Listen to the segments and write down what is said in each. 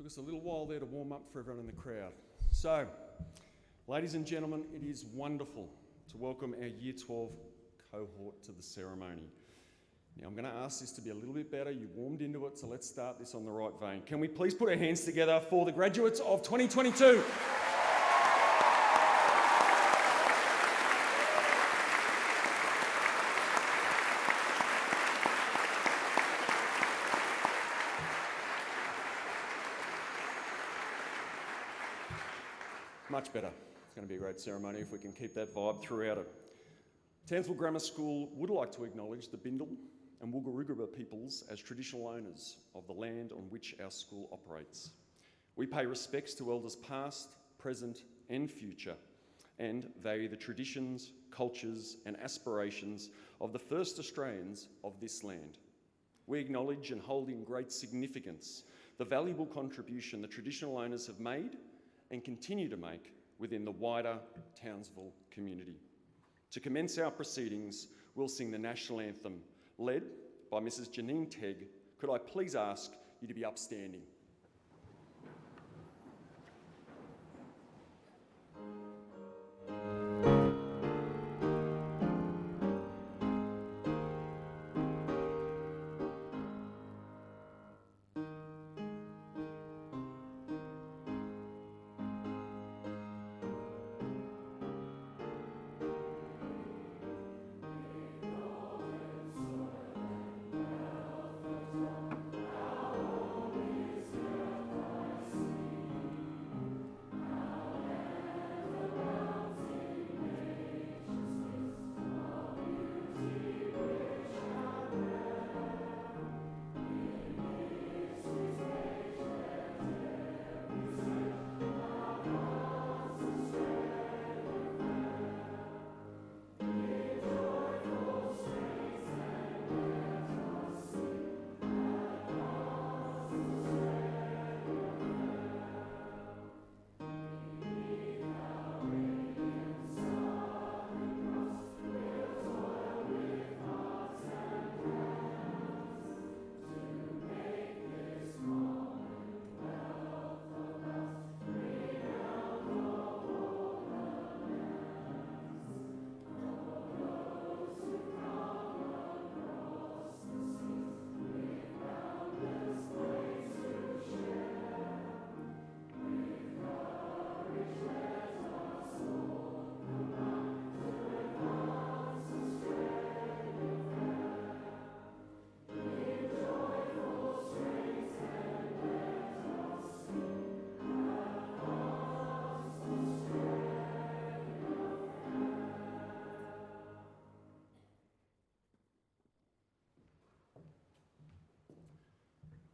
Took us a little while there to warm up for everyone in the crowd. So, ladies and gentlemen, it is wonderful to welcome our Year 12 cohort to the ceremony. Now, I'm going to ask this to be a little bit better. You warmed into it, so let's start this on the right vein. Can we please put our hands together for the graduates of 2022? Much better. It's going to be a great ceremony if we can keep that vibe throughout it. Townsville Grammar School would like to acknowledge the Bindal and Wulgurugaba peoples as traditional owners of the land on which our school operates. We pay respects to elders past, present and future, and value the traditions, cultures and aspirations of the first Australians of this land. We acknowledge and hold in great significance the valuable contribution the traditional owners have made and continue to make within the wider Townsville community. To commence our proceedings, we'll sing the national anthem, led by Mrs. Janine Tegg. Could I please ask you to be upstanding?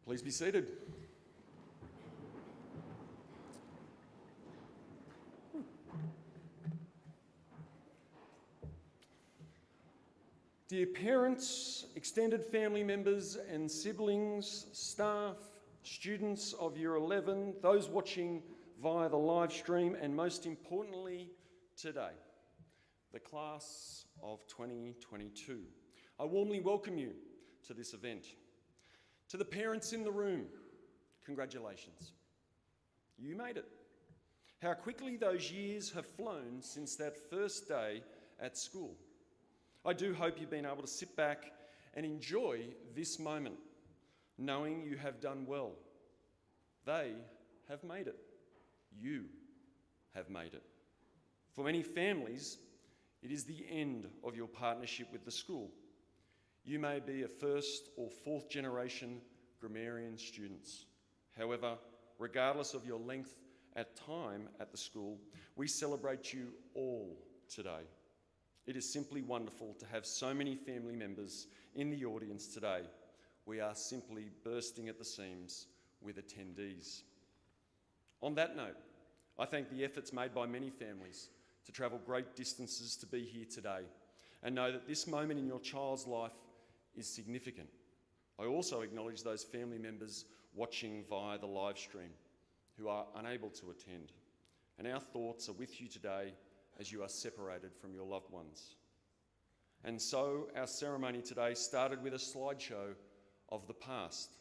Please be seated. Dear parents, extended family members and siblings, staff, students of Year 11, those watching via the live stream, and most importantly, today, the class of 2022. I warmly welcome you to this event. To the parents in the room, congratulations. You made it. How quickly those years have flown since that first day at school. I do hope you've been able to sit back and enjoy this moment, knowing you have done well. They have made it. You have made it. For many families, it is the end of your partnership with the school. You may be a first or fourth generation grammarian students. However, regardless of your length at time at the school, we celebrate you all today. It is simply wonderful to have so many family members in the audience today. We are simply bursting at the seams with attendees. On that note, I thank the efforts made by many families to travel great distances to be here today, and know that this moment in your child's life is significant. I also acknowledge those family members watching via the live stream who are unable to attend. And our thoughts are with you today as you are separated from your loved ones. And so our ceremony today started with a slideshow of the past,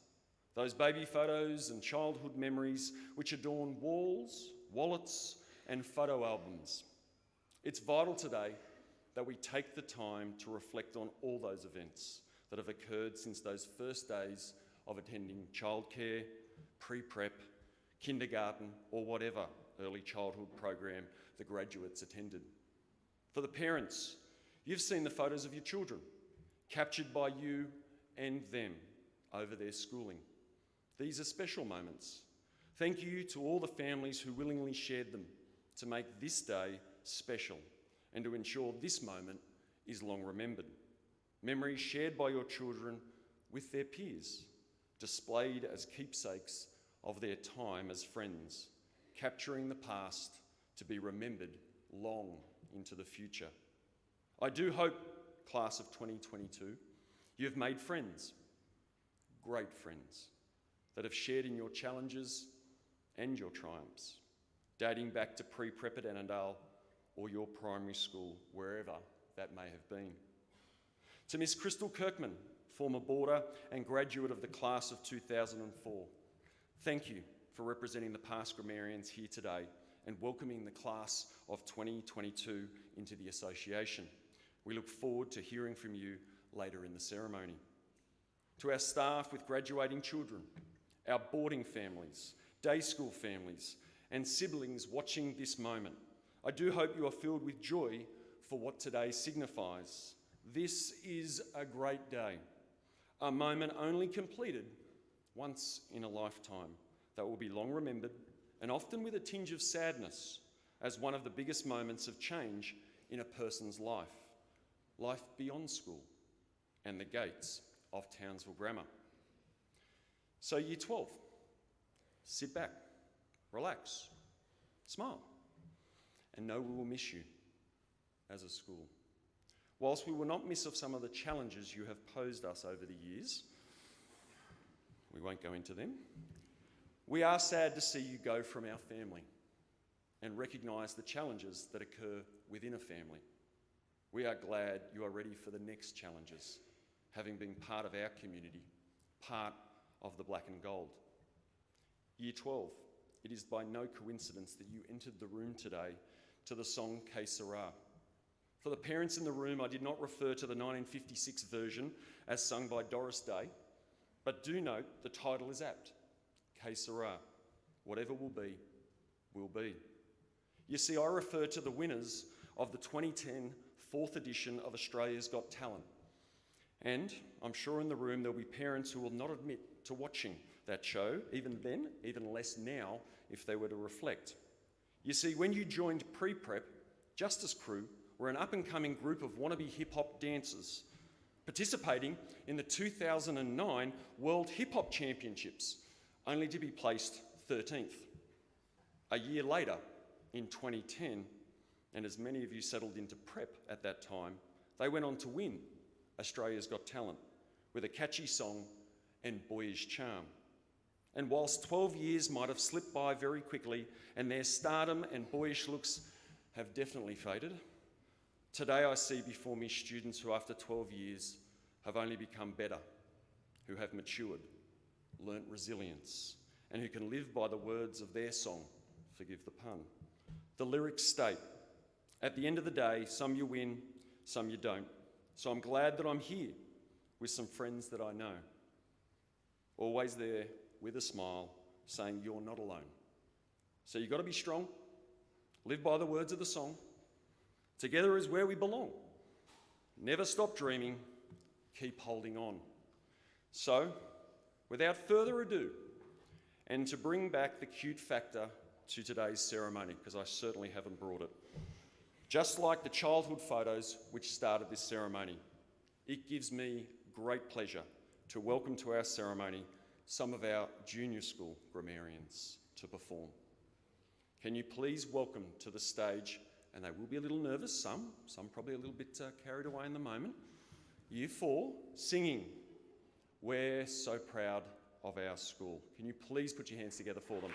Those baby photos and childhood memories which adorn walls, wallets, and photo albums. It's vital today that we take the time to reflect on all those events that have occurred since those first days of attending childcare, pre-prep, kindergarten, or whatever early childhood program the graduates attended. For the parents, you've seen the photos of your children, captured by you and them over their schooling. These are special moments. Thank you to all the families who willingly shared them to make this day special and to ensure this moment is long remembered. Memories shared by your children with their peers, displayed as keepsakes of their time as friends, capturing the past to be remembered long into the future. I do hope, class of 2022, you have made friends, great friends, that have shared in your challenges and your triumphs, dating back to pre-prep at Annandale or your primary school, wherever that may have been. To Miss Crystal Kirkman, former boarder and graduate of the class of 2004, thank you for representing the past grammarians here today and welcoming the class of 2022 into the association. We look forward to hearing from you later in the ceremony. To our staff with graduating children, our boarding families, day school families, and siblings watching this moment, I do hope you are filled with joy for what today signifies. This is a great day, a moment only completed once in a lifetime that will be long remembered and often with a tinge of sadness as one of the biggest moments of change in a person's life beyond school and the gates of Townsville Grammar. So Year 12, sit back, relax, smile, and know we will miss you as a school. Whilst we will not miss of some of the challenges you have posed us over the years, we won't go into them, we are sad to see you go from our family and recognise the challenges that occur within a family. We are glad you are ready for the next challenges, having been part of our community, part of the Black and Gold. Year 12, it is by no coincidence that you entered the room today to the song Que Sera. For the parents in the room, I did not refer to the 1956 version as sung by Doris Day, but do note the title is apt, Que Sera. Whatever will be, will be. You see, I refer to the winners of the 2010 4th edition of Australia's Got Talent. And I'm sure in the room there'll be parents who will not admit to watching that show, even then, even less now, if they were to reflect. You see, when you joined pre-prep, Justice Crew were an up-and-coming group of wannabe hip-hop dancers participating in the 2009 World Hip Hop Championships, only to be placed 13th. A year later, in 2010, and as many of you settled into prep at that time, they went on to win Australia's Got Talent with a catchy song and boyish charm. And whilst 12 years might have slipped by very quickly and their stardom and boyish looks have definitely faded, today I see before me students who after 12 years have only become better, who have matured, learnt resilience, and who can live by the words of their song, forgive the pun. The lyrics state, at the end of the day, some you win, some you don't. So I'm glad that I'm here with some friends that I know, always there with a smile, saying you're not alone. So you've got to be strong, live by the words of the song. Together is where we belong. Never stop dreaming, keep holding on. So, without further ado, and to bring back the cute factor to today's ceremony, because I certainly haven't brought it, just like the childhood photos which started this ceremony, it gives me great pleasure to welcome to our ceremony some of our junior school grammarians to perform. Can you please welcome to the stage, and they will be a little nervous, some probably a little bit carried away in the moment, Year 4, singing We're So Proud of Our School. Can you please put your hands together for them?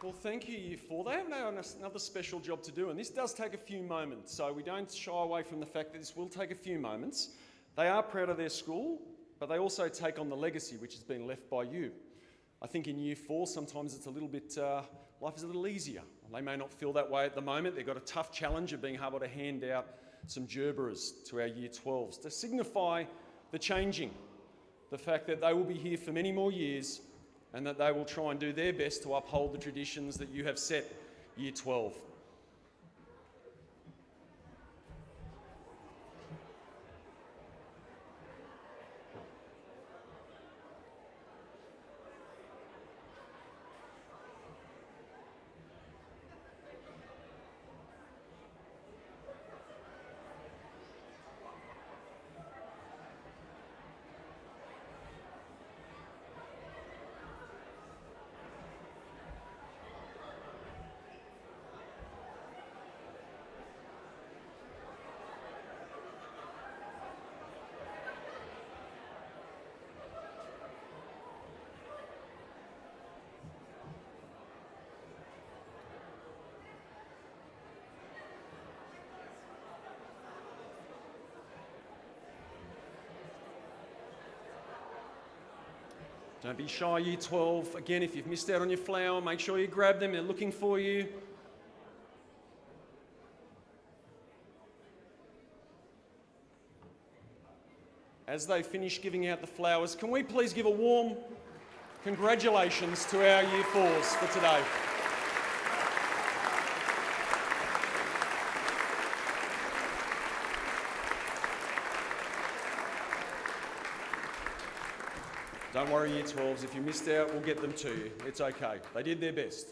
Well, thank you, Year 4. They have another special job to do, and this does take a few moments, so we don't shy away from the fact that this will take a few moments. They are proud of their school, but they also take on the legacy which has been left by you. I think in Year 4, sometimes it's a little bit, life is a little easier. They may not feel that way at the moment. They've got a tough challenge of being able to hand out some Gerberas to our Year 12s to signify the changing, the fact that they will be here for many more years and that they will try and do their best to uphold the traditions that you have set, Year 12. Don't be shy, Year 12. Again, if you've missed out on your flower, make sure you grab them. They're looking for you. As they finish giving out the flowers, can we please give a warm congratulations to our Year 4s for today. Don't worry, Year 12s, if you missed out, we'll get them to you. It's okay. They did their best.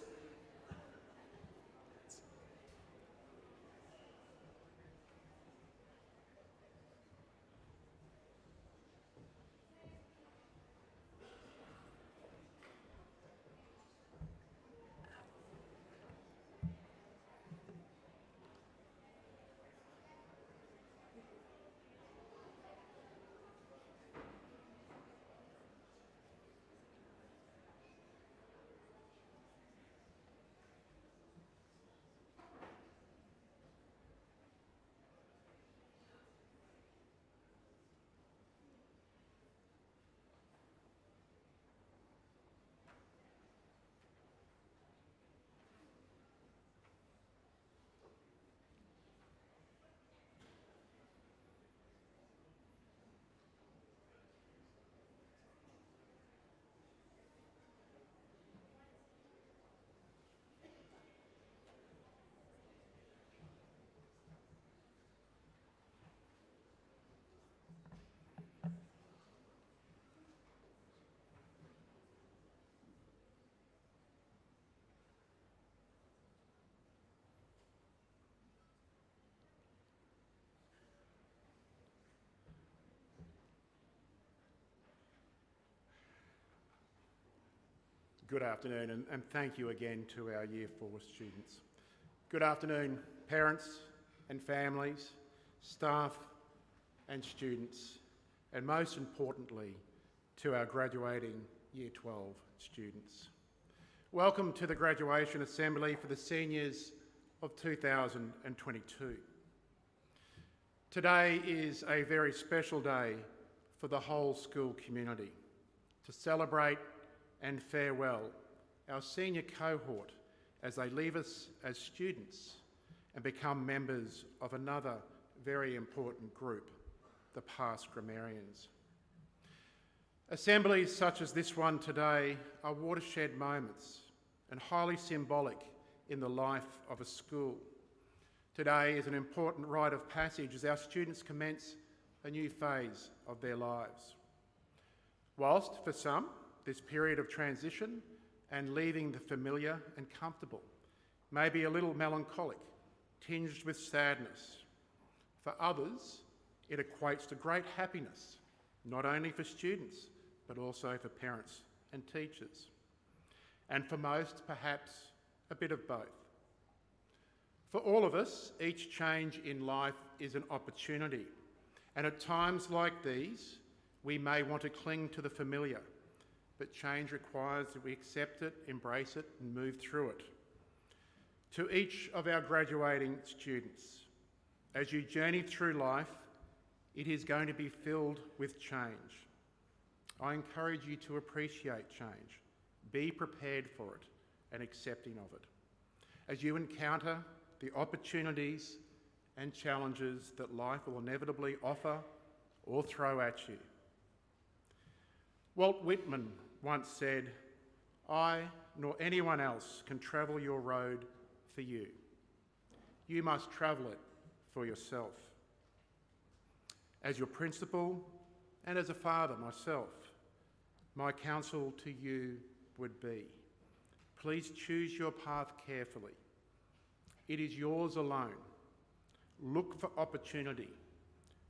Good afternoon, and thank you again to our Year 4 students. Good afternoon, parents and families, staff and students, and most importantly, to our graduating Year 12 students. Welcome to the graduation assembly for the seniors of 2022. Today is a very special day for the whole school community to celebrate and farewell our senior cohort as they leave us as students and become members of another very important group, the past grammarians. Assemblies such as this one today are watershed moments and highly symbolic in the life of a school. Today is an important rite of passage as our students commence a new phase of their lives. Whilst for some, this period of transition and leaving the familiar and comfortable may be a little melancholic, tinged with sadness. For others, it equates to great happiness, not only for students, but also for parents and teachers. And for most, perhaps a bit of both. For all of us, each change in life is an opportunity. And at times like these, we may want to cling to the familiar, but change requires that we accept it, embrace it, and move through it. To each of our graduating students, as you journey through life, it is going to be filled with change. I encourage you to appreciate change, be prepared for it, and accepting of it, as you encounter the opportunities and challenges that life will inevitably offer or throw at you. Walt Whitman once said, "I nor anyone else can travel your road for you. You must travel it for yourself." As your principal and as a father myself, my counsel to you would be, please choose your path carefully. It is yours alone. Look for opportunity.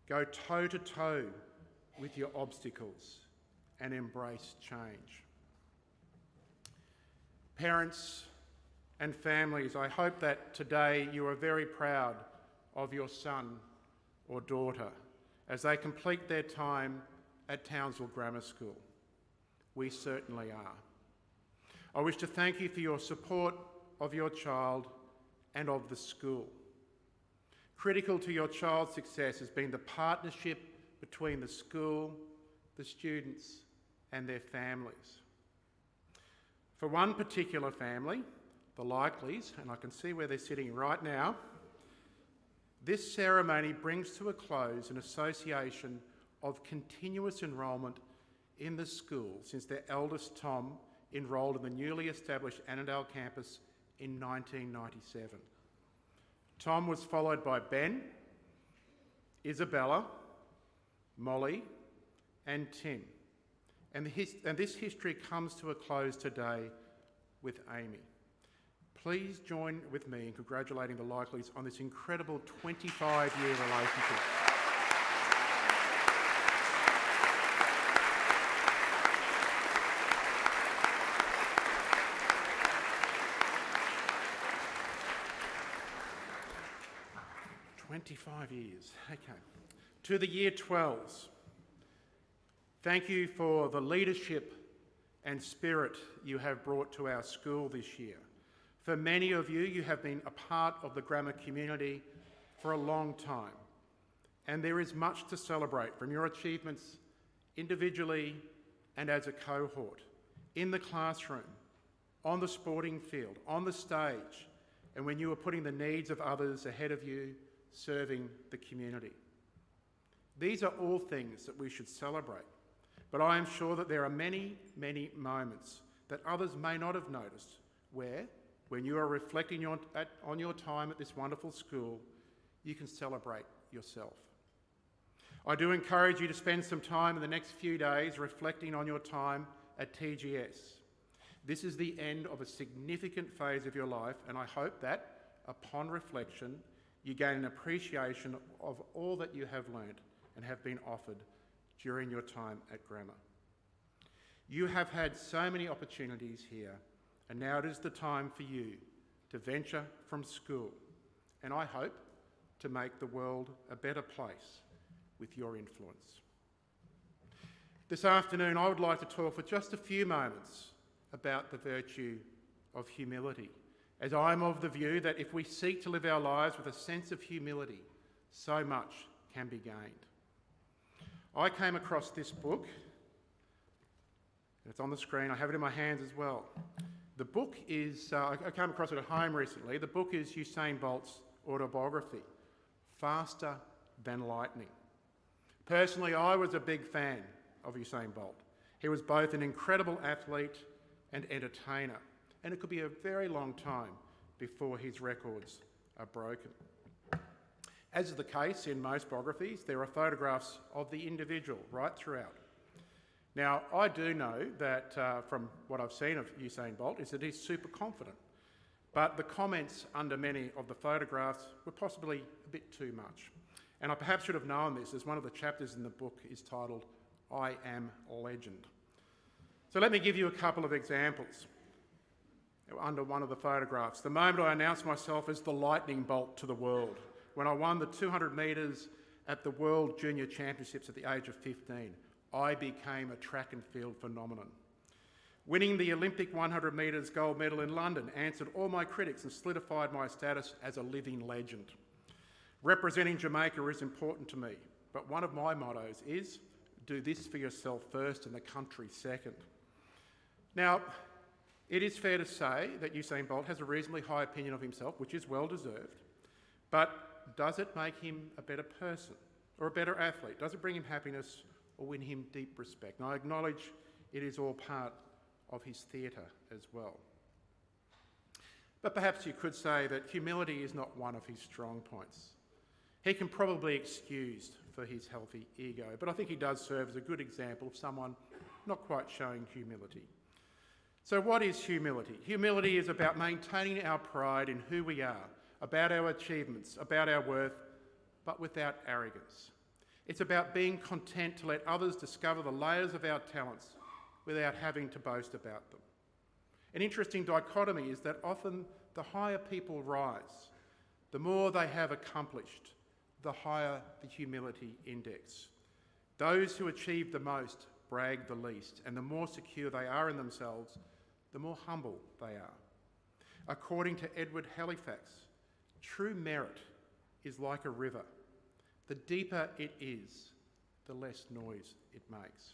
Go toe to toe with your obstacles and embrace change. Parents and families, I hope that today you are very proud of your son or daughter as they complete their time at Townsville Grammar School. We certainly are. I wish to thank you for your support of your child and of the school. Critical to your child's success has been the partnership between the school, the students, and their families. For one particular family, the Likeleys, and I can see where they're sitting right now, this ceremony brings to a close an association of continuous enrolment in the school since their eldest Tom enrolled in the newly established Annandale campus in 1997. Tom was followed by Ben, Isabella, Molly, and Tim. And this history comes to a close today with Amy. Please join with me in congratulating the Likeleys on this incredible 25-year relationship. Years. Okay. To the Year 12s, thank you for the leadership and spirit you have brought to our school this year. For many of you, you have been a part of the grammar community for a long time, and there is much to celebrate from your achievements individually and as a cohort, in the classroom, on the sporting field, on the stage, and when you are putting the needs of others ahead of you, serving the community. These are all things that we should celebrate, but I am sure that there are many, many moments that others may not have noticed where, when you are reflecting on your time at this wonderful school, you can celebrate yourself. I do encourage you to spend some time in the next few days reflecting on your time at TGS. This is the end of a significant phase of your life, and I hope that, upon reflection, you gain an appreciation of all that you have learnt and have been offered during your time at grammar. You have had so many opportunities here, and now it is the time for you to venture from school, and I hope to make the world a better place with your influence. This afternoon, I would like to talk for just a few moments about the virtue of humility, as I am of the view that if we seek to live our lives with a sense of humility, so much can be gained. I came across this book. It's on the screen. I have it in my hands as well. The book is, I came across it at home recently. The book is Usain Bolt's autobiography, Faster Than Lightning. Personally, I was a big fan of Usain Bolt. He was both an incredible athlete and entertainer, and it could be a very long time before his records are broken. As is the case in most biographies, there are photographs of the individual right throughout. Now, I do know that from what I've seen of Usain Bolt is that he's super confident, but the comments under many of the photographs were possibly a bit too much. And I perhaps should have known this, as one of the chapters in the book is titled, I Am Legend. So let me give you a couple of examples. Under one of the photographs, the moment I announced myself as the lightning bolt to the world, when I won the 200 metres at the World Junior Championships at the age of 15, I became a track and field phenomenon. Winning the Olympic 100 metres gold medal in London answered all my critics and solidified my status as a living legend. Representing Jamaica is important to me, but one of my mottos is, do this for yourself first and the country second. Now, it is fair to say that Usain Bolt has a reasonably high opinion of himself, which is well deserved, but does it make him a better person or a better athlete? Does it bring him happiness or win him deep respect? And I acknowledge it is all part of his theatre as well. But perhaps you could say that humility is not one of his strong points. He can probably be excused for his healthy ego, but I think he does serve as a good example of someone not quite showing humility. So what is humility? Humility is about maintaining our pride in who we are, about our achievements, about our worth, but without arrogance. It's about being content to let others discover the layers of our talents without having to boast about them. An interesting dichotomy is that often the higher people rise, the more they have accomplished, the higher the humility index. Those who achieve the most brag the least, and the more secure they are in themselves, the more humble they are. According to Edward Halifax, true merit is like a river. The deeper it is, the less noise it makes.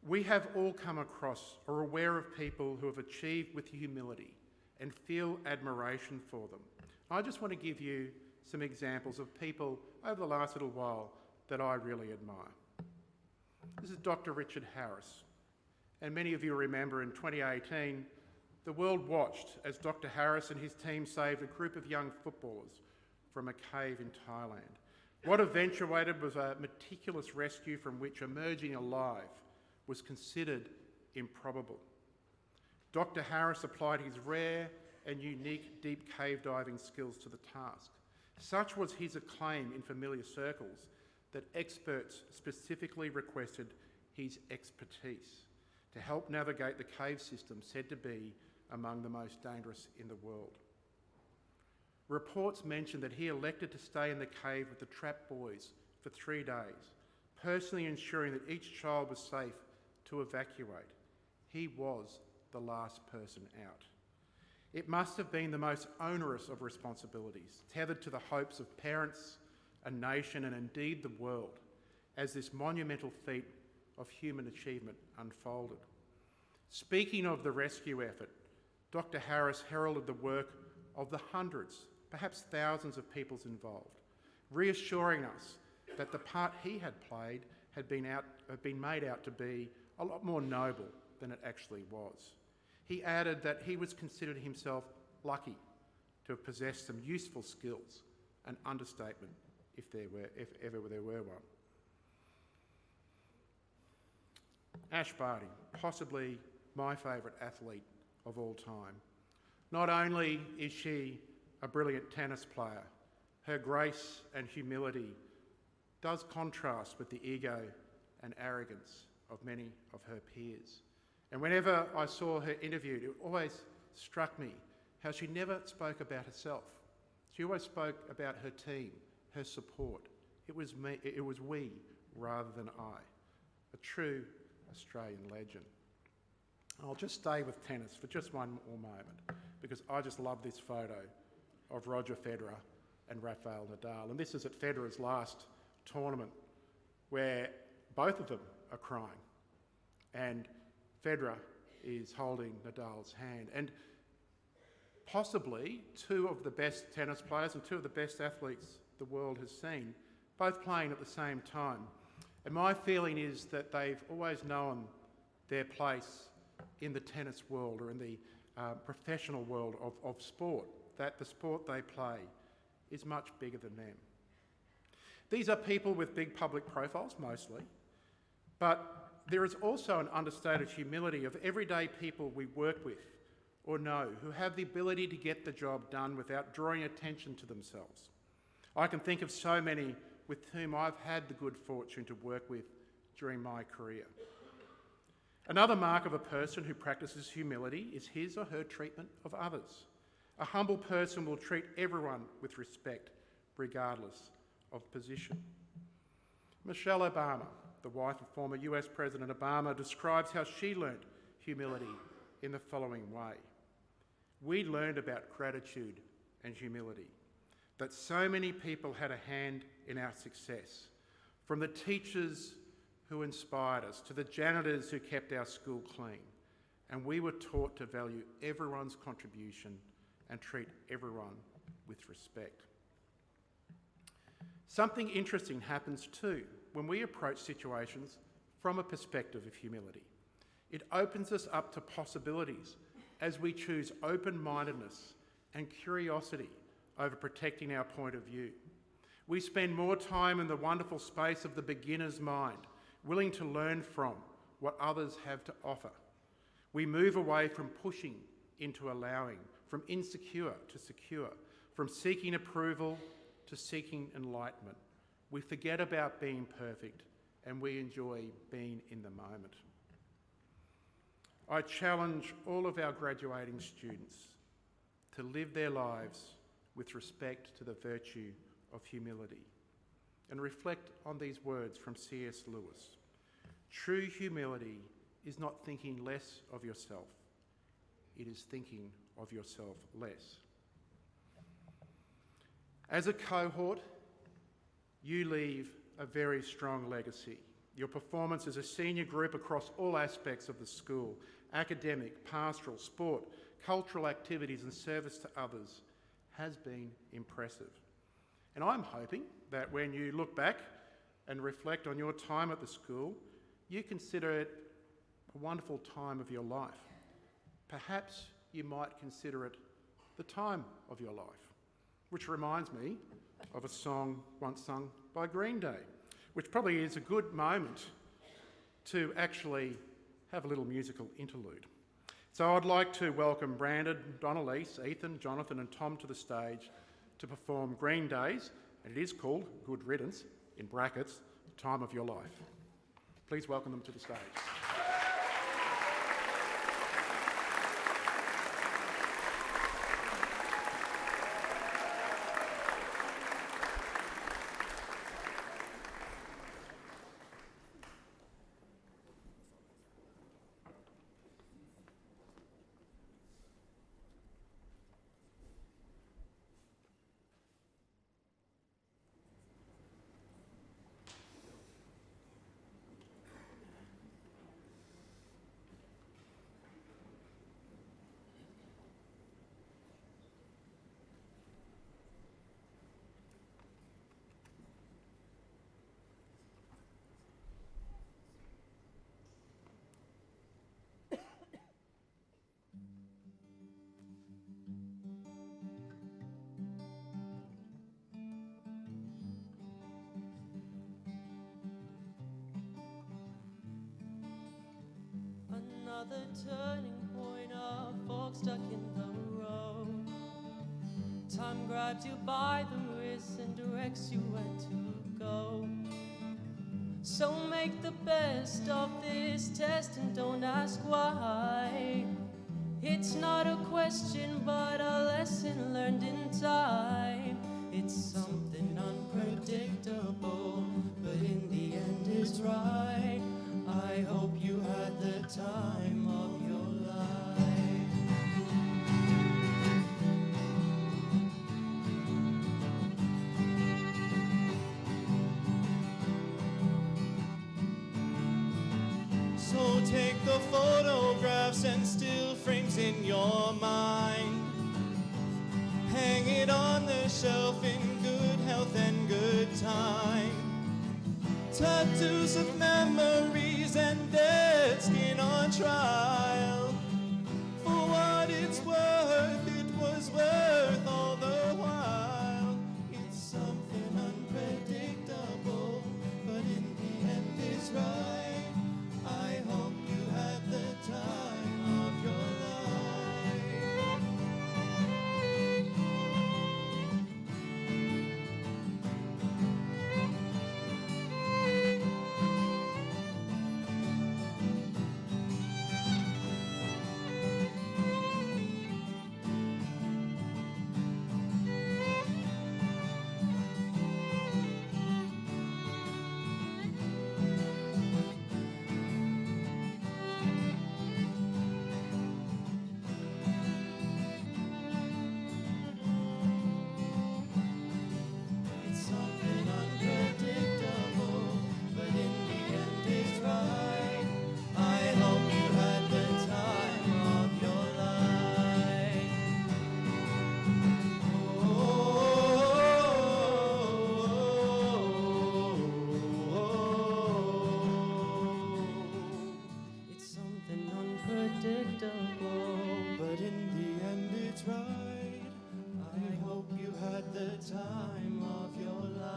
We have all come across or are aware of people who have achieved with humility and feel admiration for them. I just want to give you some examples of people over the last little while that I really admire. This is Dr. Richard Harris. And many of you remember in 2018, the world watched as Dr. Harris and his team saved a group of young footballers from a cave in Thailand. What eventuated was a meticulous rescue from which emerging alive was considered improbable. Dr. Harris applied his rare and unique deep cave diving skills to the task. Such was his acclaim in familiar circles that experts specifically requested his expertise to help navigate the cave system said to be among the most dangerous in the world. Reports mention that he elected to stay in the cave with the trapped boys for 3 days, personally ensuring that each child was safe to evacuate. He was the last person out. It must have been the most onerous of responsibilities, tethered to the hopes of parents, a nation, and indeed the world, as this monumental feat of human achievement unfolded. Speaking of the rescue effort, Dr. Harris heralded the work of the hundreds, perhaps thousands of people involved, reassuring us that the part he had played had been made out to be a lot more noble than it actually was. He added that he was considered himself lucky to have possessed some useful skills, an understatement if ever there were one. Ash Barty, possibly my favourite athlete of all time. Not only is she a brilliant tennis player, her grace and humility does contrast with the ego and arrogance of many of her peers. And whenever I saw her interviewed, it always struck me how she never spoke about herself. She always spoke about her team, her support. It was we rather than I. A true Australian legend. I'll just stay with tennis for just one more moment because I just love this photo of Roger Federer and Rafael Nadal. And this is at Federer's last tournament where both of them are crying. And Federer is holding Nadal's hand. And possibly two of the best tennis players and two of the best athletes the world has seen, both playing at the same time. And my feeling is that they've always known their place in the tennis world or in the professional world of sport, that the sport they play is much bigger than them. These are people with big public profiles, mostly, but there is also an understated humility of everyday people we work with or know who have the ability to get the job done without drawing attention to themselves. I can think of so many with whom I've had the good fortune to work with during my career. Another mark of a person who practices humility is his or her treatment of others. A humble person will treat everyone with respect, regardless of position. Michelle Obama, the wife of former US President Obama, describes how she learnt humility in the following way. We learned about gratitude and humility, that so many people had a hand in our success, from the teachers who inspired us to the janitors who kept our school clean, and we were taught to value everyone's contribution and treat everyone with respect. Something interesting happens too when we approach situations from a perspective of humility. It opens us up to possibilities as we choose open-mindedness and curiosity over protecting our point of view. We spend more time in the wonderful space of the beginner's mind, willing to learn from what others have to offer. We move away from pushing into allowing, from insecure to secure, from seeking approval to seeking enlightenment. We forget about being perfect and we enjoy being in the moment. I challenge all of our graduating students to live their lives with respect to the virtue of humility and reflect on these words from C.S. Lewis. True humility is not thinking less of yourself, it is thinking of yourself less. As a cohort, you leave a very strong legacy. Your performance as a senior group across all aspects of the school, academic, pastoral, sport, cultural activities and service to others, has been impressive. And I'm hoping that when you look back and reflect on your time at the school, you consider it a wonderful time of your life. Perhaps you might consider it the time of your life, which reminds me of a song once sung by Green Day, which probably is a good moment to actually have a little musical interlude. So I'd like to welcome Brandon, Donnelise, Ethan, Jonathan and Tom to the stage to perform Green Day's, and it is called Good Riddance, in brackets, Time of Your Life. Please welcome them to the stage. Another turning point, a fork stuck in the road. Time grabs you by the wrist and directs you where to go. So make the best of this test and don't ask why. It's not a question but a lesson learned in time. It's something unpredictable, but in the end it's right. I hope you had the time of your life. So take the photographs and still frames in your mind. Hang it on the shelf in good health and good time. Tattoos of memories and dead skin on trial. For what it's worth, it was worth all the while. It's something unpredictable, but in the end it's right. I hope you had the time of your life. unpredictable. But in the end it's right. I hope you had the time of your life.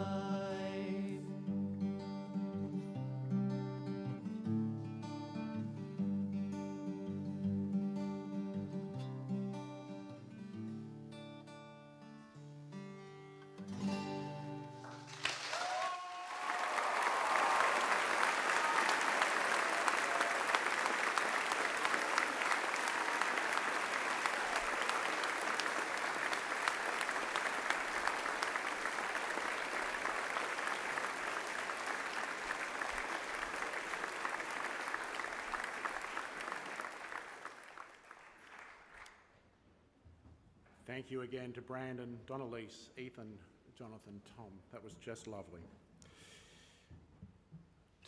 Thank you again to Brandon, Donnelise, Ethan, Jonathan, Tom. That was just lovely.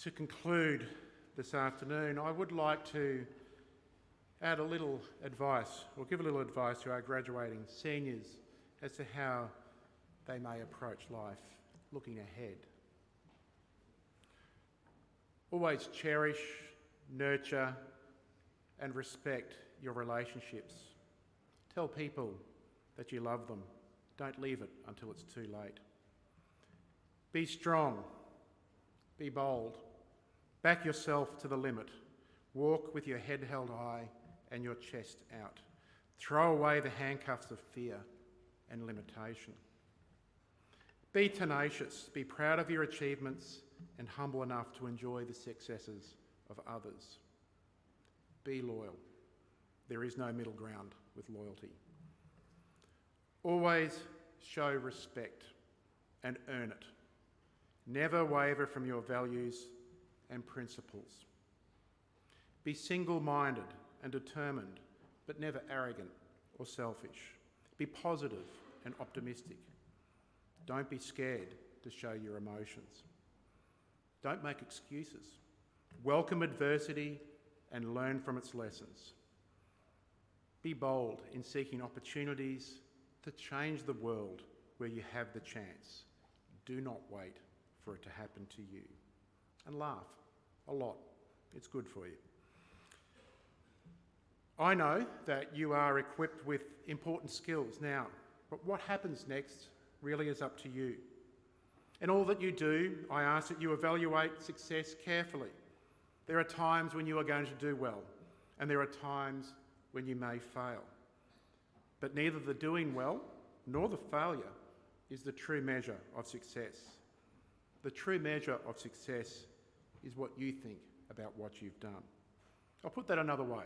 To conclude this afternoon, I would like to add a little advice, or give a little advice to our graduating seniors as to how they may approach life looking ahead. Always cherish, nurture, and respect your relationships. Tell people that you love them. Don't leave it until it's too late. Be strong. Be bold. Back yourself to the limit. Walk with your head held high and your chest out. Throw away the handcuffs of fear and limitation. Be tenacious. Be proud of your achievements and humble enough to enjoy the successes of others. Be loyal. There is no middle ground with loyalty. Always show respect and earn it. Never waver from your values and principles. Be single-minded and determined, but never arrogant or selfish. Be positive and optimistic. Don't be scared to show your emotions. Don't make excuses. Welcome adversity and learn from its lessons. Be bold in seeking opportunities to change the world where you have the chance. Do not wait for it to happen to you. And laugh a lot. It's good for you. I know that you are equipped with important skills now, but what happens next really is up to you. In all that you do, I ask that you evaluate success carefully. There are times when you are going to do well, and there are times when you may fail. But neither the doing well nor the failure is the true measure of success. The true measure of success is what you think about what you've done. I'll put that another way.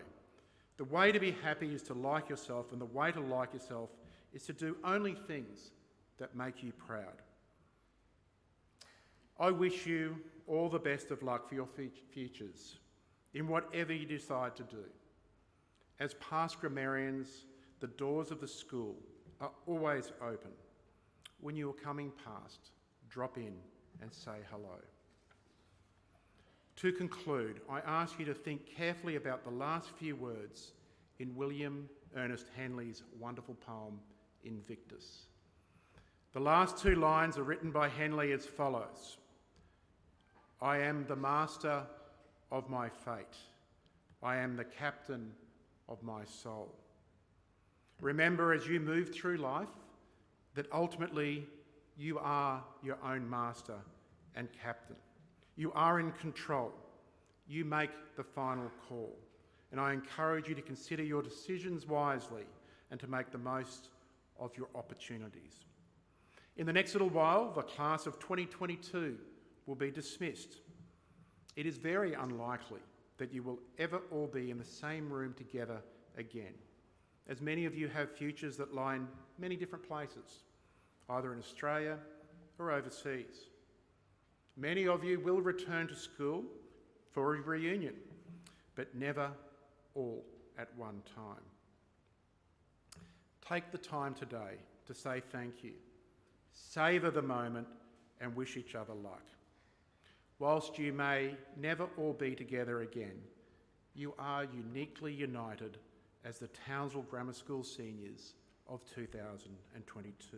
The way to be happy is to like yourself, and the way to like yourself is to do only things that make you proud. I wish you all the best of luck for your futures in whatever you decide to do. As past grammarians, the doors of the school are always open. When you are coming past, drop in and say hello. To conclude, I ask you to think carefully about the last few words in William Ernest Henley's wonderful poem, Invictus. The last two lines are written by Henley as follows: I am the master of my fate. I am the captain of my soul. Remember as you move through life that ultimately you are your own master and captain. You are in control. You make the final call. And I encourage you to consider your decisions wisely and to make the most of your opportunities. In the next little while, the class of 2022 will be dismissed. It is very unlikely that you will ever all be in the same room together again, as many of you have futures that lie in many different places, either in Australia or overseas. Many of you will return to school for a reunion, but never all at one time. Take the time today to say thank you. Savour the moment and wish each other luck. Whilst you may never all be together again, you are uniquely united as the Townsville Grammar School seniors of 2022.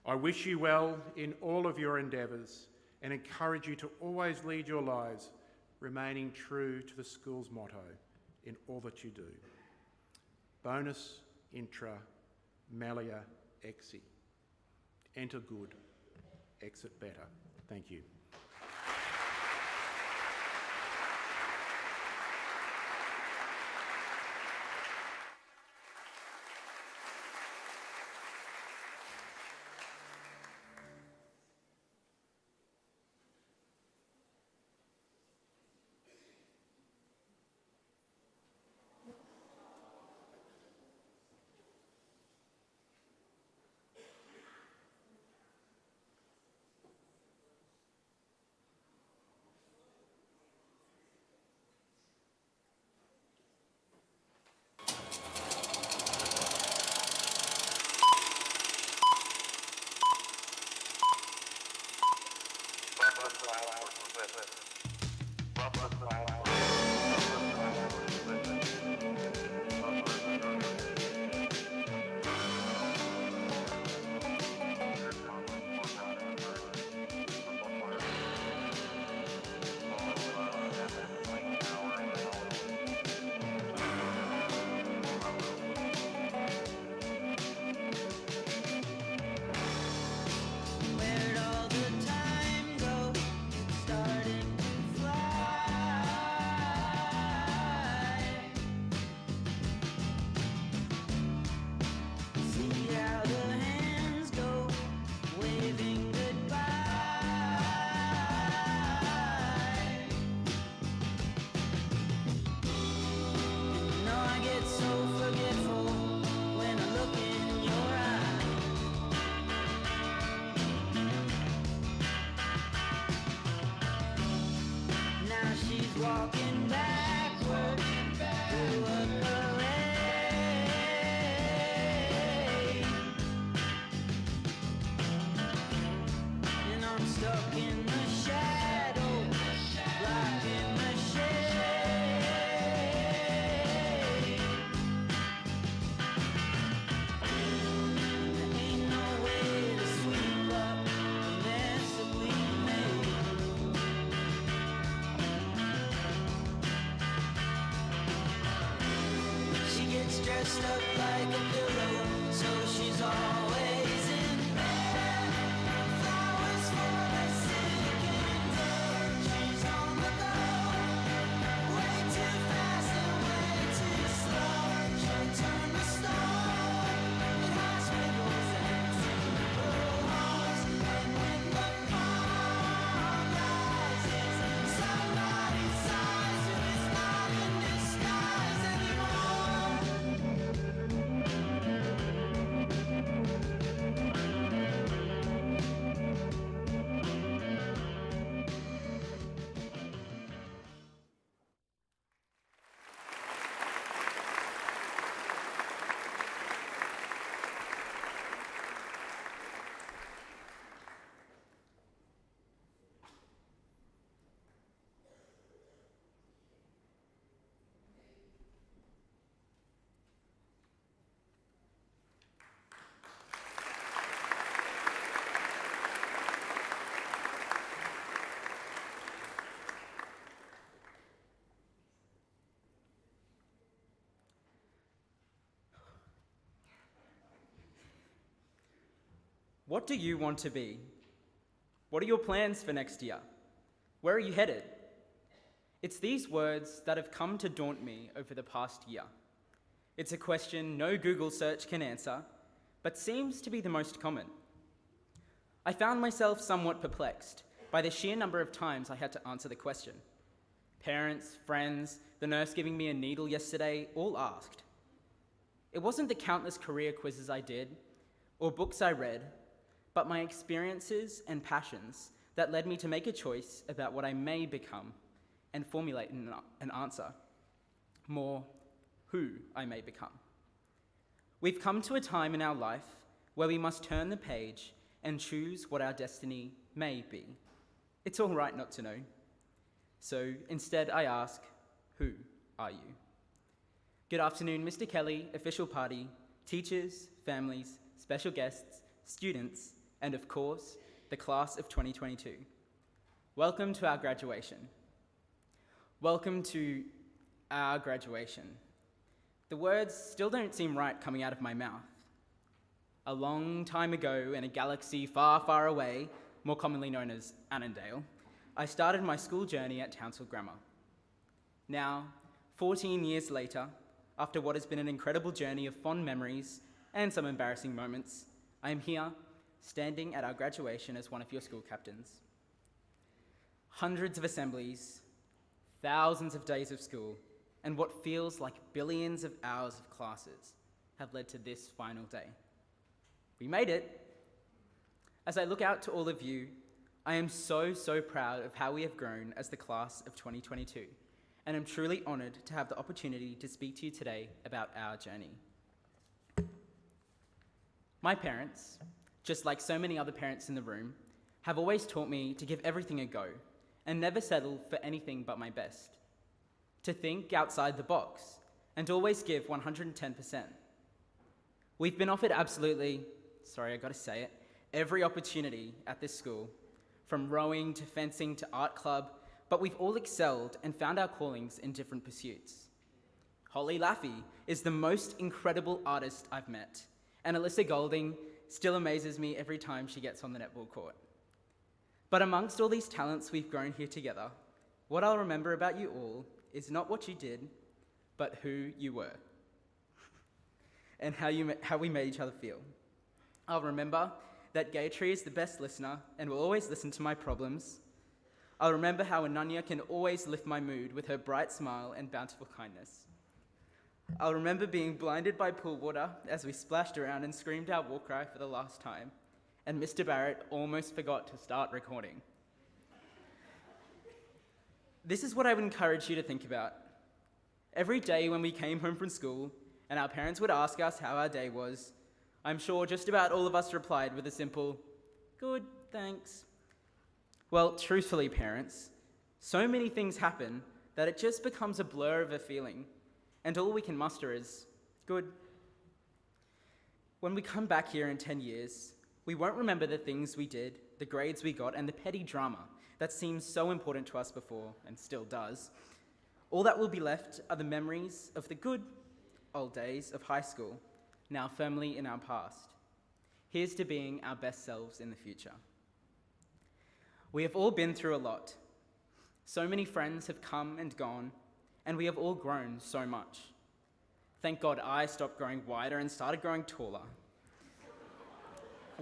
I wish you well in all of your endeavours and encourage you to always lead your lives remaining true to the school's motto, in all that you do. Bonus intra malia exi. Enter good, exit better. Thank you. Where'd all the time go? It's starting to fly. See how the hands go, waving goodbye. You know I get so forgetful when I look in your eyes. Now she's walking backward through a parade, and I'm stuck in the shadow, blocking the shade. There ain't no way to sweep up the mess that we made. She gets dressed up like a pillow, so she's always in bed. Flowers for the sick and dead. She's on the go, way too fast and way too slow. She'll turn the stone in hospitals and funeral homes. And when the moon rises, somebody sighs who is not in disguise anymore. What do you want to be? What are your plans for next year? Where are you headed? It's these words that have come to daunt me over the past year. It's a question no Google search can answer, but seems to be the most common. I found myself somewhat perplexed by the sheer number of times I had to answer the question. Parents, friends, the nurse giving me a needle yesterday, all asked. It wasn't the countless career quizzes I did, or books I read, but my experiences and passions that led me to make a choice about what I may become and formulate an answer. More, who I may become. We've come to a time in our life where we must turn the page and choose what our destiny may be. It's all right not to know. So instead I ask, who are you? Good afternoon, Mr. Kelly, official party, teachers, families, special guests, students, and of course, the class of 2022. Welcome to our graduation. Welcome to Our graduation. The words still don't seem right coming out of my mouth. A long time ago, in a galaxy far, far away, more commonly known as Annandale, I started my school journey at Townsville Grammar. Now, 14 years later, after what has been an incredible journey of fond memories and some embarrassing moments, I am here, standing at our graduation as one of your school captains. Hundreds of assemblies, thousands of days of school, and what feels like billions of hours of classes have led to this final day. We made it. As I look out to all of you, I am so proud of how we have grown as the class of 2022, and am truly honoured to have the opportunity to speak to you today about our journey. My parents, just like so many other parents in the room, have always taught me to give everything a go and never settle for anything but my best. To think outside the box and always give 110%. We've been offered absolutely, every opportunity at this school, from rowing to fencing to art club, but we've all excelled and found our callings in different pursuits. Holly Laffey is the most incredible artist I've met, and Alyssa Golding still amazes me every time she gets on the netball court. But amongst all these talents we've grown here together, what I'll remember about you all is not what you did, but who you were, and how we made each other feel. I'll remember that Gayatri is the best listener and will always listen to my problems. I'll remember how Ananya can always lift my mood with her bright smile and bountiful kindness. I'll remember being blinded by pool water as we splashed around and screamed our war cry for the last time, and Mr. Barrett almost forgot to start recording. This is what I would encourage you to think about. Every day when we came home from school and our parents would ask us how our day was, I'm sure just about all of us replied with a simple, "Good, thanks." Well, truthfully, parents, so many things happen that it just becomes a blur of a feeling, and all we can muster is, "Good." When we come back here in 10 years, we won't remember the things we did, the grades we got, and the petty drama that seemed so important to us before, and still does. All that will be left are the memories of the good old days of high school, now firmly in our past. Here's to being our best selves in the future. We have all been through a lot. So many friends have come and gone, and we have all grown so much. Thank God I stopped growing wider and started growing taller.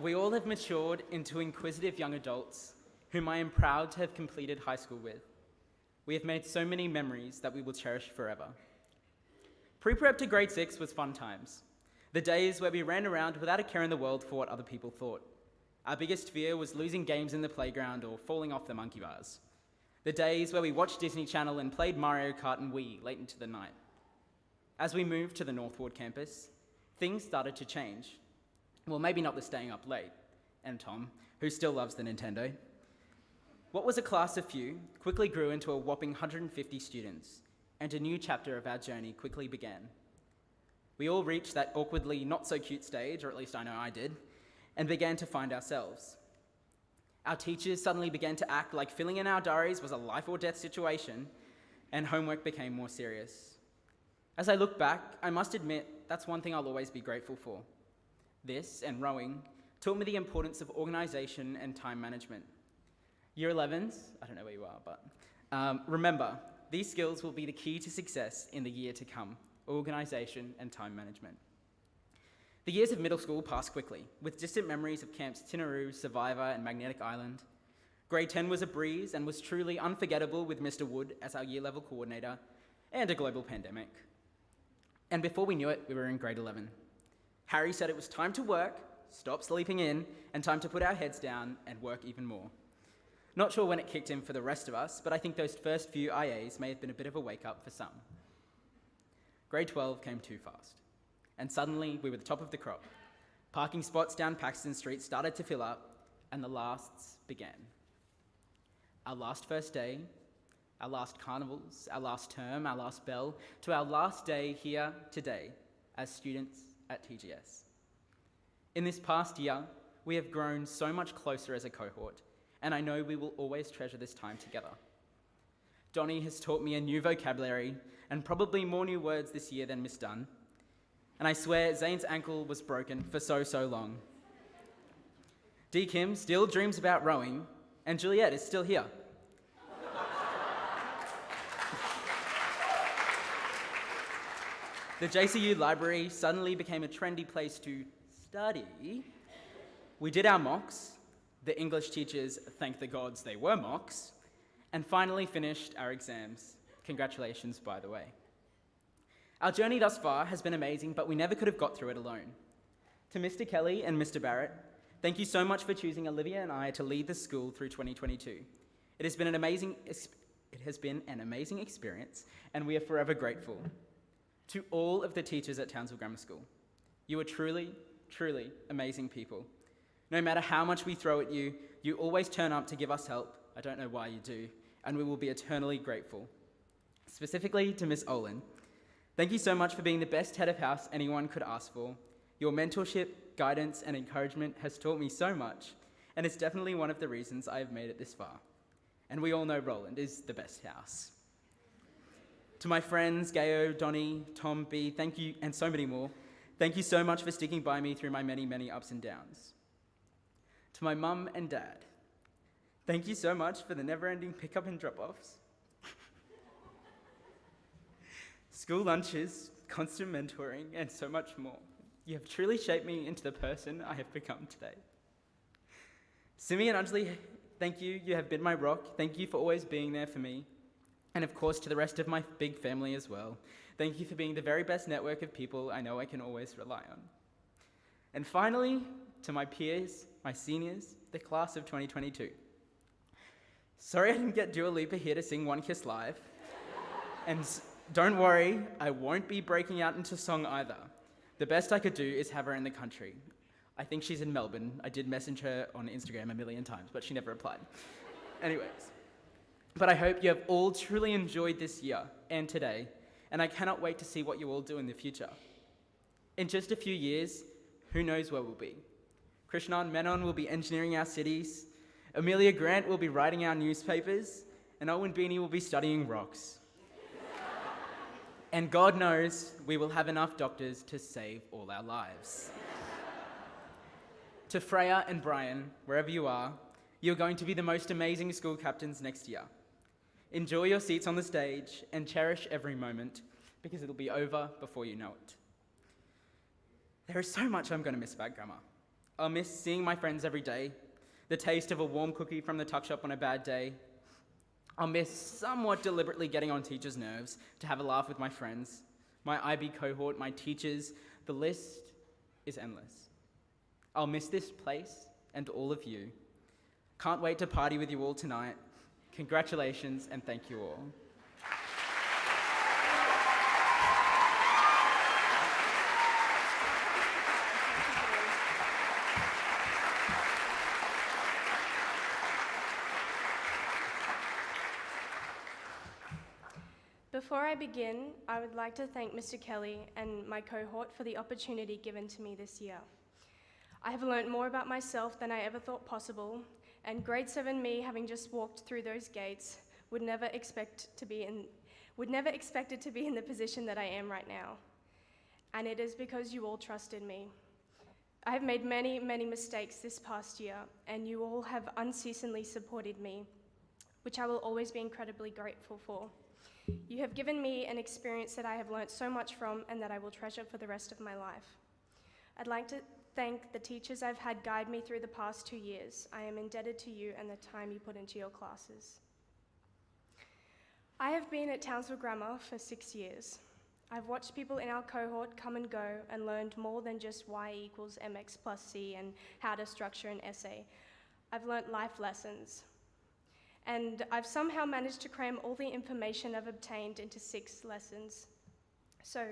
We all have matured into inquisitive young adults whom I am proud to have completed high school with. We have made so many memories that we will cherish forever. Pre-prep to grade 6 was fun times. The days where we ran around without a care in the world for what other people thought. Our biggest fear was losing games in the playground or falling off the monkey bars. The days where we watched Disney Channel and played Mario Kart and Wii late into the night. As we moved to the Northwood campus, things started to change. Well, maybe not the staying up late, and Tom, who still loves the Nintendo. What was a class of few quickly grew into a whopping 150 students, and a new chapter of our journey quickly began. We all reached that awkwardly not-so-cute stage, or at least I know I did, and began to find ourselves. Our teachers suddenly began to act like filling in our diaries was a life-or-death situation, and homework became more serious. As I look back, I must admit that's one thing I'll always be grateful for. This, and rowing, taught me the importance of organisation and time management. Year 11s, I don't know where you are, but remember, these skills will be the key to success in the year to come: organisation and time management. The years of middle school passed quickly, with distant memories of Camps Centenary, Survivor, and Magnetic Island. Grade 10 was a breeze and was truly unforgettable with Mr. Wood as our year-level coordinator, and a global pandemic. And before we knew it, we were in grade 11. Harry said it was time to work, stop sleeping in, and time to put our heads down and work even more. Not sure when it kicked in for the rest of us, but I think those first few IAs may have been a bit of a wake-up for some. Grade 12 came too fast, and suddenly we were the top of the crop. Parking spots down Paxton Street started to fill up, and the lasts began. Our last first day, our last carnivals, our last term, our last bell, to our last day here today as students at TGS. In this past year, we have grown so much closer as a cohort, and I know we will always treasure this time together. Donnie has taught me a new vocabulary, and probably more new words this year than Miss Dunn. And I swear Zane's ankle was broken for so long. D. Kim still dreams about rowing, and Juliet is still here. The JCU library suddenly became a trendy place to study. We did our mocks, the English teachers thanked the gods they were mocks, and finally finished our exams. Congratulations, by the way. Our journey thus far has been amazing, but we never could have got through it alone. To Mr. Kelly and Mr. Barrett, thank you so much for choosing Olivia and I to lead the school through 2022. It has been an amazing experience, and we are forever grateful. To all of the teachers at Townsville Grammar School, you are truly amazing people. No matter how much we throw at you, you always turn up to give us help. I don't know why you do, and we will be eternally grateful. Specifically to Miss Olin, thank you so much for being the best head of house anyone could ask for. Your mentorship, guidance, and encouragement has taught me so much, and it's definitely one of the reasons I have made it this far. And we all know Roland is the best house. To my friends, Gayo, Donnie, Tom, B, thank you, and so many more, thank you so much for sticking by me through my many ups and downs. To my mum and dad, thank you so much for the never-ending pickup and drop-offs, school lunches, constant mentoring, and so much more. You have truly shaped me into the person I have become today. Simi and Anjali, thank you. You have been my rock. Thank you for always being there for me. And of course, to the rest of my big family as well. Thank you for being the very best network of people I know I can always rely on. And finally, to my peers, my seniors, the class of 2022. Sorry I didn't get Dua Lipa here to sing One Kiss live. And don't worry, I won't be breaking out into song either. The best I could do is have her in the country. I think she's in Melbourne. I did message her on Instagram a million times, but she never replied. Anyways. But I hope you have all truly enjoyed this year and today, and I cannot wait to see what you all do in the future. In just a few years, who knows where we'll be? Krishnan Menon will be engineering our cities, Amelia Grant will be writing our newspapers, and Owen Beanie will be studying rocks. And God knows we will have enough doctors to save all our lives. To Freya and Brian, wherever you are, you're going to be the most amazing school captains next year. Enjoy your seats on the stage and cherish every moment, because it'll be over before you know it. There is so much I'm going to miss about grammar. I'll miss seeing my friends every day, the taste of a warm cookie from the tuck shop on a bad day. I'll miss somewhat deliberately getting on teachers' nerves to have a laugh with my friends, my IB cohort, my teachers. The list is endless. I'll miss this place and all of you. Can't wait to party with you all tonight. Congratulations and thank you all. Before I begin, I would like to thank Mr. Kelly and my cohort for the opportunity given to me this year. I have learnt more about myself than I ever thought possible, and grade 7 me, having just walked through those gates, would never expect it to be in the position that I am right now. And it is because you all trusted me. I have made many mistakes this past year, and you all have unceasingly supported me, which I will always be incredibly grateful for. You have given me an experience that I have learnt so much from and that I will treasure for the rest of my life. I'd like to thank the teachers I've had guide me through the past 2 years. I am indebted to you and the time you put into your classes. I have been at Townsville Grammar for 6 years. I've watched people in our cohort come and go and learned more than just y equals mx plus c and how to structure an essay. I've learnt life lessons. And I've somehow managed to cram all the information I've obtained into 6 lessons. So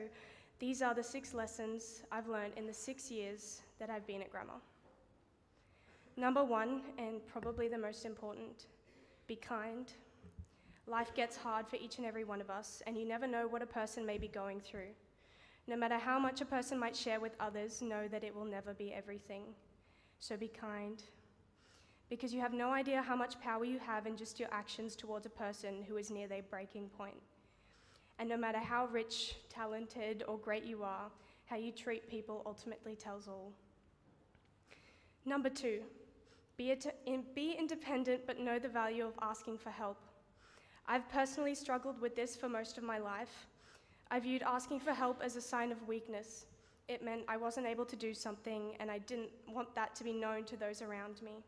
these are the 6 lessons I've learned in the 6 years that I've been at grammar. Number 1, and probably the most important, be kind. Life gets hard for each and every one of us, and you never know what a person may be going through. No matter how much a person might share with others, know that it will never be everything. So be kind. Because you have no idea how much power you have in just your actions towards a person who is near their breaking point. And no matter how rich, talented, or great you are, how you treat people ultimately tells all. Number 2, be independent but know the value of asking for help. I've personally struggled with this for most of my life. I viewed asking for help as a sign of weakness. It meant I wasn't able to do something, and I didn't want that to be known to those around me.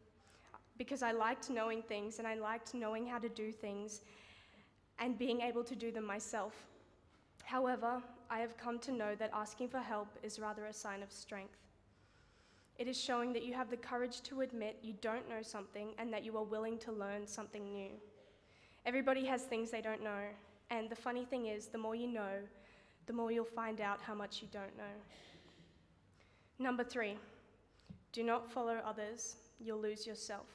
Because I liked knowing things, and I liked knowing how to do things, and being able to do them myself. However, I have come to know that asking for help is rather a sign of strength. It is showing that you have the courage to admit you don't know something and that you are willing to learn something new. Everybody has things they don't know, and the funny thing is, the more you know, the more you'll find out how much you don't know. Number 3, do not follow others, you'll lose yourself.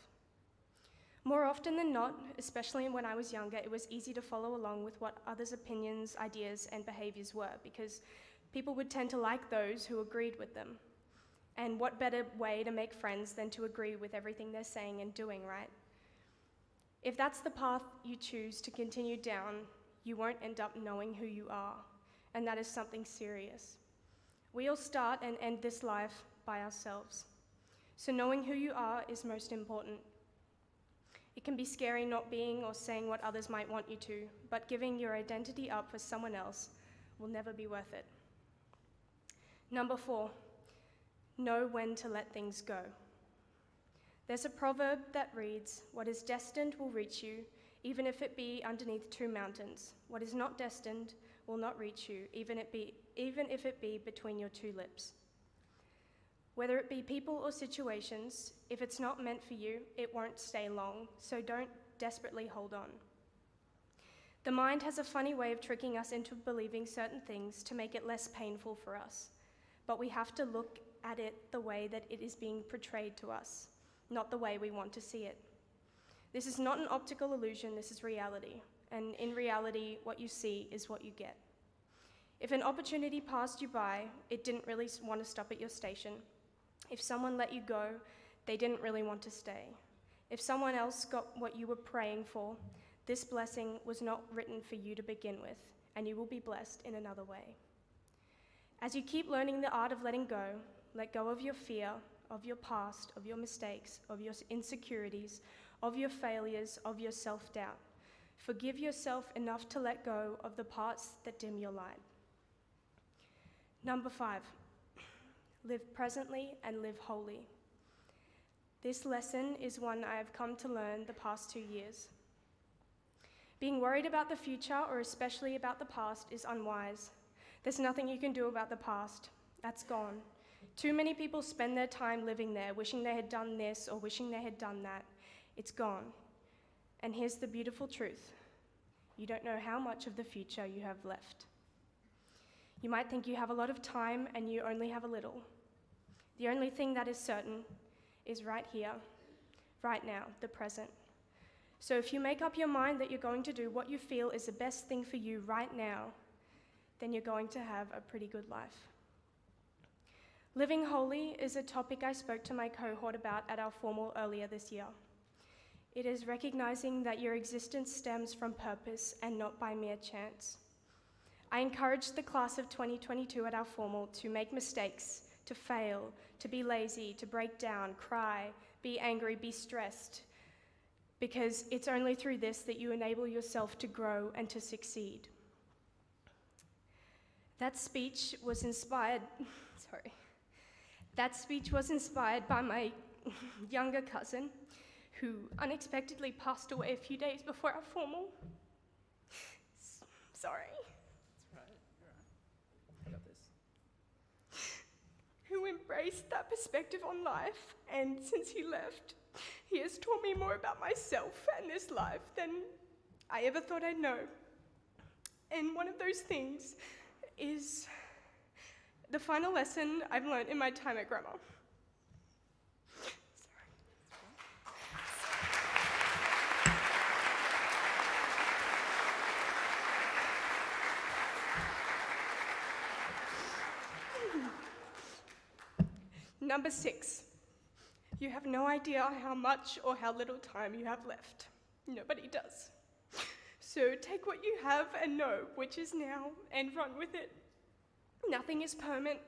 More often than not, especially when I was younger, it was easy to follow along with what others' opinions, ideas, and behaviors were, because people would tend to like those who agreed with them. And what better way to make friends than to agree with everything they're saying and doing, right? If that's the path you choose to continue down, you won't end up knowing who you are, and that is something serious. We all start and end this life by ourselves, so knowing who you are is most important. It can be scary not being or saying what others might want you to, but giving your identity up for someone else will never be worth it. Number 4, know when to let things go. There's a proverb that reads, "What is destined will reach you, even if it be underneath 2 mountains. What is not destined will not reach you, even if it be between your 2 lips." Whether it be people or situations, if it's not meant for you, it won't stay long, so don't desperately hold on. The mind has a funny way of tricking us into believing certain things to make it less painful for us, but we have to look at it the way that it is being portrayed to us, not the way we want to see it. This is not an optical illusion, this is reality, and in reality, what you see is what you get. If an opportunity passed you by, it didn't really want to stop at your station. If someone let you go, they didn't really want to stay. If someone else got what you were praying for, this blessing was not written for you to begin with, and you will be blessed in another way. As you keep learning the art of letting go, let go of your fear, of your past, of your mistakes, of your insecurities, of your failures, of your self-doubt. Forgive yourself enough to let go of the parts that dim your light. Number 5, live presently and live wholly. This lesson is one I have come to learn the past 2 years. Being worried about the future, or especially about the past, is unwise. There's nothing you can do about the past. That's gone. Too many people spend their time living there, wishing they had done this or wishing they had done that. It's gone. And here's the beautiful truth. You don't know how much of the future you have left. You might think you have a lot of time and you only have a little. The only thing that is certain is right here, right now, the present. So if you make up your mind that you're going to do what you feel is the best thing for you right now, then you're going to have a pretty good life. Living holy is a topic I spoke to my cohort about at our formal earlier this year. It is recognizing that your existence stems from purpose and not by mere chance. I encouraged the class of 2022 at our formal to make mistakes, to fail, to be lazy, to break down, cry, be angry, be stressed, because it's only through this that you enable yourself to grow and to succeed. That speech was inspired by my younger cousin, who unexpectedly passed away a few days before our formal. Sorry. I got this. Who embraced that perspective on life, and since he left, he has taught me more about myself and this life than I ever thought I'd know. And one of those things is the final lesson I've learned in my time at grammar. Number 6, you have no idea how much or how little time you have left. Nobody does. So So take what you have and know which is now and run with it. Nothing is permanent,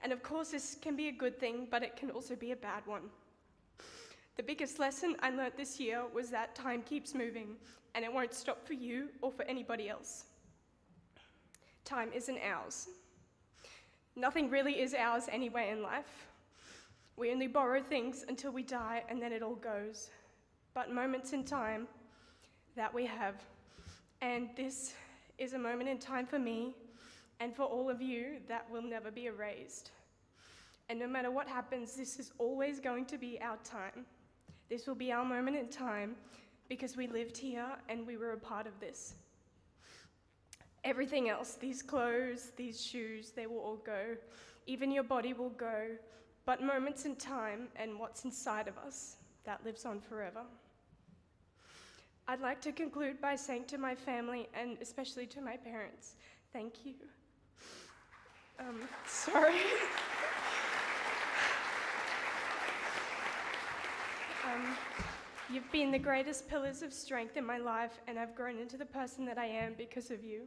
and of course this can be a good thing, but it can also be a bad one. The biggest lesson I learnt this year was that time keeps moving, and it won't stop for you or for anybody else. Time isn't ours. Nothing really is ours anyway in life. We only borrow things until we die, and then it all goes. But moments in time that we have, and this is a moment in time for me and for all of you that will never be erased. And no matter what happens, this is always going to be our time. This will be our moment in time because we lived here and we were a part of this. Everything else, these clothes, these shoes, they will all go. Even your body will go, but moments in time and what's inside of us, that lives on forever. I'd like to conclude by saying to my family, and especially to my parents, thank you. Sorry. You've been the greatest pillars of strength in my life, and I've grown into the person that I am because of you.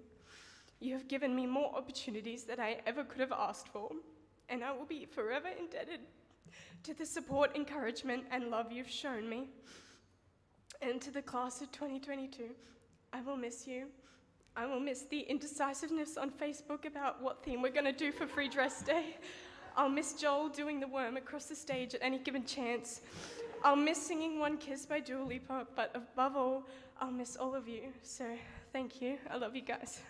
You have given me more opportunities than I ever could have asked for, and I will be forever indebted to the support, encouragement, and love you've shown me. And to the class of 2022, I will miss you. I will miss the indecisiveness on Facebook about what theme we're going to do for Free Dress Day. I'll miss Joel doing the worm across the stage at any given chance. I'll miss singing One Kiss by Dua Lipa, but above all, I'll miss all of you. So thank you. I love you guys.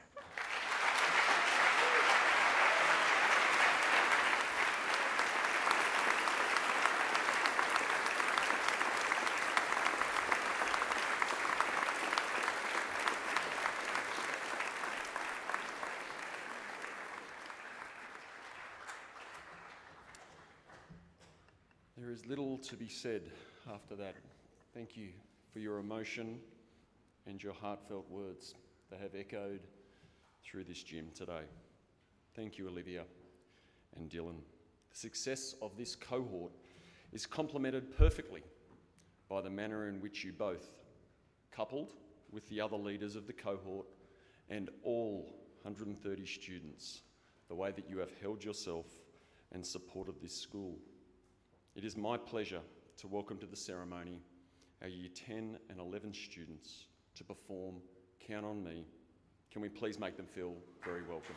There is little to be said after that. Thank you for your emotion and your heartfelt words that have echoed through this gym today. Thank you, Olivia and Dylan. The success of this cohort is complemented perfectly by the manner in which you both, coupled with the other leaders of the cohort and all 130 students, the way that you have held yourself and supported this school. It is my pleasure to welcome to the ceremony our Year 10 and 11 students to perform Count on Me. Can we please make them feel very welcome?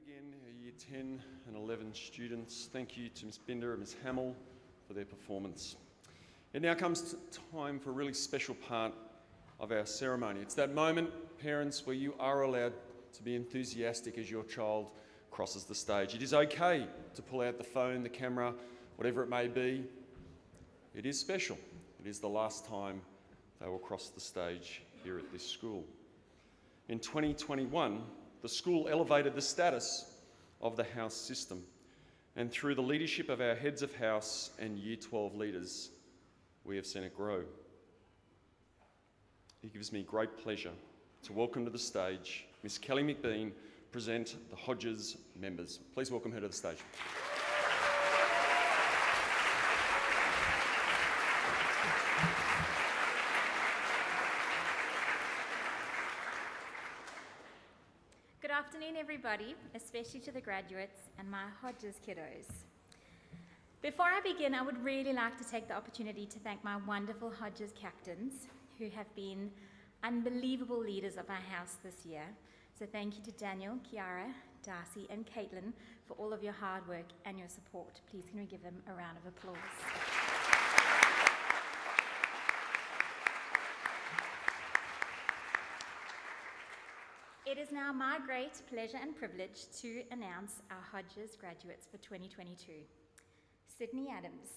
again, our Year 10 and 11 students. Thank you to Ms Binder and Ms Hamill for their performance. It now comes time for a really special part of our ceremony. It's that moment, parents, where you are allowed to be enthusiastic as your child crosses the stage. It is okay to pull out the phone, the camera, whatever it may be. It is special. It is the last time they will cross the stage here at this school. In 2021, the school elevated the status of the house system, and through the leadership of our heads of house and Year 12 leaders, we have seen it grow. It gives me great pleasure to welcome to the stage Miss Kelly McBean, present the Hodges members. Please welcome her to the stage. Good afternoon, everybody, especially to the graduates and my Hodges kiddos. Before I begin, I would really like to take the opportunity to thank my wonderful Hodges captains who have been unbelievable leaders of our house this year. So thank you to Daniel, Kiara, Darcy and Caitlin for all of your hard work and your support. Please can we give them a round of applause. It is now my great pleasure and privilege to announce our Hodges graduates for 2022. Sydney Adams.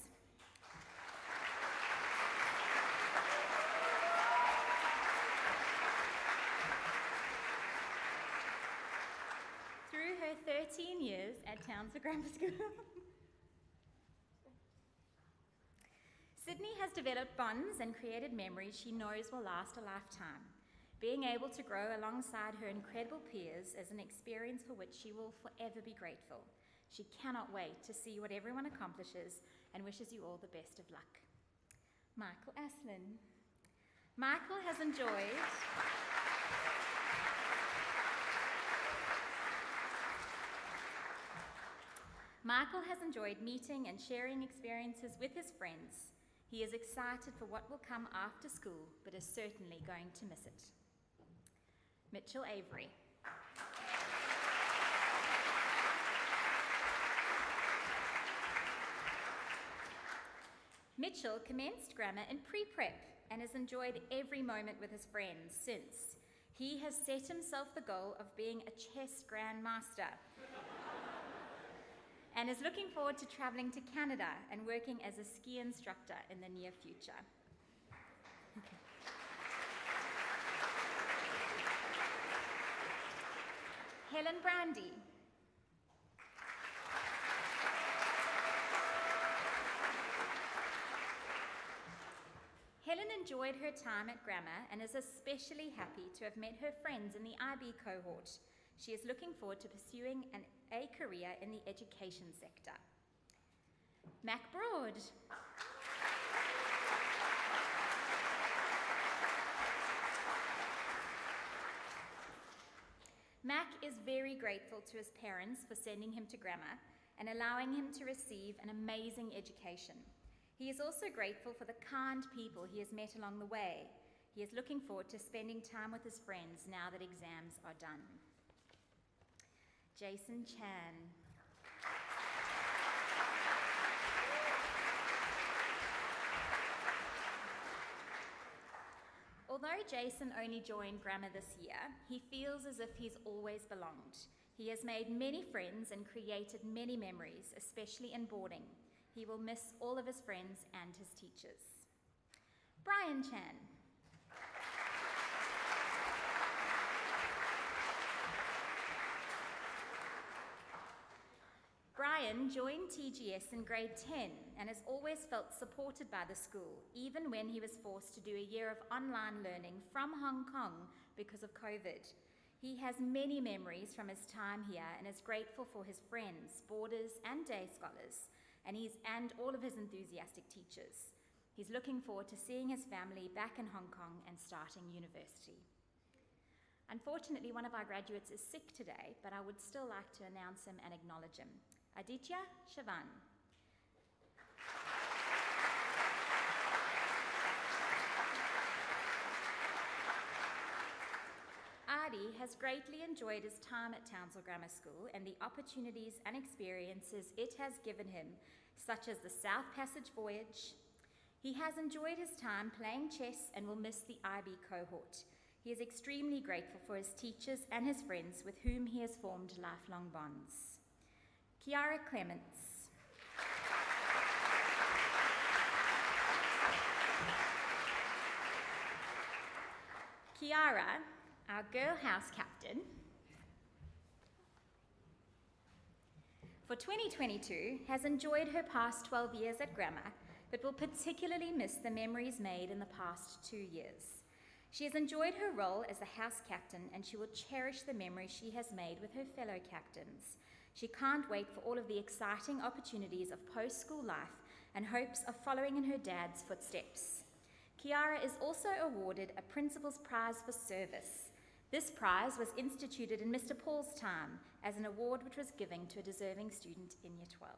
Through her 13 years at Townsville Grammar School, Sydney has developed bonds and created memories she knows will last a lifetime. Being able to grow alongside her incredible peers is an experience for which she will forever be grateful. She cannot wait to see what everyone accomplishes and wishes you all the best of luck. Michael Aslin. Michael has enjoyed meeting and sharing experiences with his friends. He is excited for what will come after school, but is certainly going to miss it. Mitchell Avery. Mitchell commenced grammar in pre-prep and has enjoyed every moment with his friends since. He has set himself the goal of being a chess grandmaster and is looking forward to travelling to Canada and working as a ski instructor in the near future. Helen Brandy. Helen enjoyed her time at grammar and is especially happy to have met her friends in the IB cohort. She is looking forward to pursuing a career in the education sector. Mac Broad. Mac is very grateful to his parents for sending him to grammar and allowing him to receive an amazing education. He is also grateful for the kind people he has met along the way. He is looking forward to spending time with his friends now that exams are done. Jason Chan. Although Jason only joined grammar this year, he feels as if he's always belonged. He has made many friends and created many memories, especially in boarding. He will miss all of his friends and his teachers. Brian Chan. Brian joined TGS in grade 10 and has always felt supported by the school, even when he was forced to do a year of online learning from Hong Kong because of COVID. He has many memories from his time here and is grateful for his friends, boarders and day scholars, and all of his enthusiastic teachers. He's looking forward to seeing his family back in Hong Kong and starting university. Unfortunately, one of our graduates is sick today, but I would still like to announce him and acknowledge him. Aditya Shavan. Heidi has greatly enjoyed his time at Townsville Grammar School and the opportunities and experiences it has given him, such as the South Passage voyage. He has enjoyed his time playing chess and will miss the IB cohort. He is extremely grateful for his teachers and his friends with whom he has formed lifelong bonds. Kiara Clements. Kiara, our girl house captain, for 2022 has enjoyed her past 12 years at Grammar, but will particularly miss the memories made in the past 2 years. She has enjoyed her role as the house captain, and she will cherish the memories she has made with her fellow captains. She can't wait for all of the exciting opportunities of post-school life and hopes of following in her dad's footsteps. Kiara is also awarded a Principal's Prize for Service. This prize was instituted in Mr. Paul's time as an award which was given to a deserving student in Year 12.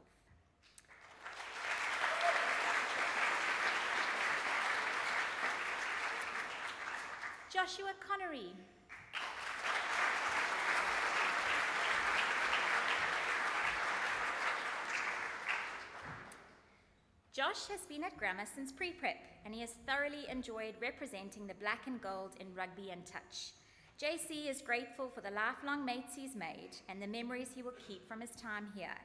Joshua Connery. Josh has been at Grammar since pre-prep, and he has thoroughly enjoyed representing the black and gold in rugby and touch. JC is grateful for the lifelong mates he's made and the memories he will keep from his time here.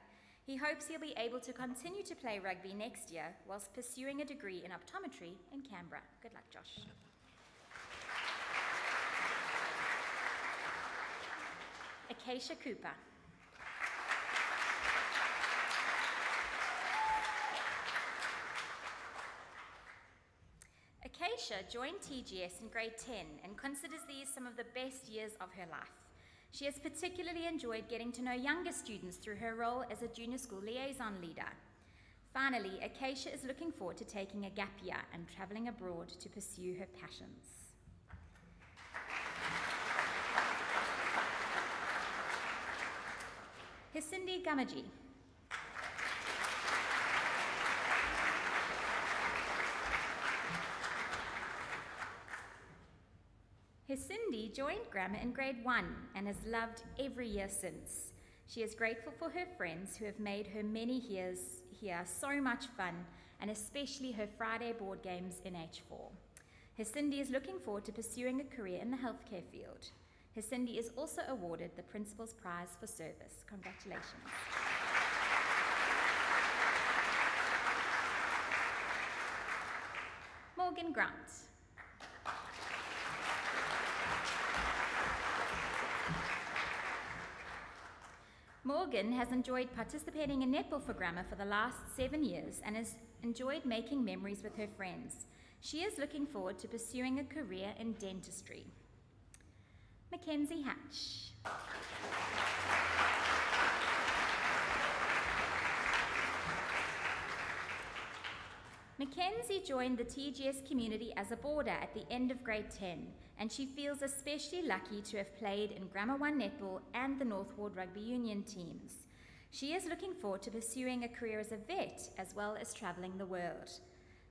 He hopes he'll be able to continue to play rugby next year whilst pursuing a degree in optometry in Canberra. Good luck, Josh. Acacia Cooper. Acacia joined TGS in grade 10 and considers these some of the best years of her life. She has particularly enjoyed getting to know younger students through her role as a junior school liaison leader. Finally, Acacia is looking forward to taking a gap year and travelling abroad to pursue her passions. Hisindi Gamaji. Hisindi joined Grammar in grade 1 and has loved every year since. She is grateful for her friends who have made her many years here so much fun, and especially her Friday board games in H4. Hisindi is looking forward to pursuing a career in the healthcare field. Hisindi is also awarded the Principal's Prize for Service. Congratulations. Morgan Grant. Morgan has enjoyed participating in netball for Grammar for the last 7 years and has enjoyed making memories with her friends. She is looking forward to pursuing a career in dentistry. Mackenzie Hatch. Mackenzie joined the TGS community as a boarder at the end of grade 10, and she feels especially lucky to have played in Grammar 1 netball and the North Ward Rugby Union teams. She is looking forward to pursuing a career as a vet as well as travelling the world.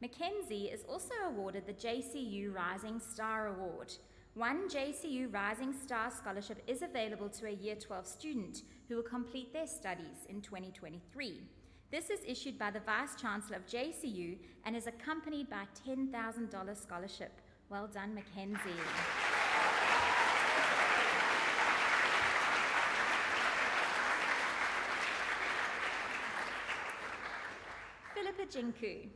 Mackenzie is also awarded the JCU Rising Star Award. One JCU Rising Star Scholarship is available to a Year 12 student who will complete their studies in 2023. This is issued by the Vice Chancellor of JCU and is accompanied by a $10,000 scholarship. Well done, Mackenzie. Philippa Jinku.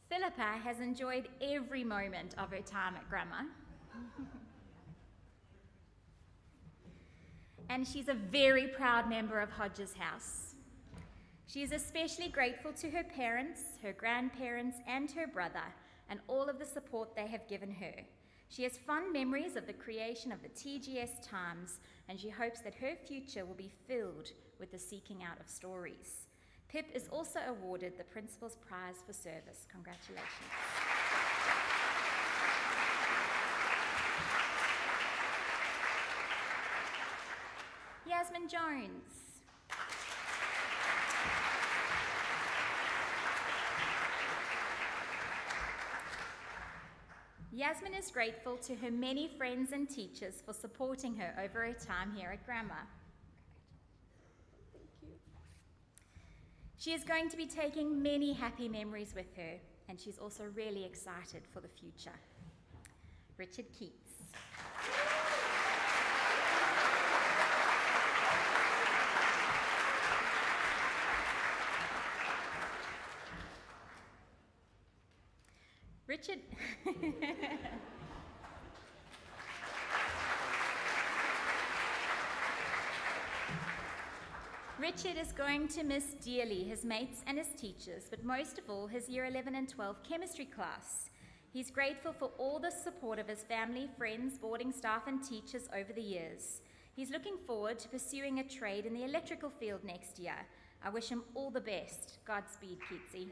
Philippa has enjoyed every moment of her time at Grammar. And she's a very proud member of Hodges House. She is especially grateful to her parents, her grandparents, and her brother, and all of the support they have given her. She has fond memories of the creation of the TGS Times, and she hopes that her future will be filled with the seeking out of stories. Pip is also awarded the Principal's Prize for Service. Congratulations. Yasmin Jones. Yasmin is grateful to her many friends and teachers for supporting her over her time here at Grammar. She is going to be taking many happy memories with her, and she's also really excited for the future. Richard Keats. Richard. Richard is going to miss dearly his mates and his teachers, but most of all his Year 11 and 12 chemistry class. He's grateful for all the support of his family, friends, boarding staff and teachers over the years. He's looking forward to pursuing a trade in the electrical field next year. I wish him all the best. Godspeed, Keatsy.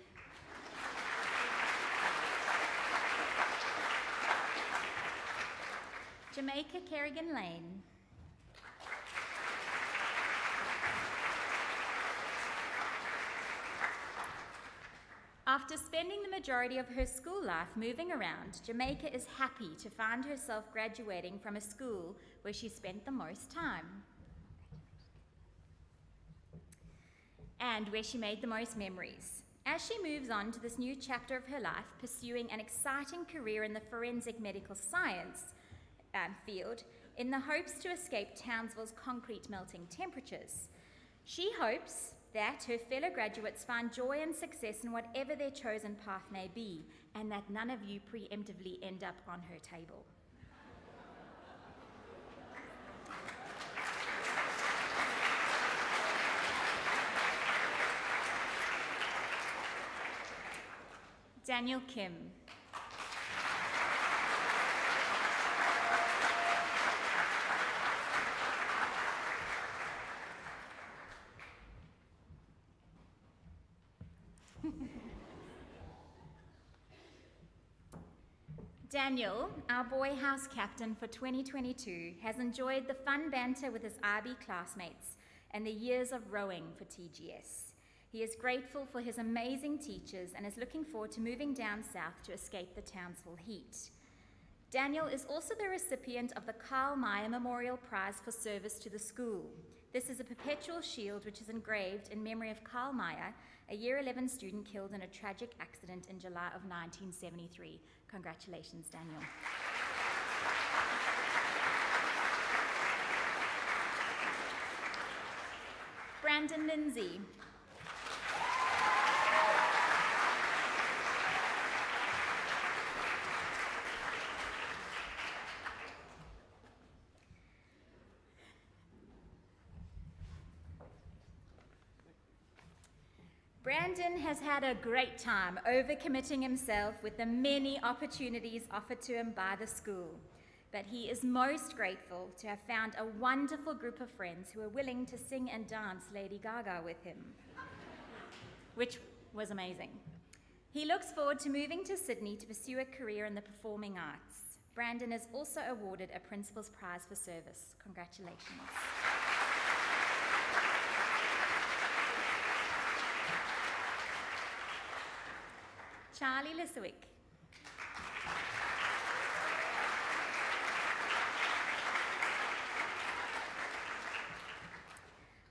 Jamaica Kerrigan Lane. After spending the majority of her school life moving around, Jamaica is happy to find herself graduating from a school where she spent the most time and where she made the most memories. As she moves on to this new chapter of her life, pursuing an exciting career in the forensic medical science field in the hopes to escape Townsville's concrete melting temperatures, she hopes that her fellow graduates find joy and success in whatever their chosen path may be, and that none of you preemptively end up on her table. Daniel Kim. Daniel, our boy house captain for 2022, has enjoyed the fun banter with his IB classmates and the years of rowing for TGS. He is grateful for his amazing teachers and is looking forward to moving down south to escape the Townsville heat. Daniel is also the recipient of the Carl Meyer Memorial Prize for service to the school. This is a perpetual shield which is engraved in memory of Carl Meyer, a Year 11 student killed in a tragic accident in July of 1973. Congratulations, Daniel. Brandon Lindsay. Brandon has had a great time overcommitting himself with the many opportunities offered to him by the school. But he is most grateful to have found a wonderful group of friends who are willing to sing and dance Lady Gaga with him, which was amazing. He looks forward to moving to Sydney to pursue a career in the performing arts. Brandon is also awarded a Principal's Prize for service. Congratulations. Charlie Lissawick.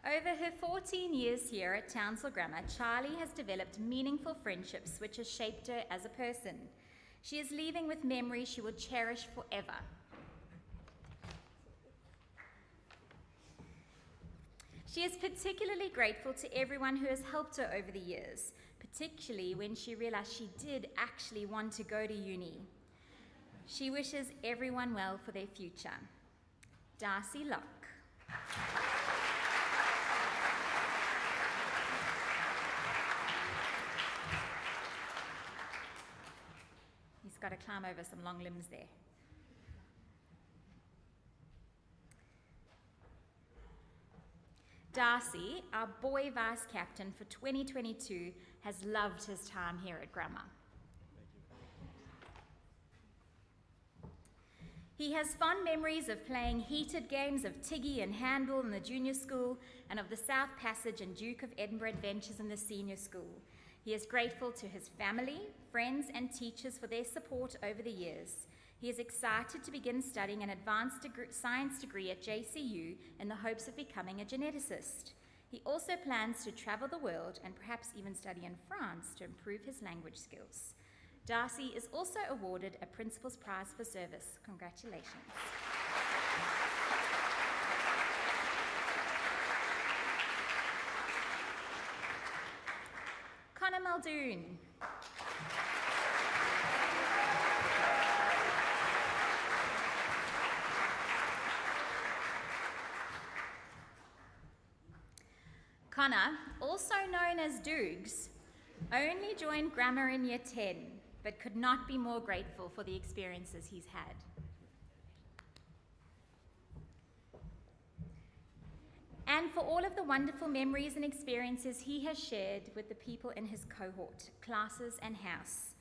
Over her 14 years here at Townsville Grammar, Charlie has developed meaningful friendships which have shaped her as a person. She is leaving with memories she will cherish forever. She is particularly grateful to everyone who has helped her over the years, particularly when she realized she did actually want to go to uni. She wishes everyone well for their future. Darcy Locke. He's got to climb over some long limbs there. Darcy, our boy vice captain for 2022, has loved his time here at Grammar. He has fond memories of playing heated games of Tiggy and handball in the junior school and of the South Passage and Duke of Edinburgh adventures in the senior school. He is grateful to his family, friends and teachers for their support over the years. He is excited to begin studying an advanced science degree at JCU in the hopes of becoming a geneticist. He also plans to travel the world and perhaps even study in France to improve his language skills. Darcy is also awarded a Principal's Prize for Service. Congratulations. Connor Muldoon. Connor, also known as Doogs, only joined grammar in Year 10, but could not be more grateful for the experiences he's had. And for all of the wonderful memories and experiences he has shared with the people in his cohort, classes and house.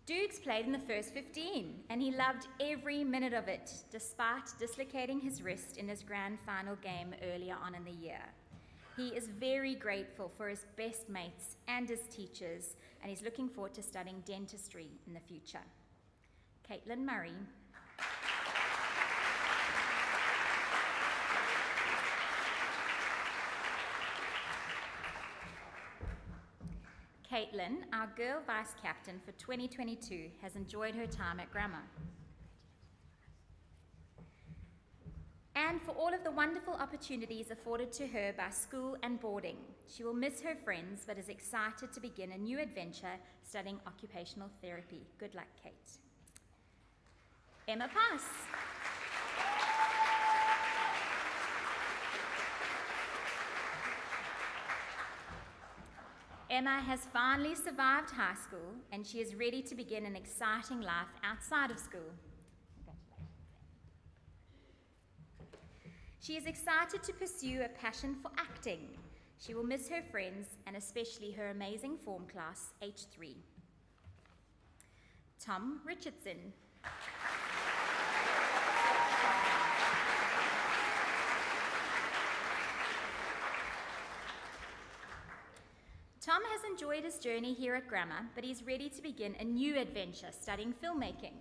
Doogs played in the first 15, and he loved every minute of it, despite dislocating his wrist in his grand final game earlier on in the year. He is very grateful for his best mates and his teachers, and he's looking forward to studying dentistry in the future. Caitlin Murray. Caitlin, our girl vice captain for 2022, has enjoyed her time at Grammar. And for all of the wonderful opportunities afforded to her by school and boarding. She will miss her friends, but is excited to begin a new adventure studying occupational therapy. Good luck, Kate. Emma Pass. Emma has finally survived high school, and she is ready to begin an exciting life outside of school. She is excited to pursue a passion for acting. She will miss her friends and especially her amazing form class, H3. Tom Richardson. Tom has enjoyed his journey here at Grammar, but he's ready to begin a new adventure studying filmmaking.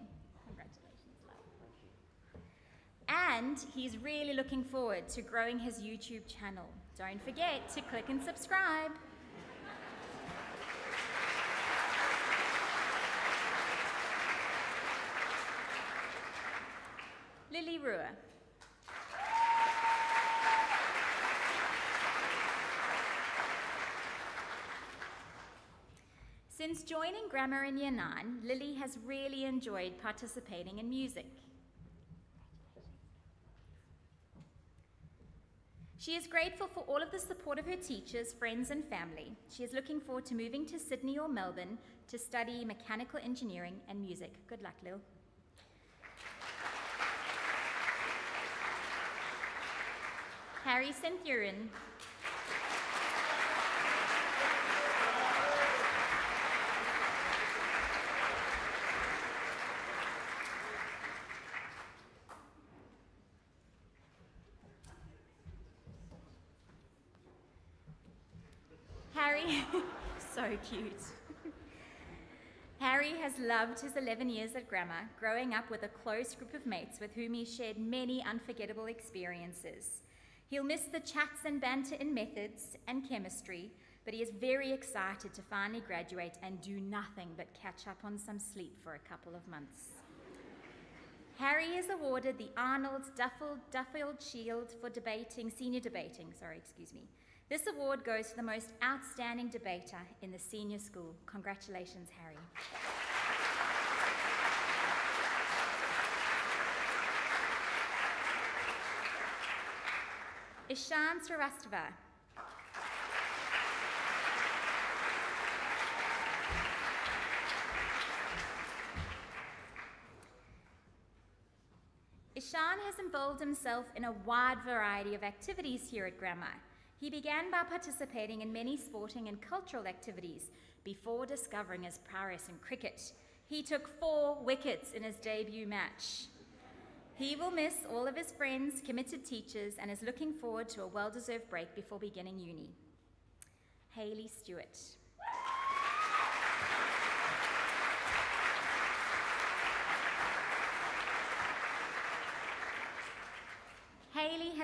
And he's really looking forward to growing his YouTube channel. Don't forget to click and subscribe. Lily Ruhr. Since joining Grammar in Year 9, Lily has really enjoyed participating in music. She is grateful for all of the support of her teachers, friends and family. She is looking forward to moving to Sydney or Melbourne to study mechanical engineering and music. Good luck, Lil. Harry Centenary. Harry, so cute. Harry has loved his 11 years at Grammar, growing up with a close group of mates with whom he shared many unforgettable experiences. He'll miss the chats and banter in methods and chemistry, but he is very excited to finally graduate and do nothing but catch up on some sleep for a couple of months. Harry is awarded the Arnold Duffield Shield for senior debating. This award goes to the most outstanding debater in the senior school. Congratulations, Harry. Ishan Srivastava. Ishan has involved himself in a wide variety of activities here at Grammar. He began by participating in many sporting and cultural activities before discovering his prowess in cricket. He took 4 wickets in his debut match. He will miss all of his friends, committed teachers, and is looking forward to a well-deserved break before beginning uni. Hayley Stewart.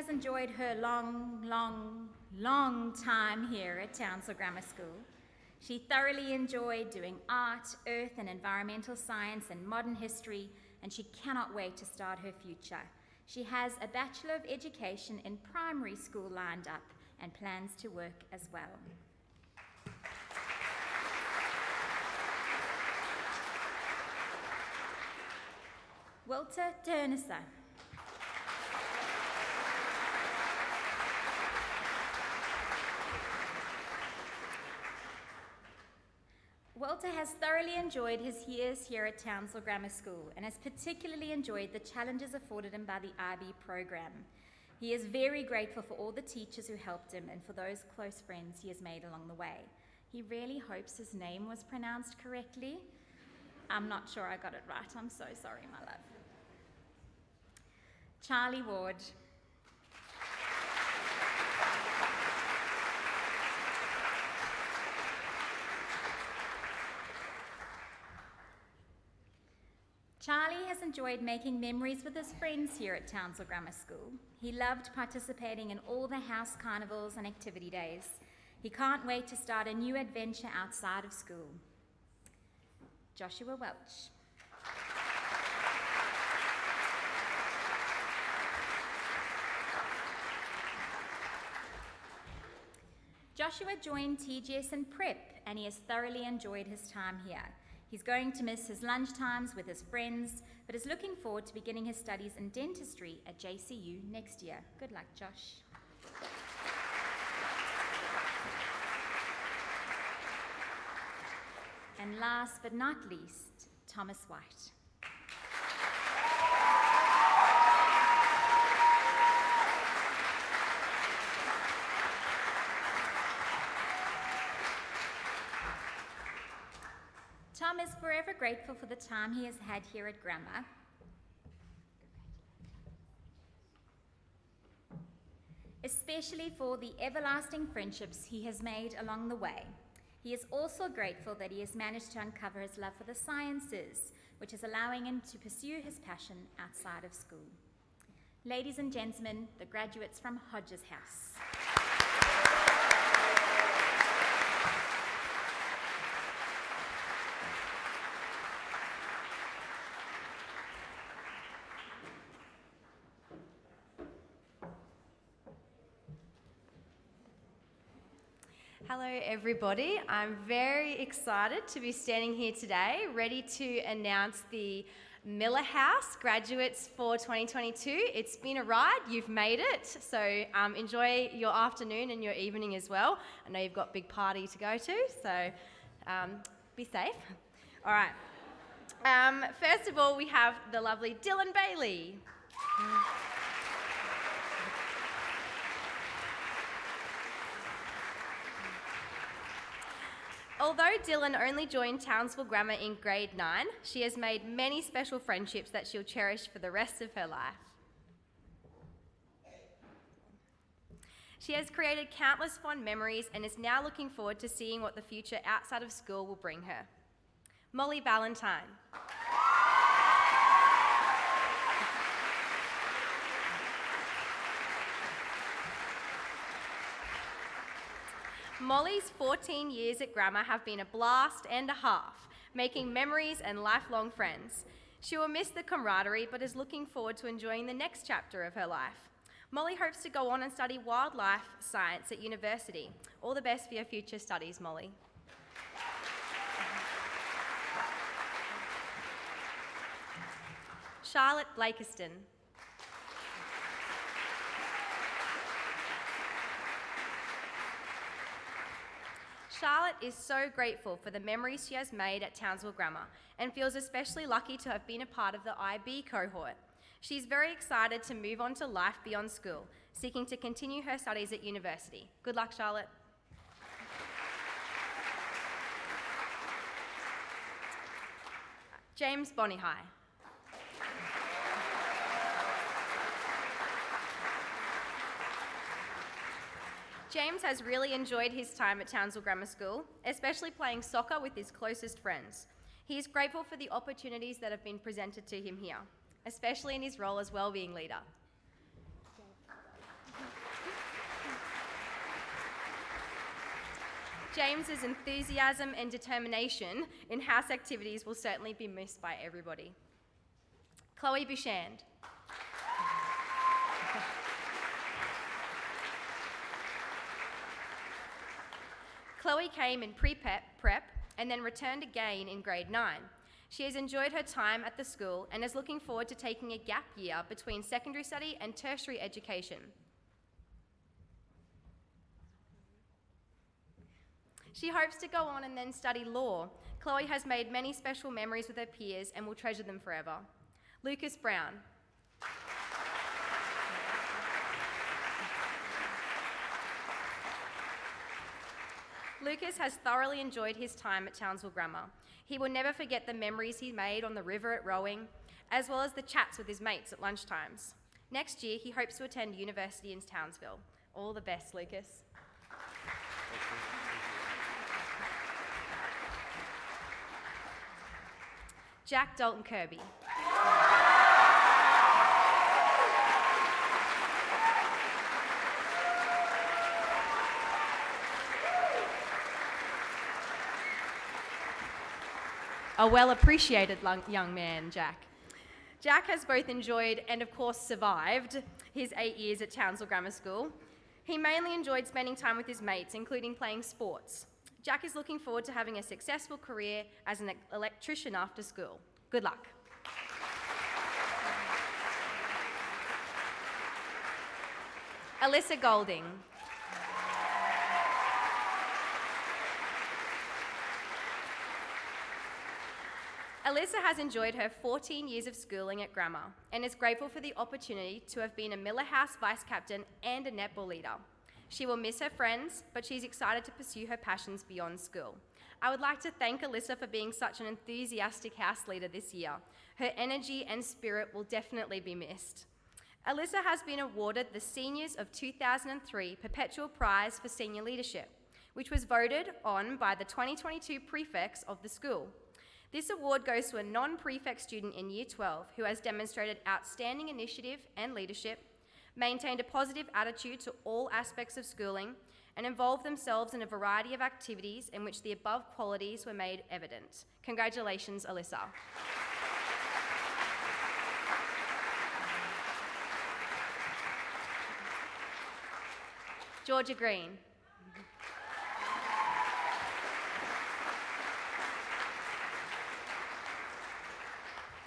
has enjoyed her long time here at Townsville Grammar School. She thoroughly enjoyed doing art, earth and environmental science and modern history, and she cannot wait to start her future. She has a Bachelor of Education in primary school lined up and plans to work as well. Walter Turnissa. Walter has thoroughly enjoyed his years here at Townsville Grammar School and has particularly enjoyed the challenges afforded him by the IB program. He is very grateful for all the teachers who helped him and for those close friends he has made along the way. He really hopes his name was pronounced correctly. I'm not sure I got it right. I'm so sorry, my love. Charlie Ward. Charlie has enjoyed making memories with his friends here at Townsville Grammar School. He loved participating in all the house carnivals and activity days. He can't wait to start a new adventure outside of school. Joshua Welch. Joshua joined TGS in prep and he has thoroughly enjoyed his time here. He's going to miss his lunch times with his friends, but is looking forward to beginning his studies in dentistry at JCU next year. Good luck, Josh. And last but not least, Thomas White. Tom is forever grateful for the time he has had here at Grammar. Especially for the everlasting friendships he has made along the way. He is also grateful that he has managed to uncover his love for the sciences, which is allowing him to pursue his passion outside of school. Ladies and gentlemen, the graduates from Hodges House. Hello everybody, I'm very excited to be standing here today, ready to announce the Miller House graduates for 2022. It's been a ride, you've made it, so enjoy your afternoon and your evening as well. I know you've got a big party to go to, so be safe. All right, first of all we have the lovely Dylan Bailey. Although Dylan only joined Townsville Grammar in grade 9, she has made many special friendships that she'll cherish for the rest of her life. She has created countless fond memories and is now looking forward to seeing what the future outside of school will bring her. Molly Ballantyne. Molly's 14 years at Grammar have been a blast and a half, making memories and lifelong friends. She will miss the camaraderie, but is looking forward to enjoying the next chapter of her life. Molly hopes to go on and study wildlife science at university. All the best for your future studies, Molly. Charlotte Blakiston. Charlotte is so grateful for the memories she has made at Townsville Grammar and feels especially lucky to have been a part of the IB cohort. She's very excited to move on to life beyond school, seeking to continue her studies at university. Good luck, Charlotte. James Bonihigh. James has really enjoyed his time at Townsville Grammar School, especially playing soccer with his closest friends. He is grateful for the opportunities that have been presented to him here, especially in his role as wellbeing leader. James's enthusiasm and determination in house activities will certainly be missed by everybody. Chloe Bouchand. Chloe came in prep and then returned again in grade 9. She has enjoyed her time at the school and is looking forward to taking a gap year between secondary study and tertiary education. She hopes to go on and then study law. Chloe has made many special memories with her peers and will treasure them forever. Lucas Brown. Lucas has thoroughly enjoyed his time at Townsville Grammar. He will never forget the memories he made on the river at rowing, as well as the chats with his mates at lunchtimes. Next year, he hopes to attend university in Townsville. All the best, Lucas. Jack Dalton Kirby. A well-appreciated young man, Jack. Jack has both enjoyed and, of course, survived his 8 years at Townsville Grammar School. He mainly enjoyed spending time with his mates, including playing sports. Jack is looking forward to having a successful career as an electrician after school. Good luck. Alyssa Golding. Alyssa has enjoyed her 14 years of schooling at Grammar and is grateful for the opportunity to have been a Miller House vice captain and a netball leader. She will miss her friends, but she's excited to pursue her passions beyond school. I would like to thank Alyssa for being such an enthusiastic house leader this year. Her energy and spirit will definitely be missed. Alyssa has been awarded the Seniors of 2003 Perpetual Prize for Senior Leadership, which was voted on by the 2022 prefects of the school. This award goes to a non-prefect student in Year 12 who has demonstrated outstanding initiative and leadership, maintained a positive attitude to all aspects of schooling, and involved themselves in a variety of activities in which the above qualities were made evident. Congratulations, Alyssa. Georgia Green.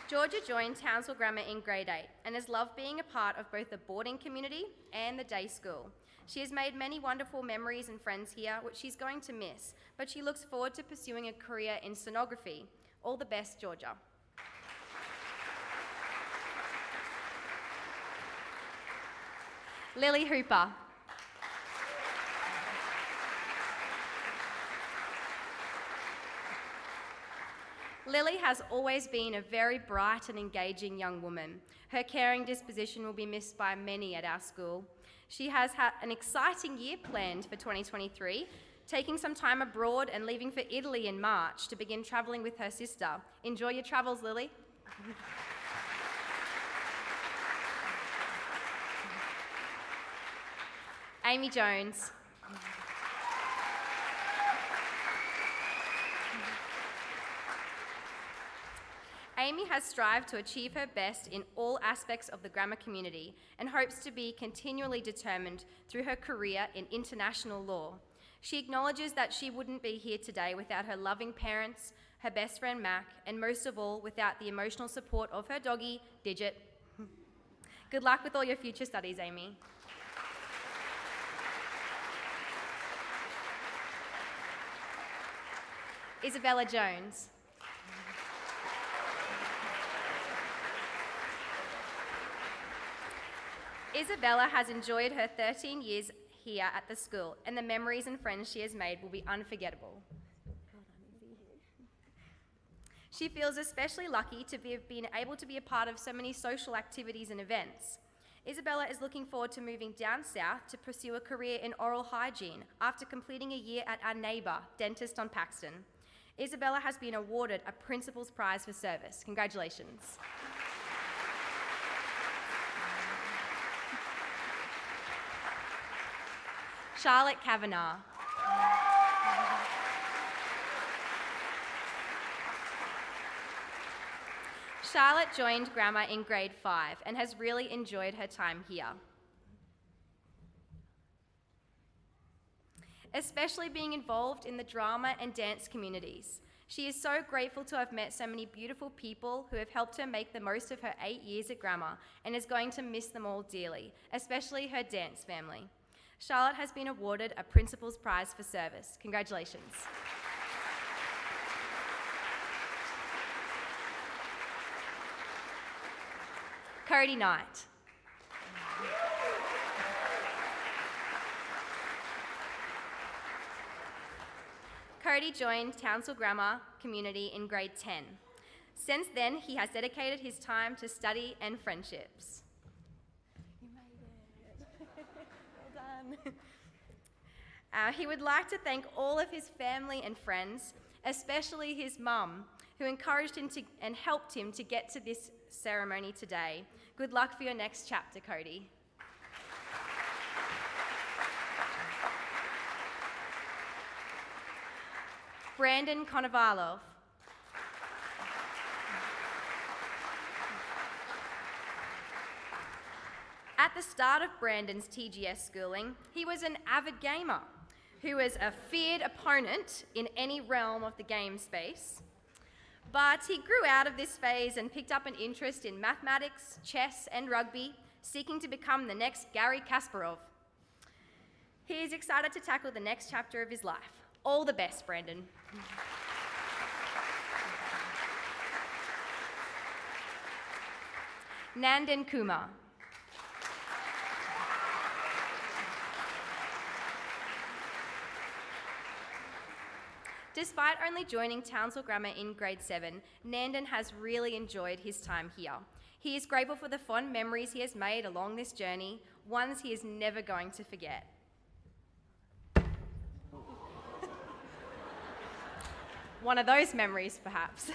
Georgia joined Townsville Grammar in grade 8 and has loved being a part of both the boarding community and the day school. She has made many wonderful memories and friends here, which she's going to miss, but she looks forward to pursuing a career in sonography. All the best, Georgia. Lily Hooper. Lily has always been a very bright and engaging young woman. Her caring disposition will be missed by many at our school. She has had an exciting year planned for 2023, taking some time abroad and leaving for Italy in March to begin travelling with her sister. Enjoy your travels, Lily. Amy Jones. Amy has strived to achieve her best in all aspects of the grammar community and hopes to be continually determined through her career in international law. She acknowledges that she wouldn't be here today without her loving parents, her best friend Mac, and most of all, without the emotional support of her doggy, Digit. Good luck with all your future studies, Amy. Isabella Jones. Isabella has enjoyed her 13 years here at the school, and the memories and friends she has made will be unforgettable. She feels especially lucky to have been able to be a part of so many social activities and events. Isabella is looking forward to moving down south to pursue a career in oral hygiene after completing a year at our neighbour, Dentist on Paxton. Isabella has been awarded a Principal's Prize for Service. Congratulations. Charlotte Kavanagh. Charlotte joined grammar in grade 5 and has really enjoyed her time here. Especially being involved in the drama and dance communities. She is so grateful to have met so many beautiful people who have helped her make the most of her 8 years at grammar and is going to miss them all dearly, especially her dance family. Charlotte has been awarded a Principal's Prize for Service. Congratulations. Cody Knight. Cody joined Townsville Grammar Community in grade 10. Since then, he has dedicated his time to study and friendships. You made it. Well done. He would like to thank all of his family and friends, especially his mum, who encouraged him and helped him to get to this ceremony today. Good luck for your next chapter, Cody. Brandon Konovalov. At the start of Brandon's TGS schooling, he was an avid gamer who was a feared opponent in any realm of the game space. But he grew out of this phase and picked up an interest in mathematics, chess, and rugby, seeking to become the next Garry Kasparov. He is excited to tackle the next chapter of his life. All the best, Brandon. Nandan Kumar. Despite only joining Townsville Grammar in grade 7, Nandan has really enjoyed his time here. He is grateful for the fond memories he has made along this journey, ones he is never going to forget. One of those memories, perhaps.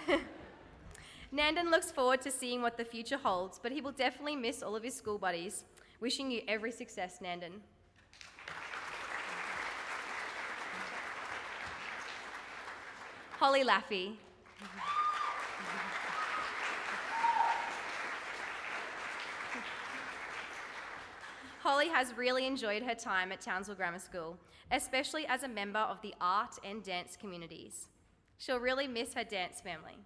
Nandan looks forward to seeing what the future holds, but he will definitely miss all of his school buddies. Wishing you every success, Nandan. Holly Laffey. Holly has really enjoyed her time at Townsville Grammar School, especially as a member of the art and dance communities. She'll really miss her dance family.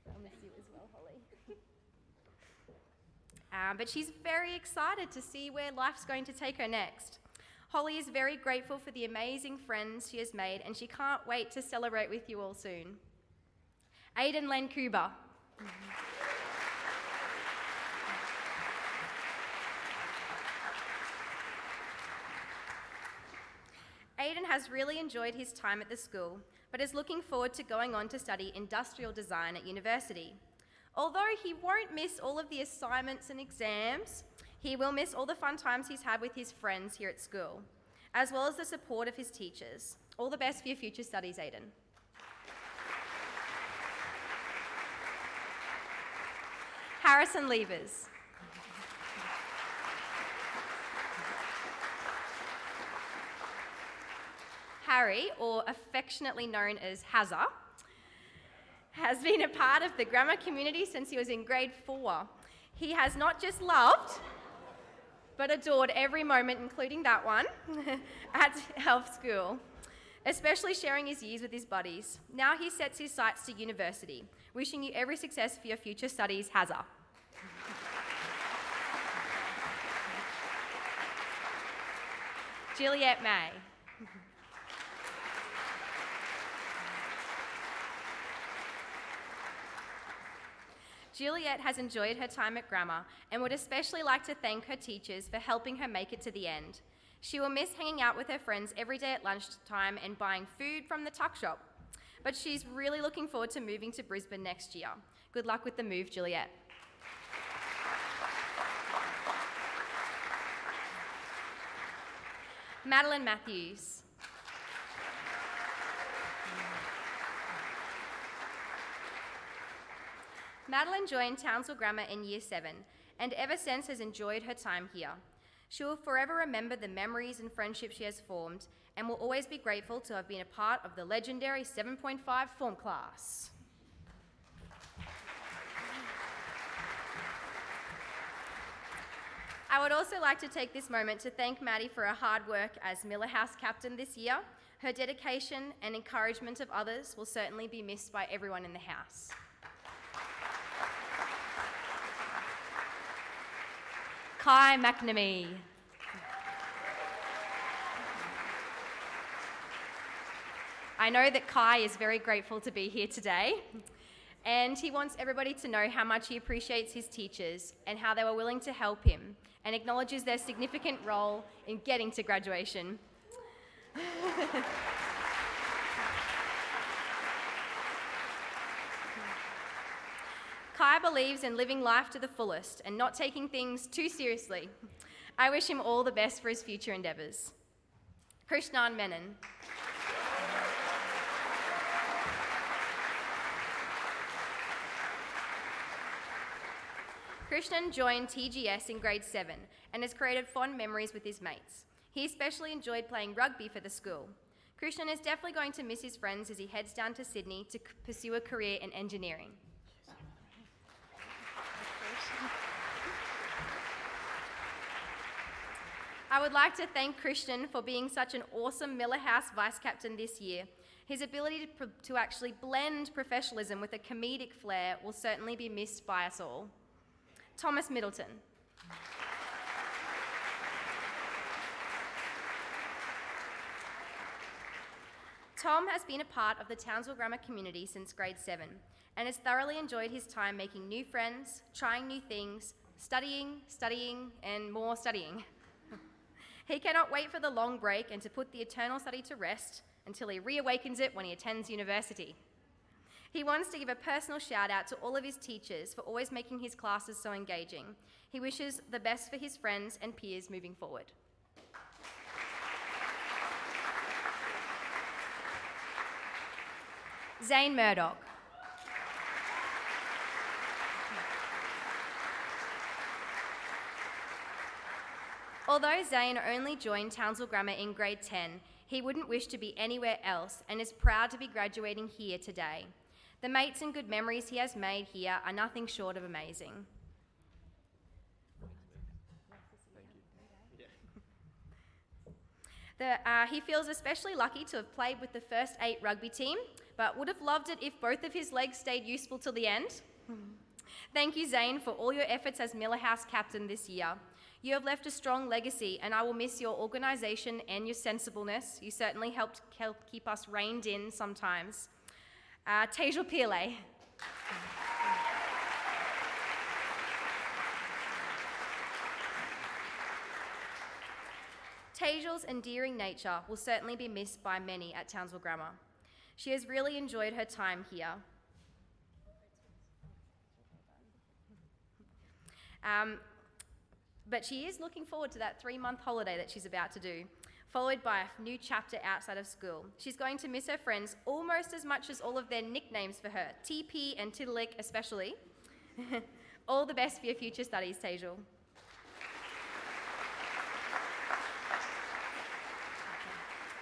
I'll miss you as well, Holly. But she's very excited to see where life's going to take her next. Holly is very grateful for the amazing friends she has made, and she can't wait to celebrate with you all soon. Aidan Len Kuba. Aidan has really enjoyed his time at the school, but is looking forward to going on to study industrial design at university. Although he won't miss all of the assignments and exams, he will miss all the fun times he's had with his friends here at school, as well as the support of his teachers. All the best for your future studies, Aidan. Harrison Levers. Harry, or affectionately known as Hazza, has been a part of the grammar community since he was in grade 4. He has not just loved, but adored every moment, including that one, at health school, especially sharing his years with his buddies. Now he sets his sights to university. Wishing you every success for your future studies, Hazza. Juliet May. Juliet has enjoyed her time at grammar and would especially like to thank her teachers for helping her make it to the end. She will miss hanging out with her friends every day at lunchtime and buying food from the tuck shop, but she's really looking forward to moving to Brisbane next year. Good luck with the move, Juliet. Madeline Matthews. Madeline joined Townsville Grammar in Year 7 and ever since has enjoyed her time here. She will forever remember the memories and friendships she has formed and will always be grateful to have been a part of the legendary 7.5 form class. I would also like to take this moment to thank Maddie for her hard work as Miller House captain this year. Her dedication and encouragement of others will certainly be missed by everyone in the house. Kai McNamee. I know that Kai is very grateful to be here today, and he wants everybody to know how much he appreciates his teachers and how they were willing to help him, and acknowledges their significant role in getting to graduation. Kai believes in living life to the fullest and not taking things too seriously. I wish him all the best for his future endeavours. Krishnan Menon. Krishnan joined TGS in grade 7 and has created fond memories with his mates. He especially enjoyed playing rugby for the school. Krishnan is definitely going to miss his friends as he heads down to Sydney to pursue a career in engineering. I would like to thank Christian for being such an awesome Miller House vice captain this year. His ability to actually blend professionalism with a comedic flair will certainly be missed by us all. Thomas Middleton. Tom has been a part of the Townsville Grammar community since grade 7 and has thoroughly enjoyed his time making new friends, trying new things, studying, and more studying. He cannot wait for the long break and to put the eternal study to rest until he reawakens it when he attends university. He wants to give a personal shout out to all of his teachers for always making his classes so engaging. He wishes the best for his friends and peers moving forward. Zane Murdoch. Although Zane only joined Townsville Grammar in grade 10, he wouldn't wish to be anywhere else and is proud to be graduating here today. The mates and good memories he has made here are nothing short of amazing. He feels especially lucky to have played with the first 8 rugby team, but would have loved it if both of his legs stayed useful till the end. Thank you, Zane, for all your efforts as Miller House captain this year. You have left a strong legacy, and I will miss your organisation and your sensibleness. You certainly helped keep us reined in sometimes. Tejal Pillay. Tejal's endearing nature will certainly be missed by many at Townsville Grammar. She has really enjoyed her time here. But she is looking forward to that 3-month holiday that she's about to do, followed by a new chapter outside of school. She's going to miss her friends almost as much as all of their nicknames for her, TP and Tiddalik especially. All the best for your future studies, Tejal.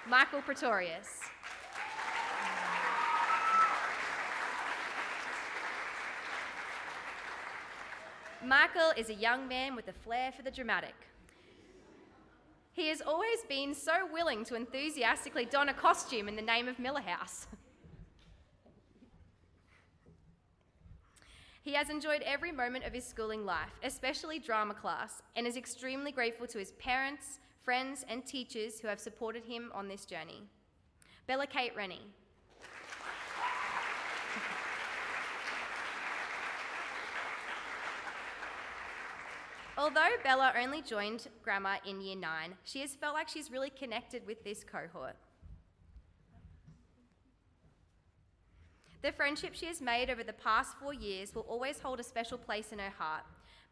Michael Pretorius. Michael is a young man with a flair for the dramatic. He has always been so willing to enthusiastically don a costume in the name of Miller House. He has enjoyed every moment of his schooling life, especially drama class, and is extremely grateful to his parents, friends, and teachers who have supported him on this journey. Bella Kate Rennie. Although Bella only joined grammar in year 9, she has felt like she's really connected with this cohort. The friendship she has made over the past 4 years will always hold a special place in her heart.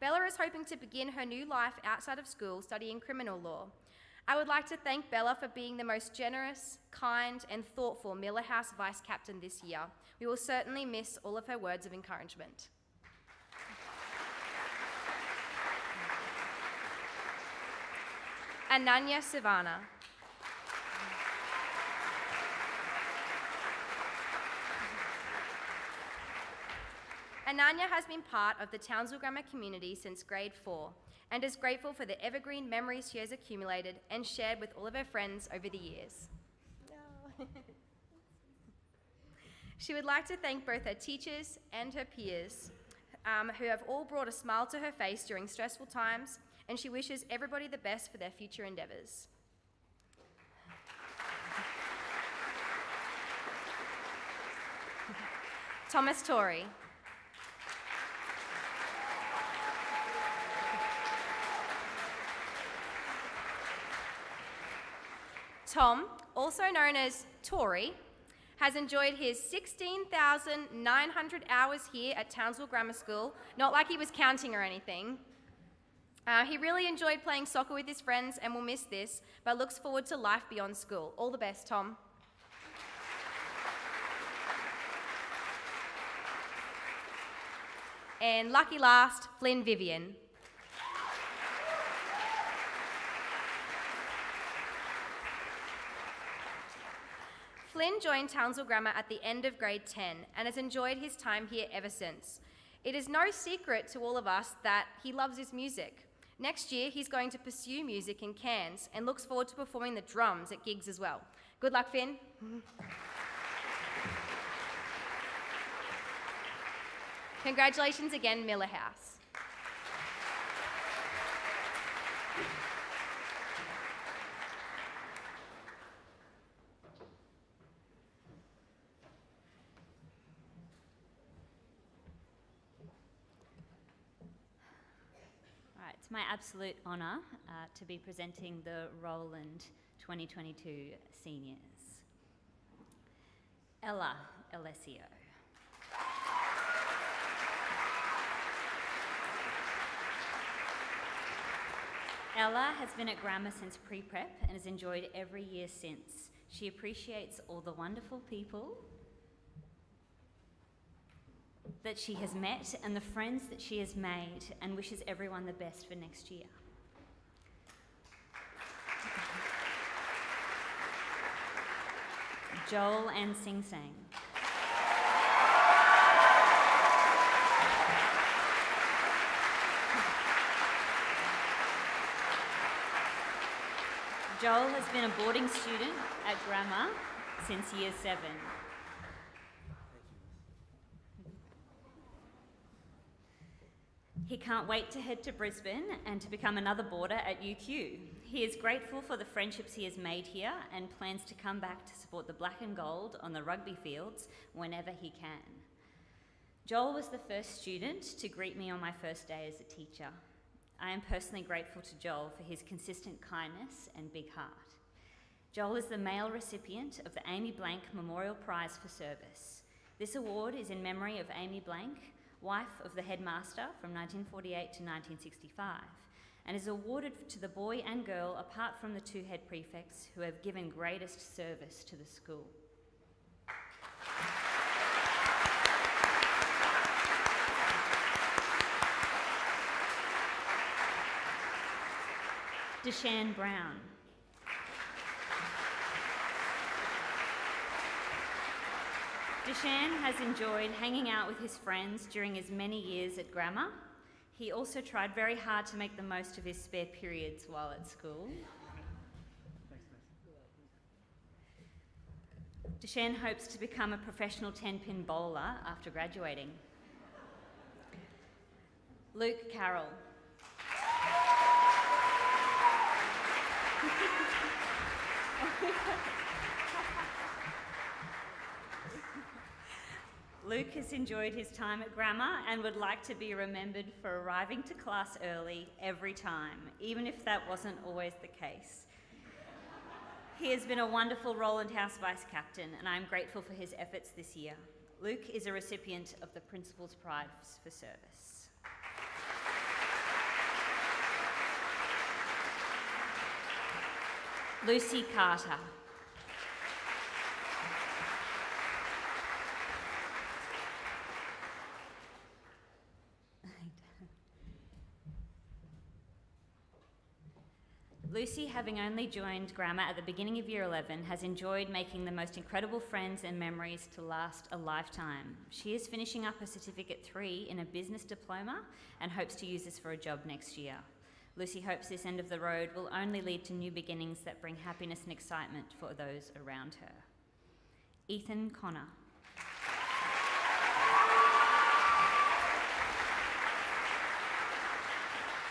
Bella is hoping to begin her new life outside of school studying criminal law. I would like to thank Bella for being the most generous, kind, and thoughtful Miller House Vice Captain this year. We will certainly miss all of her words of encouragement. Ananya Savannah. Ananya has been part of the Townsville Grammar community since grade 4 and is grateful for the evergreen memories she has accumulated and shared with all of her friends over the years. She would like to thank both her teachers and her peers who have all brought a smile to her face during stressful times, and she wishes everybody the best for their future endeavours. Thomas Torrey. Tom, also known as Tory, has enjoyed his 16,900 hours here at Townsville Grammar School, not like he was counting or anything. He really enjoyed playing soccer with his friends and will miss this, but looks forward to life beyond school. All the best, Tom. And lucky last, Flynn Vivian. Flynn joined Townsville Grammar at the end of grade 10 and has enjoyed his time here ever since. It is no secret to all of us that he loves his music. Next year, he's going to pursue music in Cairns and looks forward to performing the drums at gigs as well. Good luck, Finn. Congratulations again, Miller House. All right, it's my absolute honour to be presenting the Roland 2022 seniors. Ella Alessio. Ella has been at Grammar since pre-prep and has enjoyed every year since. She appreciates all the wonderful people that she has met and the friends that she has made, and wishes everyone the best for next year. Joel and Sing Sang. Joel has been a boarding student at Grammar since year 7. He can't wait to head to Brisbane and to become another boarder at UQ. He is grateful for the friendships he has made here and plans to come back to support the black and gold on the rugby fields whenever he can. Joel was the first student to greet me on my first day as a teacher. I am personally grateful to Joel for his consistent kindness and big heart. Joel is the male recipient of the Amy Blank Memorial Prize for Service. This award is in memory of Amy Blank, wife of the headmaster from 1948 to 1965, and is awarded to the boy and girl apart from the 2 head prefects who have given greatest service to the school. Deshan Brown. Deshan has enjoyed hanging out with his friends during his many years at Grammar. He also tried very hard to make the most of his spare periods while at school. Deshan hopes to become a professional 10-pin bowler after graduating. Luke Carroll. Luke has enjoyed his time at Grammar and would like to be remembered for arriving to class early every time, even if that wasn't always the case. He has been a wonderful Roland House Vice Captain, and I am grateful for his efforts this year. Luke is a recipient of the Principal's Prize for Service. Lucy Carter. Lucy, having only joined Grammar at the beginning of Year 11, has enjoyed making the most incredible friends and memories to last a lifetime. She is finishing up her Certificate 3 in a business diploma and hopes to use this for a job next year. Lucy hopes this end of the road will only lead to new beginnings that bring happiness and excitement for those around her. Ethan Connor.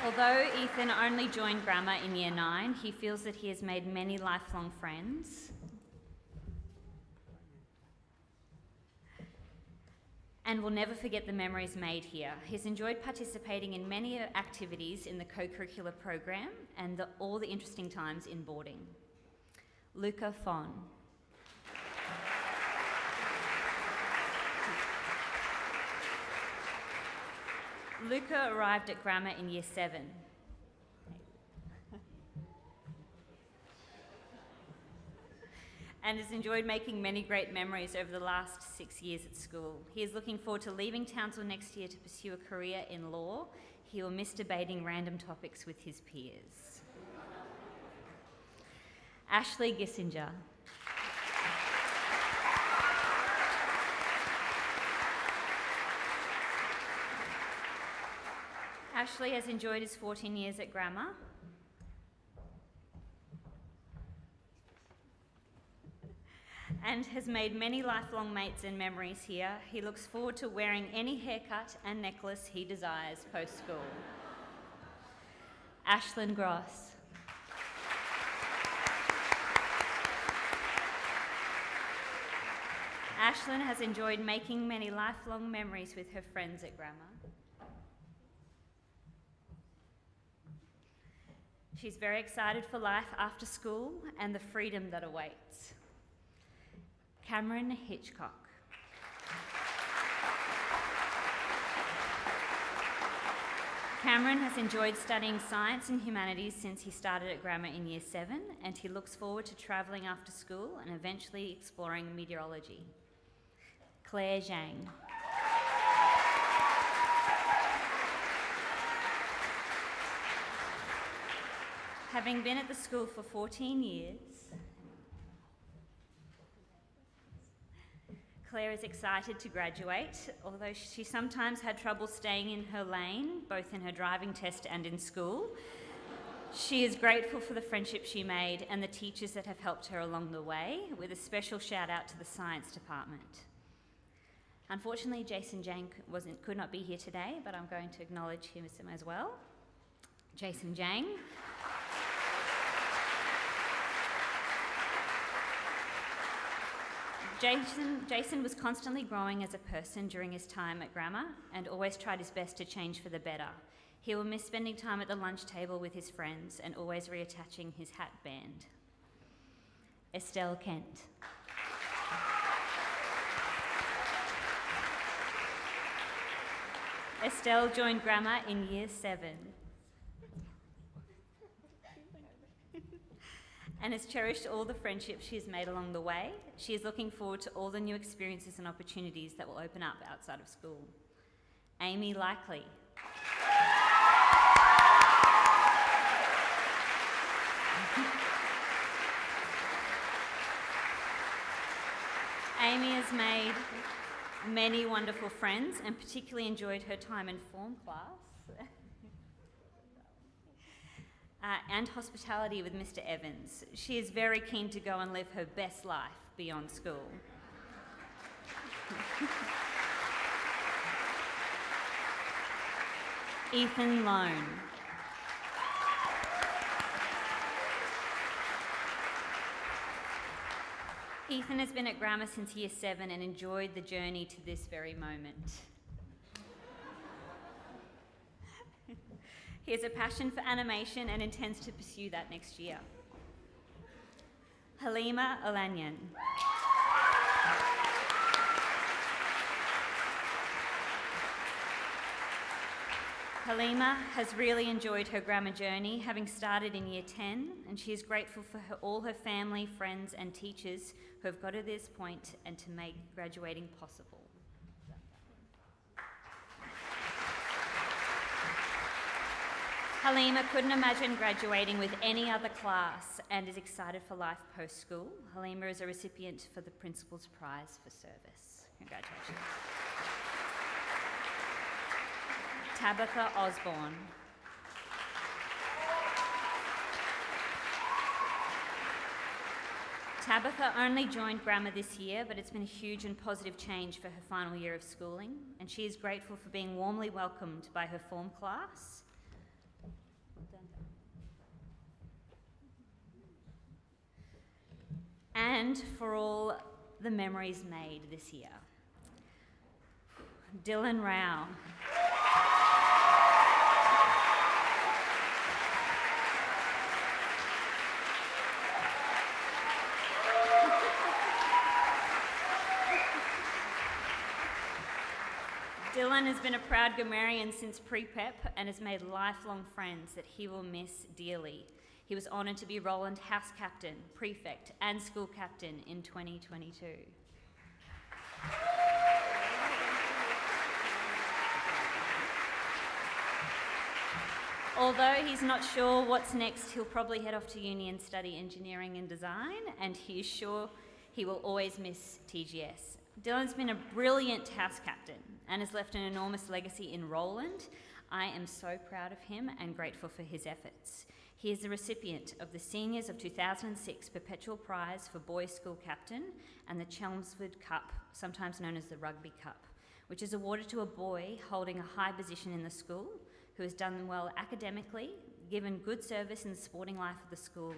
Although Ethan only joined grammar in Year 9, he feels that he has made many lifelong friends and will never forget the memories made here. He's enjoyed participating in many activities in the co-curricular program and all the interesting times in boarding. Luca Fon. Luca arrived at grammar in Year 7. And has enjoyed making many great memories over the last 6 years at school. He is looking forward to leaving Townsville next year to pursue a career in law. He will miss debating random topics with his peers. Ashley Gissinger. Ashley has enjoyed his 14 years at grammar. And has made many lifelong mates and memories here. He looks forward to wearing any haircut and necklace he desires post-school. Ashlyn Gross. Ashlyn has enjoyed making many lifelong memories with her friends at grammar. She's very excited for life after school and the freedom that awaits. Cameron Hitchcock. Cameron has enjoyed studying science and humanities since he started at grammar in Year 7, and he looks forward to travelling after school and eventually exploring meteorology. Claire Zhang. Having been at the school for 14 years, Claire is excited to graduate, although she sometimes had trouble staying in her lane, both in her driving test and in school. She is grateful for the friendship she made and the teachers that have helped her along the way, with a special shout out to the science department. Unfortunately, Jason Jang could not be here today, but I'm going to acknowledge him as well. Jason Jang. Jason was constantly growing as a person during his time at grammar and always tried his best to change for the better. He will miss spending time at the lunch table with his friends and always reattaching his hat band. Estelle Kent. Estelle joined grammar in Year 7 and has cherished all the friendships she has made along the way. She is looking forward to all the new experiences and opportunities that will open up outside of school. Amy Likely. Amy has made many wonderful friends and particularly enjoyed her time in form class and hospitality with Mr. Evans. She is very keen to go and live her best life beyond school. Ethan Lone. Ethan has been at grammar since Year 7 and enjoyed the journey to this very moment. He has a passion for animation and intends to pursue that next year. Halima Olanyan. Halima has really enjoyed her grammar journey, having started in Year 10, and she is grateful for all her family, friends and teachers who have got her to this point and to make graduating possible. Halima couldn't imagine graduating with any other class and is excited for life post-school. Halima is a recipient for the Principal's Prize for Service. Congratulations. Tabitha Osborne. Tabitha only joined grammar this year, but it's been a huge and positive change for her final year of schooling, and she is grateful for being warmly welcomed by her form class. And for all the memories made this year. Dylan Rao. Dylan has been a proud grammarian since pre-prep and has made lifelong friends that he will miss dearly. He was honoured to be Roland House Captain, Prefect and School Captain in 2022. Although he's not sure what's next, he'll probably head off to uni and study engineering and design, and he is sure he will always miss TGS. Dylan's been a brilliant house captain and has left an enormous legacy in Roland. I am so proud of him and grateful for his efforts. He is the recipient of the Seniors of 2006 Perpetual Prize for Boys School Captain and the Chelmsford Cup, sometimes known as the Rugby Cup, which is awarded to a boy holding a high position in the school who has done well academically, given good service in the sporting life of the school,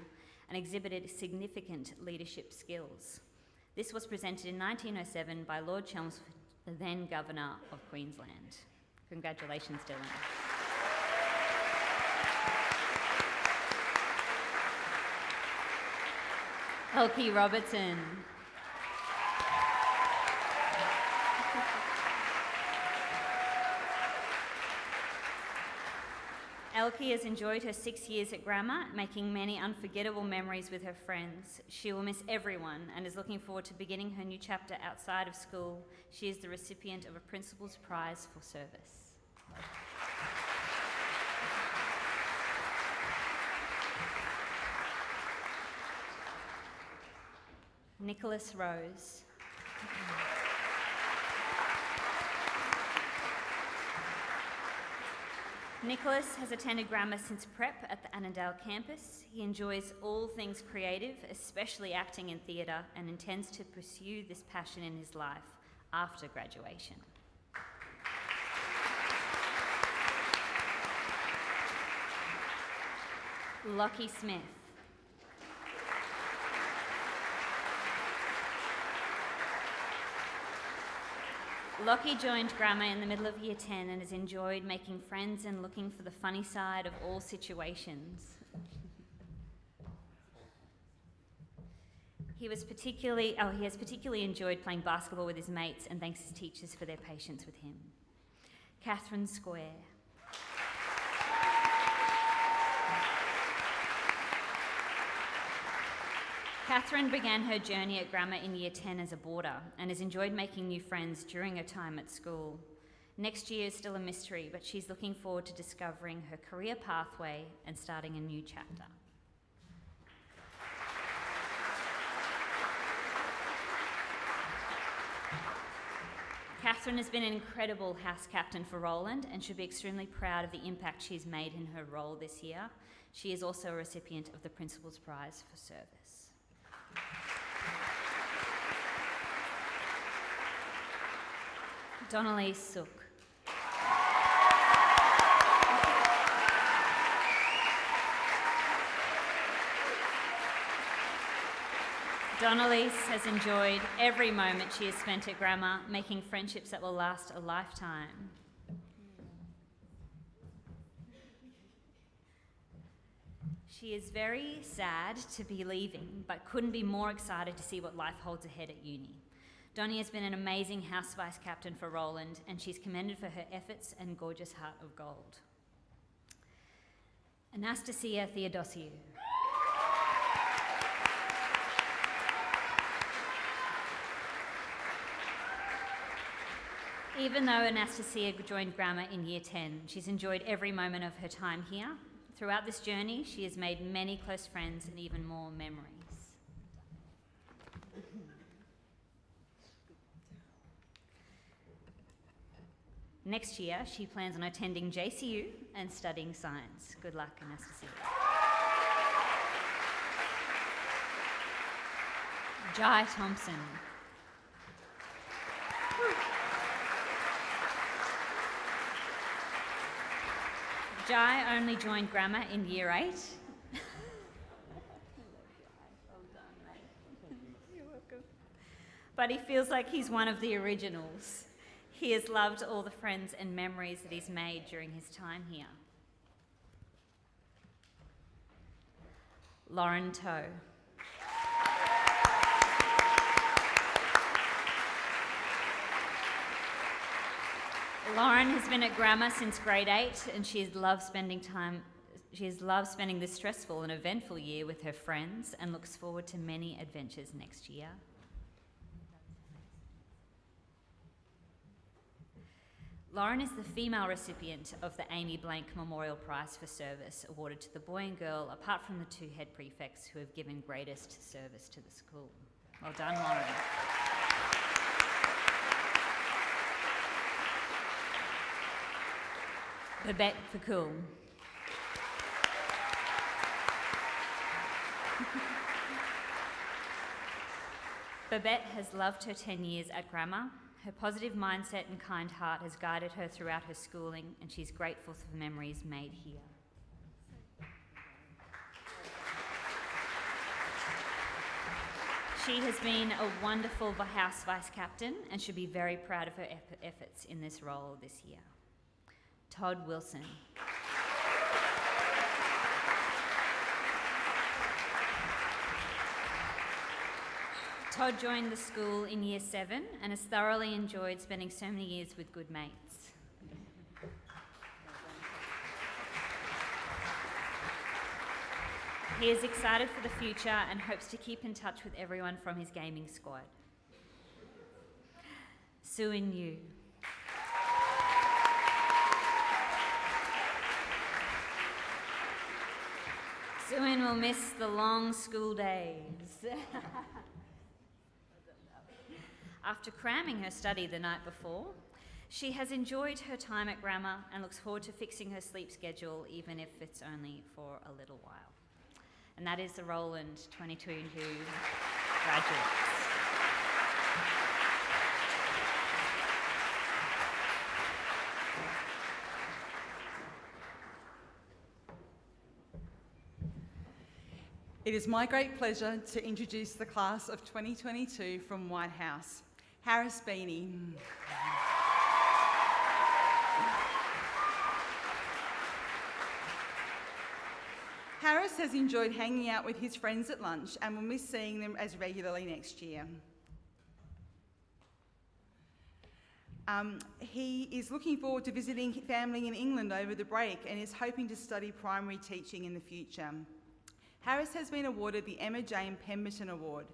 and exhibited significant leadership skills. This was presented in 1907 by Lord Chelmsford, the then Governor of Queensland. Congratulations, Dylan. Elkie Robertson. Elkie has enjoyed her 6 years at grammar, making many unforgettable memories with her friends. She will miss everyone and is looking forward to beginning her new chapter outside of school. She is the recipient of a Principal's Prize for Service. Nicholas Rose. Nicholas has attended grammar since prep at the Annandale campus. He enjoys all things creative, especially acting and theatre, and intends to pursue this passion in his life after graduation. Lockie Smith. Lockie joined grammar in the middle of year 10 and has enjoyed making friends and looking for the funny side of all situations. He has particularly enjoyed playing basketball with his mates and thanks his teachers for their patience with him. Catherine Square. Catherine began her journey at grammar in year 10 as a boarder and has enjoyed making new friends during her time at school. Next year is still a mystery, but she's looking forward to discovering her career pathway and starting a new chapter. Catherine has been an incredible house captain for Roland and should be extremely proud of the impact she's made in her role this year. She is also a recipient of the Principal's Prize for Service. Donnelly Sook. Donnelly has enjoyed every moment she has spent at grammar, making friendships that will last a lifetime. She is very sad to be leaving, but couldn't be more excited to see what life holds ahead at uni. Donnie has been an amazing house vice captain for Roland, and she's commended for her efforts and gorgeous heart of gold. Anastasia Theodosiou. Even though Anastasia joined grammar in year 10, she's enjoyed every moment of her time here. Throughout this journey, she has made many close friends and even more memories. Next year, she plans on attending JCU and studying science. Good luck, Anastasia. Jai Thompson. Jai only joined grammar in Year 8. But he feels like he's one of the originals. He has loved all the friends and memories that he's made during his time here. Lauren Toe. Lauren has been at grammar since grade 8 and she has loved spending this stressful and eventful year with her friends and looks forward to many adventures next year. Lauren is the female recipient of the Amy Blank Memorial Prize for Service, awarded to the boy and girl, apart from the 2 head prefects who have given greatest service to the school. Well done, Lauren. Babette Fakul. Babette has loved her 10 years at grammar. Her positive mindset and kind heart has guided her throughout her schooling, and she's grateful for the memories made here. She has been a wonderful house vice captain and should be very proud of her efforts in this role this year. Todd Wilson. Todd joined the school in Year 7 and has thoroughly enjoyed spending so many years with good mates. He is excited for the future and hopes to keep in touch with everyone from his gaming squad. Suin Yu. Suin will miss the long school days. After cramming her study the night before, she has enjoyed her time at grammar and looks forward to fixing her sleep schedule, even if it's only for a little while. And that is the Roland 2022 graduates. It is my great pleasure to introduce the class of 2022 from White House. Harris Beanie. Harris has enjoyed hanging out with his friends at lunch and will miss seeing them as regularly next year. He is looking forward to visiting family in England over the break and is hoping to study primary teaching in the future. Harris has been awarded the Emma Jane Pemberton Award.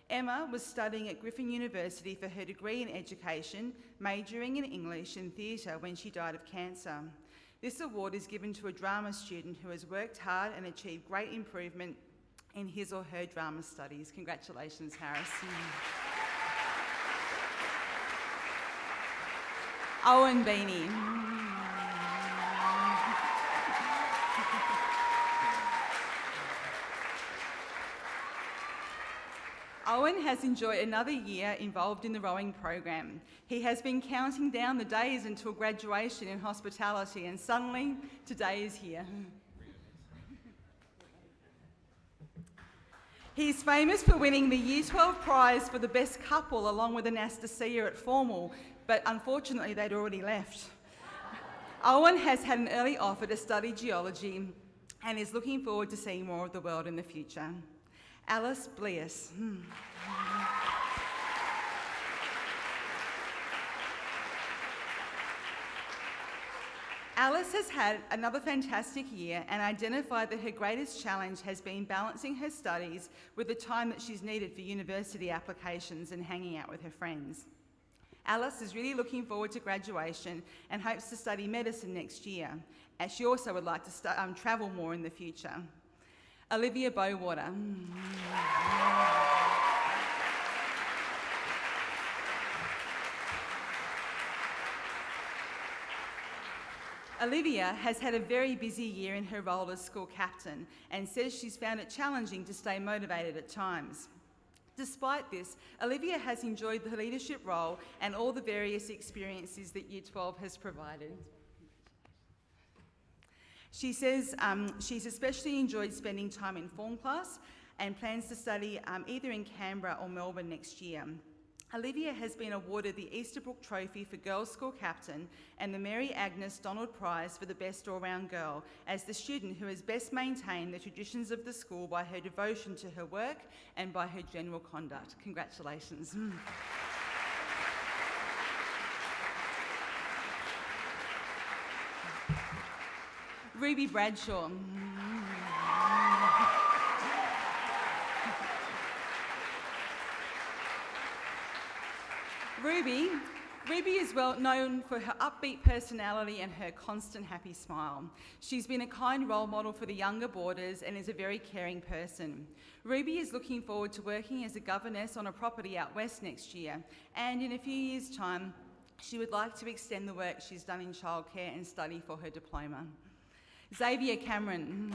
Emma was studying at Griffin University for her degree in education, majoring in English and theatre when she died of cancer. This award is given to a drama student who has worked hard and achieved great improvement in his or her drama studies. Congratulations, Harris. Owen Beanie. Owen has enjoyed another year involved in the rowing program. He has been counting down the days until graduation in hospitality, and suddenly today is here. He's famous for winning the Year 12 prize for the best couple along with Anastasia at formal, but unfortunately they'd already left. Owen has had an early offer to study geology and is looking forward to seeing more of the world in the future. Alice Blias. Alice has had another fantastic year and identified that her greatest challenge has been balancing her studies with the time that she's needed for university applications and hanging out with her friends. Alice is really looking forward to graduation and hopes to study medicine next year, and she also would like to travel more in the future. Olivia Bowater. Olivia has had a very busy year in her role as school captain and says she's found it challenging to stay motivated at times. Despite this, Olivia has enjoyed the leadership role and all the various experiences that Year 12 has provided. She says she's especially enjoyed spending time in form class and plans to study either in Canberra or Melbourne next year. Olivia has been awarded the Easterbrook Trophy for Girls School Captain and the Mary Agnes Donald Prize for the Best All-Round Girl as the student who has best maintained the traditions of the school by her devotion to her work and by her general conduct. Congratulations. Ruby Bradshaw. Ruby is well known for her upbeat personality and her constant happy smile. She's been a kind role model for the younger boarders and is a very caring person. Ruby is looking forward to working as a governess on a property out west next year, and in a few years' time, she would like to extend the work she's done in childcare and study for her diploma. Xavier Cameron.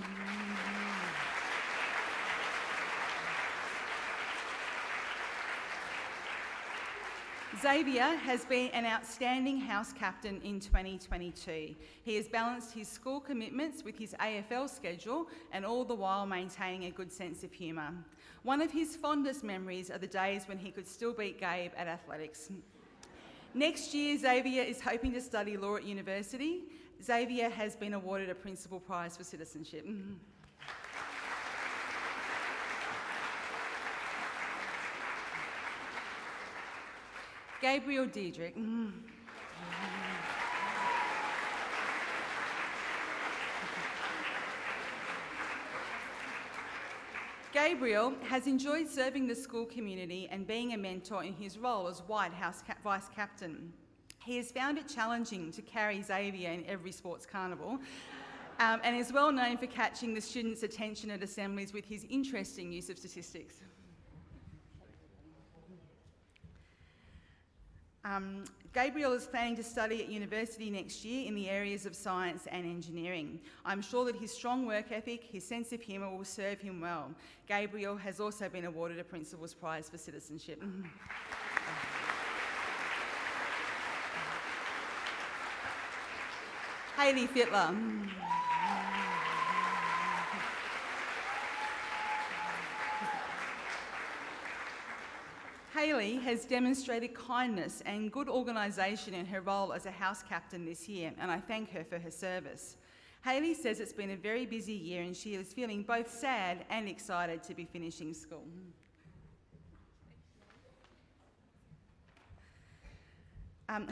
Xavier has been an outstanding house captain in 2022. He has balanced his school commitments with his AFL schedule and all the while maintaining a good sense of humour. One of his fondest memories are the days when he could still beat Gabe at athletics. Next year, Xavier is hoping to study law at university. Xavier has been awarded a Principal Prize for Citizenship. Gabriel Diedrich. Gabriel has enjoyed serving the school community and being a mentor in his role as White House Vice Captain. He has found it challenging to carry Xavier in every sports carnival and is well known for catching the students' attention at assemblies with his interesting use of statistics. Gabriel is planning to study at university next year in the areas of science and engineering. I'm sure that his strong work ethic, his sense of humour will serve him well. Gabriel has also been awarded a Principal's Prize for Citizenship. Hayley Fittler. Hayley has demonstrated kindness and good organisation in her role as a house captain this year, and I thank her for her service. Hayley says it's been a very busy year and she is feeling both sad and excited to be finishing school.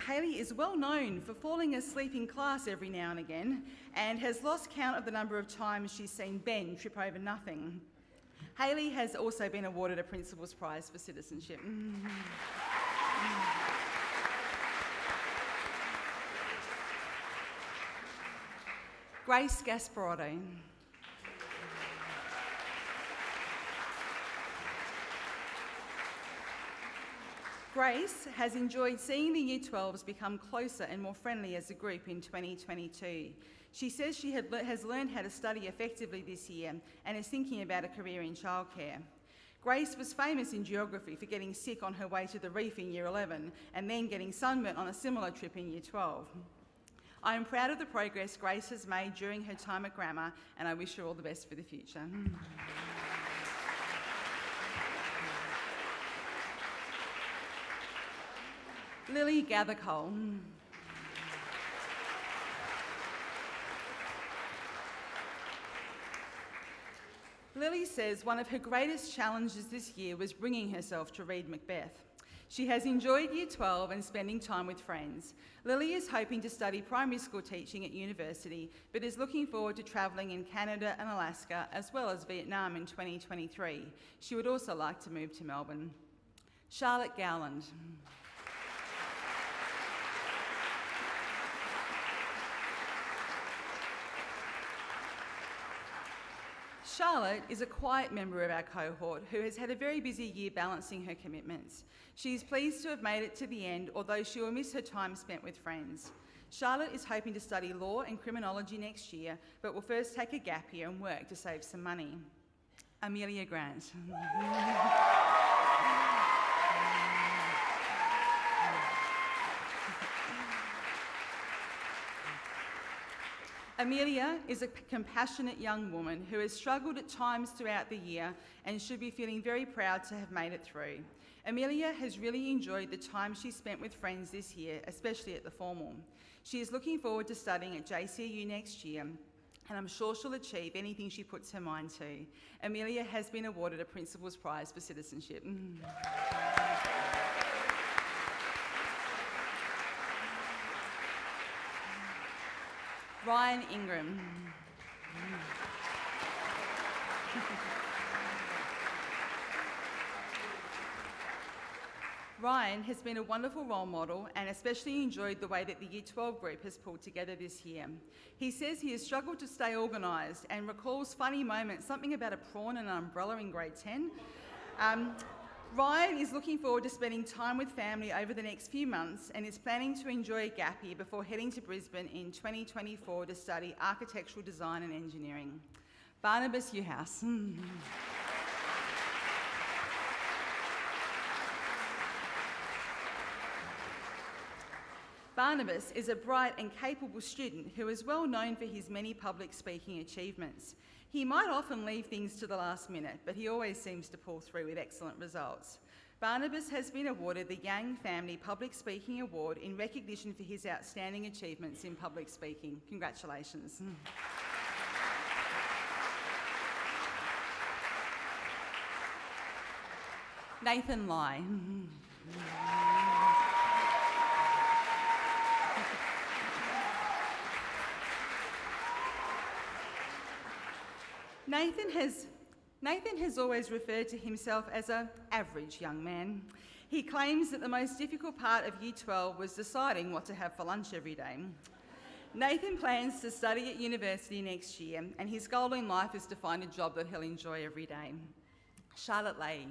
Hayley is well known for falling asleep in class every now and again and has lost count of the number of times she's seen Ben trip over nothing. Hayley has also been awarded a Principal's Prize for Citizenship. Grace Gasparotto. Grace has enjoyed seeing the Year 12s become closer and more friendly as a group in 2022. She says she has learned how to study effectively this year and is thinking about a career in childcare. Grace was famous in geography for getting sick on her way to the reef in Year 11 and then getting sunburnt on a similar trip in Year 12. I am proud of the progress Grace has made during her time at Grammar and I wish her all the best for the future. Lily Gathercole. Lily says one of her greatest challenges this year was bringing herself to read Macbeth. She has enjoyed Year 12 and spending time with friends. Lily is hoping to study primary school teaching at university, but is looking forward to travelling in Canada and Alaska, as well as Vietnam in 2023. She would also like to move to Melbourne. Charlotte Gowland. Charlotte is a quiet member of our cohort who has had a very busy year balancing her commitments. She is pleased to have made it to the end, although she will miss her time spent with friends. Charlotte is hoping to study law and criminology next year, but will first take a gap year and work to save some money. Amelia Grant. Amelia is a compassionate young woman who has struggled at times throughout the year and should be feeling very proud to have made it through. Amelia has really enjoyed the time she spent with friends this year, especially at the formal. She is looking forward to studying at JCU next year, and I'm sure she'll achieve anything she puts her mind to. Amelia has been awarded a Principal's Prize for Citizenship. Ryan Ingram. Ryan has been a wonderful role model and especially enjoyed the way that the Year 12 group has pulled together this year. He says he has struggled to stay organised and recalls funny moments, something about a prawn and an umbrella in grade 10. Ryan is looking forward to spending time with family over the next few months and is planning to enjoy a gap year before heading to Brisbane in 2024 to study architectural design and engineering. Barnabas Uhouse. Barnabas is a bright and capable student who is well known for his many public speaking achievements. He might often leave things to the last minute, but he always seems to pull through with excellent results. Barnabas has been awarded the Yang Family Public Speaking Award in recognition for his outstanding achievements in public speaking. Congratulations. Nathan Lai. Nathan has always referred to himself as an average young man. He claims that the most difficult part of Year 12 was deciding what to have for lunch every day. Nathan plans to study at university next year, and his goal in life is to find a job that he'll enjoy every day. Charlotte Leahy.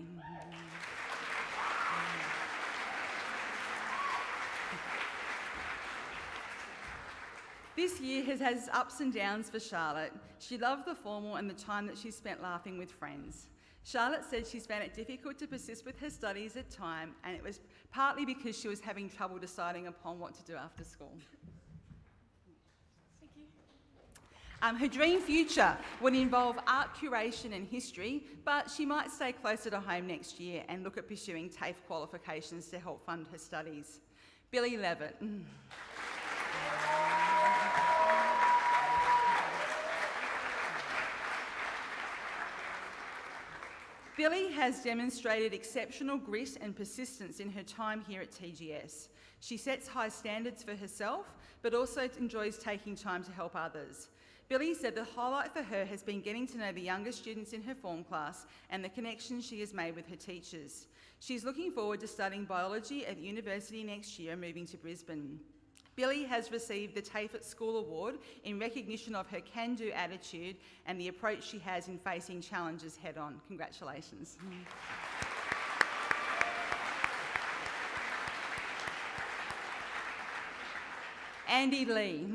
This year has had its ups and downs for Charlotte. She loved the formal and the time that she spent laughing with friends. Charlotte said she's found it difficult to persist with her studies at time, and it was partly because she was having trouble deciding upon what to do after school. Thank you. Her dream future would involve art curation and history, but she might stay closer to home next year and look at pursuing TAFE qualifications to help fund her studies. Billy Levitt. Billy has demonstrated exceptional grit and persistence in her time here at TGS. She sets high standards for herself, but also enjoys taking time to help others. Billy said the highlight for her has been getting to know the younger students in her form class and the connections she has made with her teachers. She's looking forward to studying biology at university next year and moving to Brisbane. Billy has received the TAFE at School Award in recognition of her can-do attitude and the approach she has in facing challenges head-on. Congratulations. Andy Lee.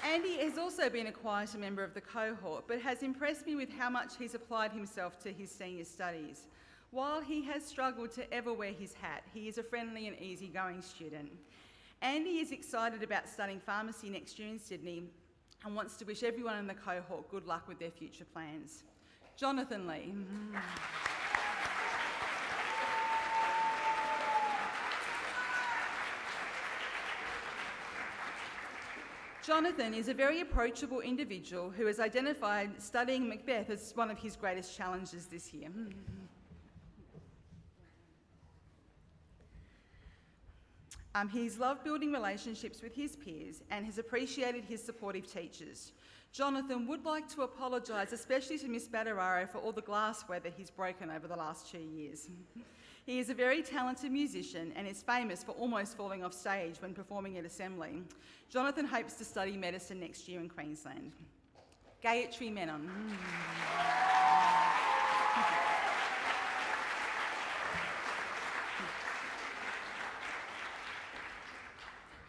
Andy has also been a quieter member of the cohort, but has impressed me with how much he's applied himself to his senior studies. While he has struggled to ever wear his hat, he is a friendly and easygoing student. Andy is excited about studying pharmacy next year in Sydney and wants to wish everyone in the cohort good luck with their future plans. Jonathan Lee. Jonathan is a very approachable individual who has identified studying Macbeth as one of his greatest challenges this year. He's loved building relationships with his peers and has appreciated his supportive teachers. Jonathan would like to apologise, especially to Miss Badararo, for all the glassware that he's broken over the last 2 years. He is a very talented musician and is famous for almost falling off stage when performing at Assembly. Jonathan hopes to study medicine next year in Queensland. Gayatri Menon.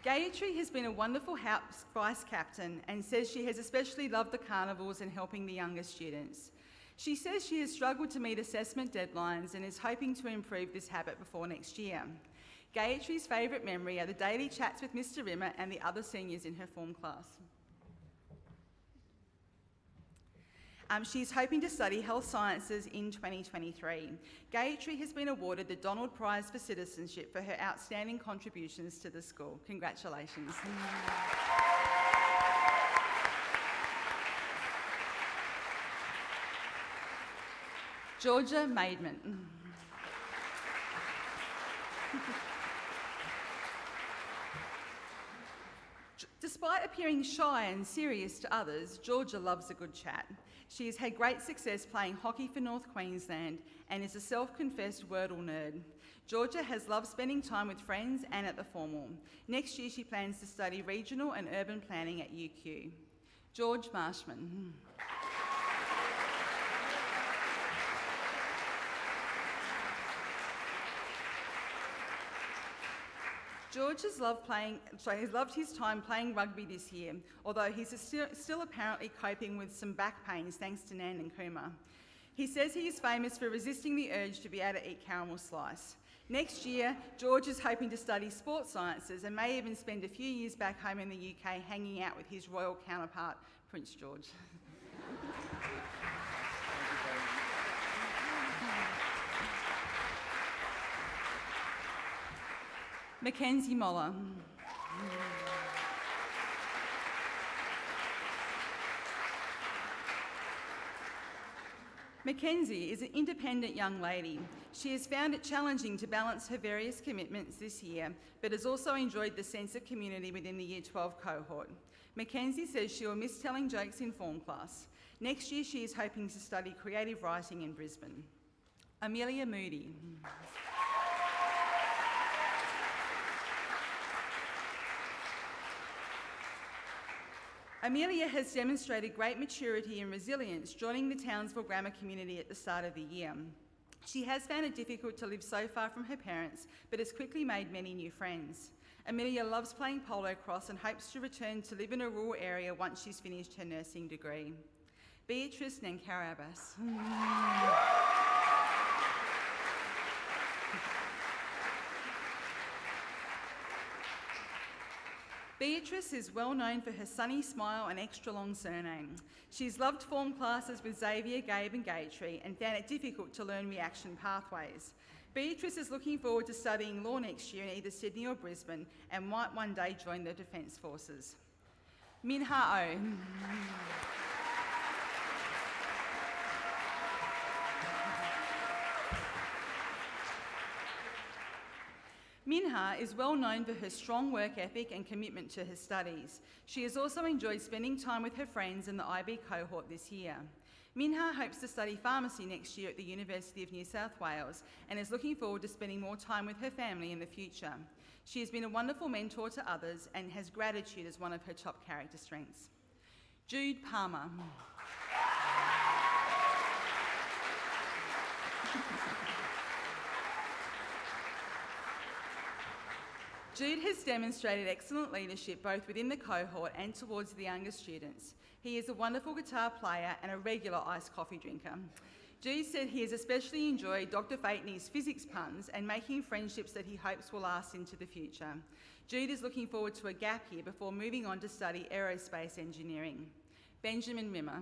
Gayatri has been a wonderful vice captain and says she has especially loved the carnivals and helping the younger students. She says she has struggled to meet assessment deadlines and is hoping to improve this habit before next year. Gayatri's favourite memory are the daily chats with Mr. Rimmer and the other seniors in her form class. She's hoping to study health sciences in 2023. Gayatri has been awarded the Donald Prize for Citizenship for her outstanding contributions to the school. Congratulations. Georgia Maidman. Despite appearing shy and serious to others, Georgia loves a good chat. She has had great success playing hockey for North Queensland and is a self-confessed Wordle nerd. Georgia has loved spending time with friends and at the formal. Next year she plans to study regional and urban planning at UQ. George Marshman. George has loved his time playing rugby this year, although he's still apparently coping with some back pains thanks to Nan and Kuma. He says he is famous for resisting the urge to be able to eat caramel slice. Next year, George is hoping to study sports sciences and may even spend a few years back home in the UK hanging out with his royal counterpart, Prince George. Mackenzie Moller. Mackenzie is an independent young lady. She has found it challenging to balance her various commitments this year, but has also enjoyed the sense of community within the Year 12 cohort. Mackenzie says she will miss telling jokes in form class. Next year she is hoping to study creative writing in Brisbane. Amelia Moody. Amelia has demonstrated great maturity and resilience joining the Townsville Grammar community at the start of the year. She has found it difficult to live so far from her parents, but has quickly made many new friends. Amelia loves playing polo cross and hopes to return to live in a rural area once she's finished her nursing degree. Beatrice Nankarabas. Beatrice is well known for her sunny smile and extra long surname. She's loved form classes with Xavier, Gabe and Gayatri and found it difficult to learn reaction pathways. Beatrice is looking forward to studying law next year in either Sydney or Brisbane and might one day join the Defence Forces. Minha O. Minha is well known for her strong work ethic and commitment to her studies. She has also enjoyed spending time with her friends in the IB cohort this year. Minha hopes to study pharmacy next year at the University of New South Wales and is looking forward to spending more time with her family in the future. She has been a wonderful mentor to others and has gratitude as one of her top character strengths. Jude Palmer. Jude has demonstrated excellent leadership both within the cohort and towards the younger students. He is a wonderful guitar player and a regular iced coffee drinker. Jude said he has especially enjoyed Dr. Fateney's physics puns and making friendships that he hopes will last into the future. Jude is looking forward to a gap year before moving on to study aerospace engineering. Benjamin Rimmer.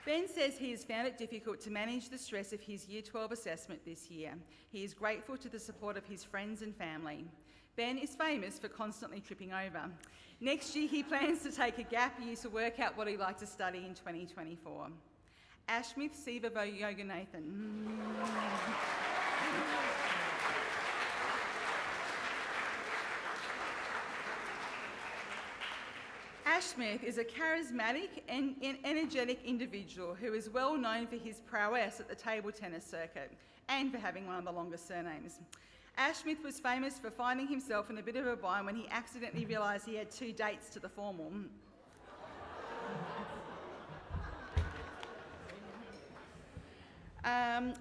Ben says he has found it difficult to manage the stress of his Year 12 assessment this year. He is grateful to the support of his friends and family. Ben is famous for constantly tripping over. Next year he plans to take a gap year to work out what he'd like to study in 2024. Ashmith Sivavo Yoganathan. Ashmith is a charismatic and energetic individual who is well known for his prowess at the table tennis circuit and for having one of the longest surnames. Ashmith was famous for finding himself in a bit of a bind when he accidentally realised he had 2 dates to the formal.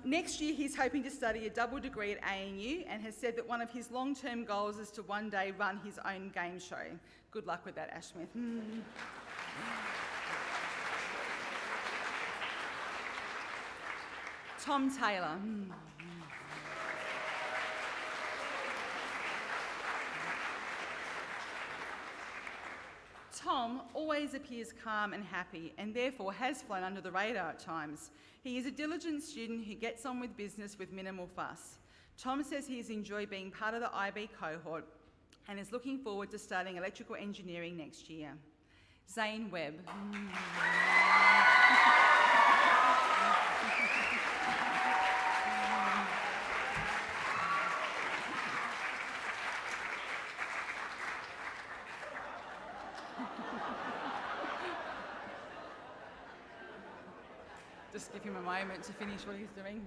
Next year, he's hoping to study a double degree at ANU and has said that one of his long-term goals is to one day run his own game show. Good luck with that, Ashmith. Tom Taylor. Tom always appears calm and happy and therefore has flown under the radar at times. He is a diligent student who gets on with business with minimal fuss. Tom says he has enjoyed being part of the IB cohort and is looking forward to starting electrical engineering next year. Zane Webb. Just give him a moment to finish what he's doing.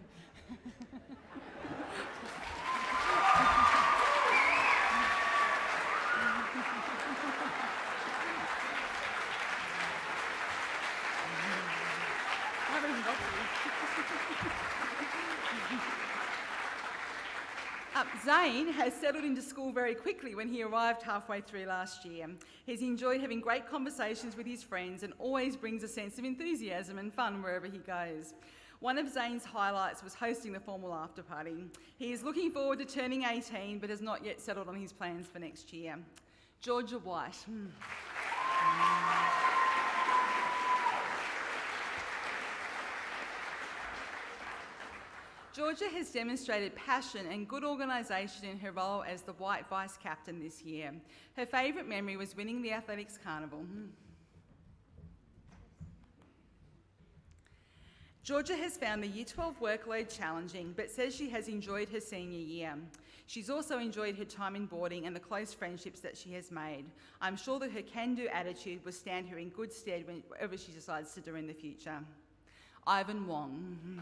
Zane has settled into school very quickly when he arrived halfway through last year. He's enjoyed having great conversations with his friends and always brings a sense of enthusiasm and fun wherever he goes. One of Zane's highlights was hosting the formal after party. He is looking forward to turning 18 but has not yet settled on his plans for next year. Georgia White. Georgia has demonstrated passion and good organisation in her role as the White Vice Captain this year. Her favourite memory was winning the Athletics Carnival. Georgia has found the Year 12 workload challenging, but says she has enjoyed her senior year. She's also enjoyed her time in boarding and the close friendships that she has made. I'm sure that her can-do attitude will stand her in good stead whatever she decides to do in the future. Ivan Wong.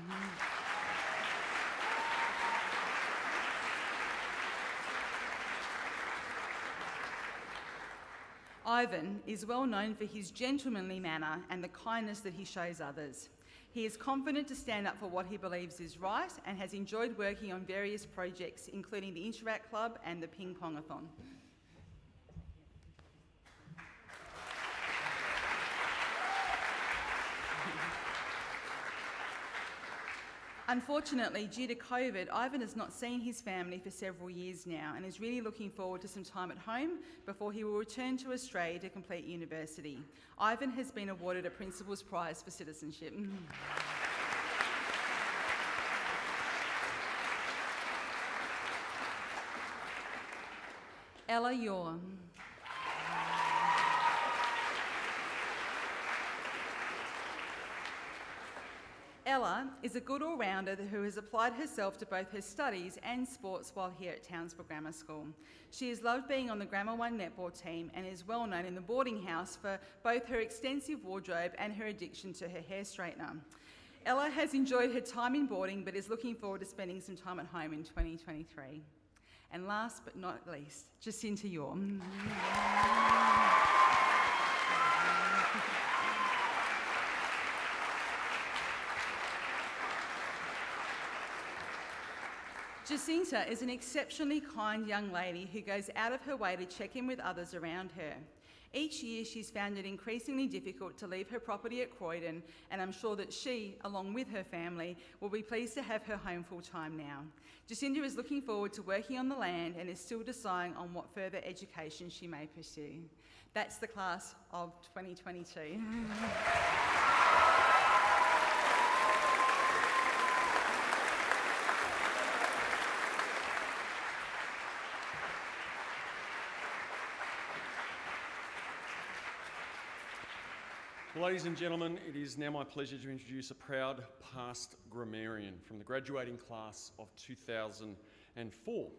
Ivan is well known for his gentlemanly manner and the kindness that he shows others. He is confident to stand up for what he believes is right and has enjoyed working on various projects, including the Interact Club and the Ping Pongathon. Unfortunately, due to COVID, Ivan has not seen his family for several years now and is really looking forward to some time at home before he will return to Australia to complete university. Ivan has been awarded a Principal's Prize for Citizenship. Ella Yor. Ella is a good all-rounder who has applied herself to both her studies and sports while here at Townsville Grammar School. She has loved being on the Grammar 1 netball team and is well known in the boarding house for both her extensive wardrobe and her addiction to her hair straightener. Ella has enjoyed her time in boarding but is looking forward to spending some time at home in 2023. And last but not least, Jacinta Yor. Jacinta is an exceptionally kind young lady who goes out of her way to check in with others around her. Each year she's found it increasingly difficult to leave her property at Croydon, and I'm sure that she, along with her family, will be pleased to have her home full time now. Jacinta is looking forward to working on the land and is still deciding on what further education she may pursue. That's the class of 2022. Ladies and gentlemen, it is now my pleasure to introduce a proud past grammarian from the graduating class of 2004.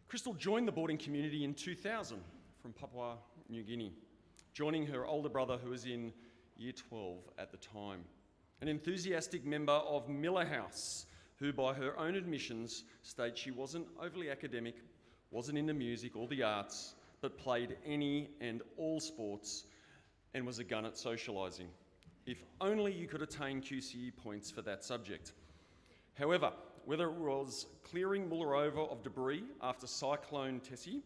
Crystal joined the boarding community in 2000 from Papua New Guinea, joining her older brother who was in Year 12 at the time. An enthusiastic member of Miller House, who by her own admissions states she wasn't overly academic, wasn't into music or the arts, but played any and all sports and was a gun at socialising. If only you could attain QCE points for that subject. However, whether it was clearing Muller over of debris after Cyclone Tessie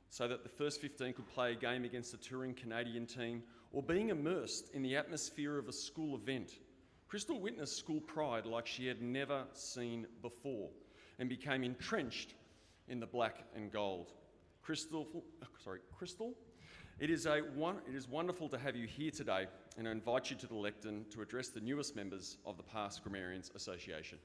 so that the first 15 could play a game against the touring Canadian team, or being immersed in the atmosphere of a school event, Crystal witnessed school pride like she had never seen before and became entrenched in the black and gold. Crystal, it is wonderful to have you here today, and I invite you to the lectern to address the newest members of the Past Grammarians Association.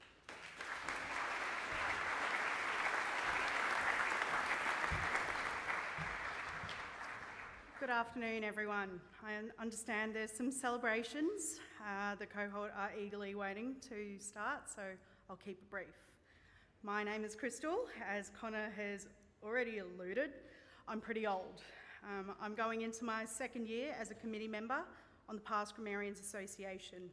Good afternoon, everyone. I understand there's some celebrations. The cohort are eagerly waiting to start, so I'll keep it brief. My name is Crystal. As Connor has already alluded, I'm pretty old. I'm going into my second year as a committee member on the Past Grammarians Association.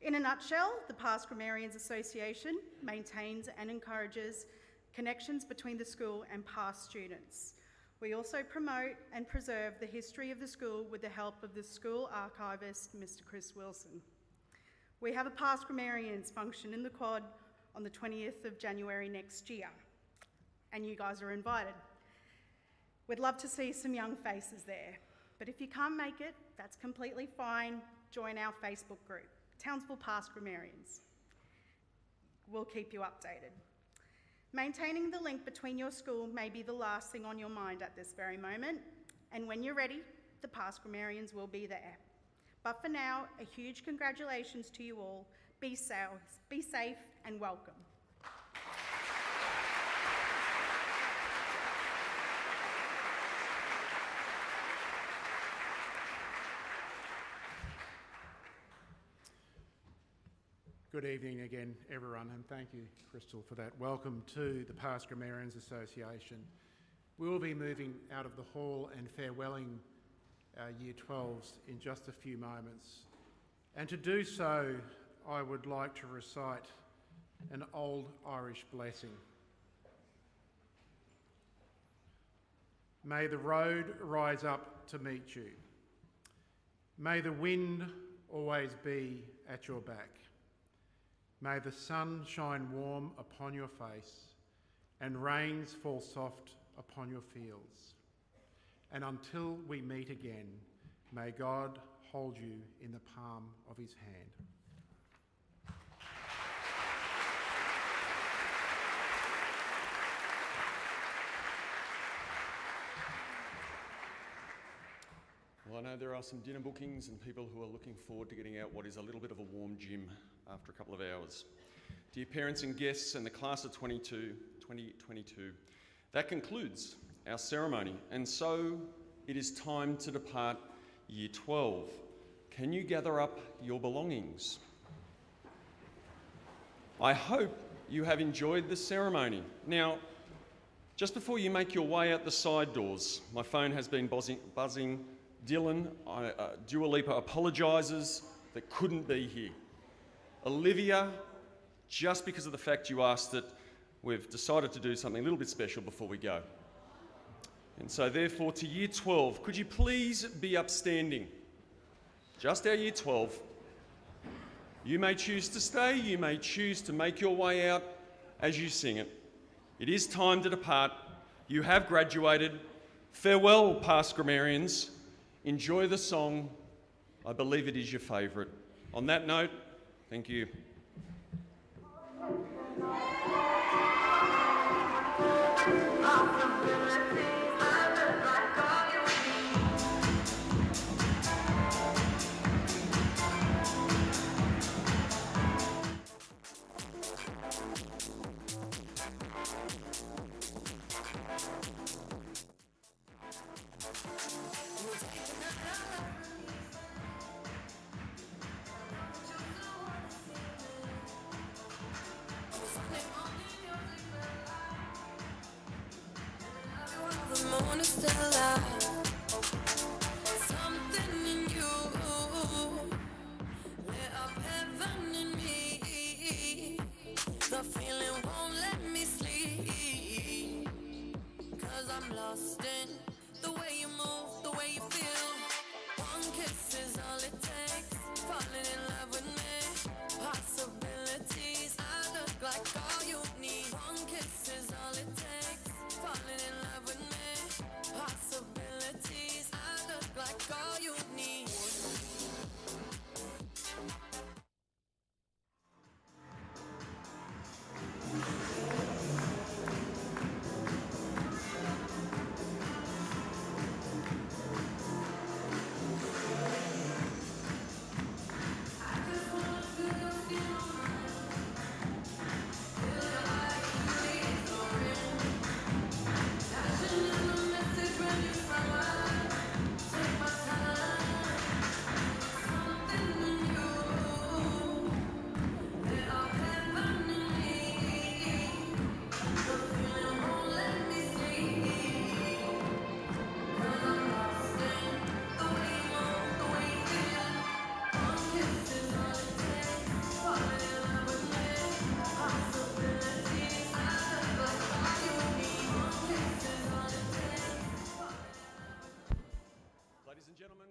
In a nutshell, the Past Grammarians Association maintains and encourages connections between the school and past students. We also promote and preserve the history of the school with the help of the school archivist, Mr. Chris Wilson. We have a Past Grammarians function in the quad on the 20th of January next year, and you guys are invited. We'd love to see some young faces there, but if you can't make it, that's completely fine. Join our Facebook group, Townsville Past Grammarians. We'll keep you updated. Maintaining the link between your school may be the last thing on your mind at this very moment, and when you're ready, the Past Grammarians will be there. But for now, a huge congratulations to you all. Be safe and welcome. Good evening again, everyone, and thank you, Crystal, for that. Welcome to the Past Grammarians Association. We will be moving out of the hall and farewelling our Year 12s in just a few moments. And to do so, I would like to recite an old Irish blessing. May the road rise up to meet you. May the wind always be at your back. May the sun shine warm upon your face and rains fall soft upon your fields. And until we meet again, may God hold you in the palm of his hand. Well, I know there are some dinner bookings and people who are looking forward to getting out what is a little bit of a warm gym after a couple of hours. Dear parents and guests and the class of 2022, that concludes our ceremony, and so it is time to depart Year 12. Can you gather up your belongings? I hope you have enjoyed the ceremony. Now, just before you make your way out the side doors, my phone has been buzzing. Dylan, Dua Lipa apologises that couldn't be here. Olivia, just because of the fact you asked it, we've decided to do something a little bit special before we go. And so therefore to Year 12, could you please be upstanding? Just our Year 12. You may choose to stay, you may choose to make your way out as you sing it. It is time to depart. You have graduated. Farewell, Past Grammarians. Enjoy the song. I believe it is your favourite. On that note, thank you.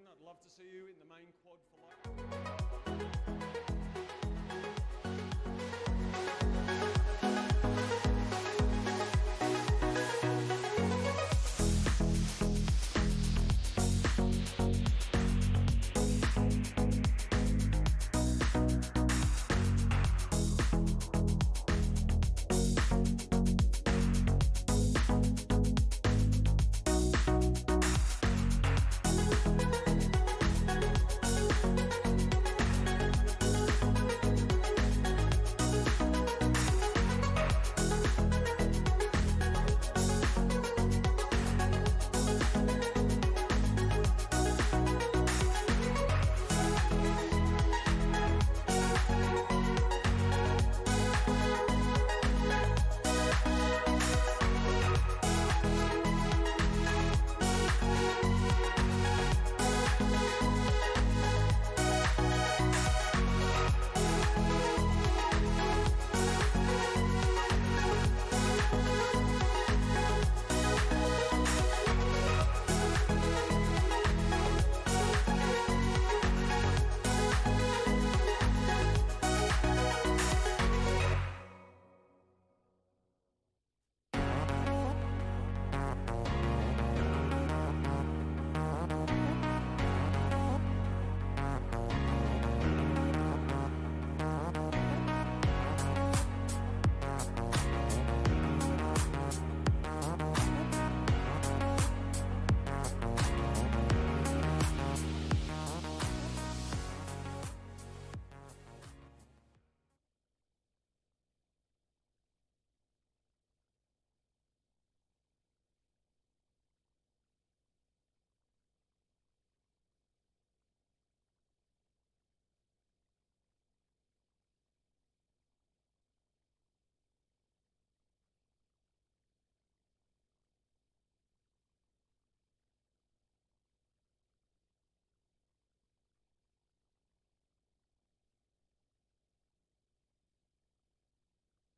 I'd love to see you in the main quad for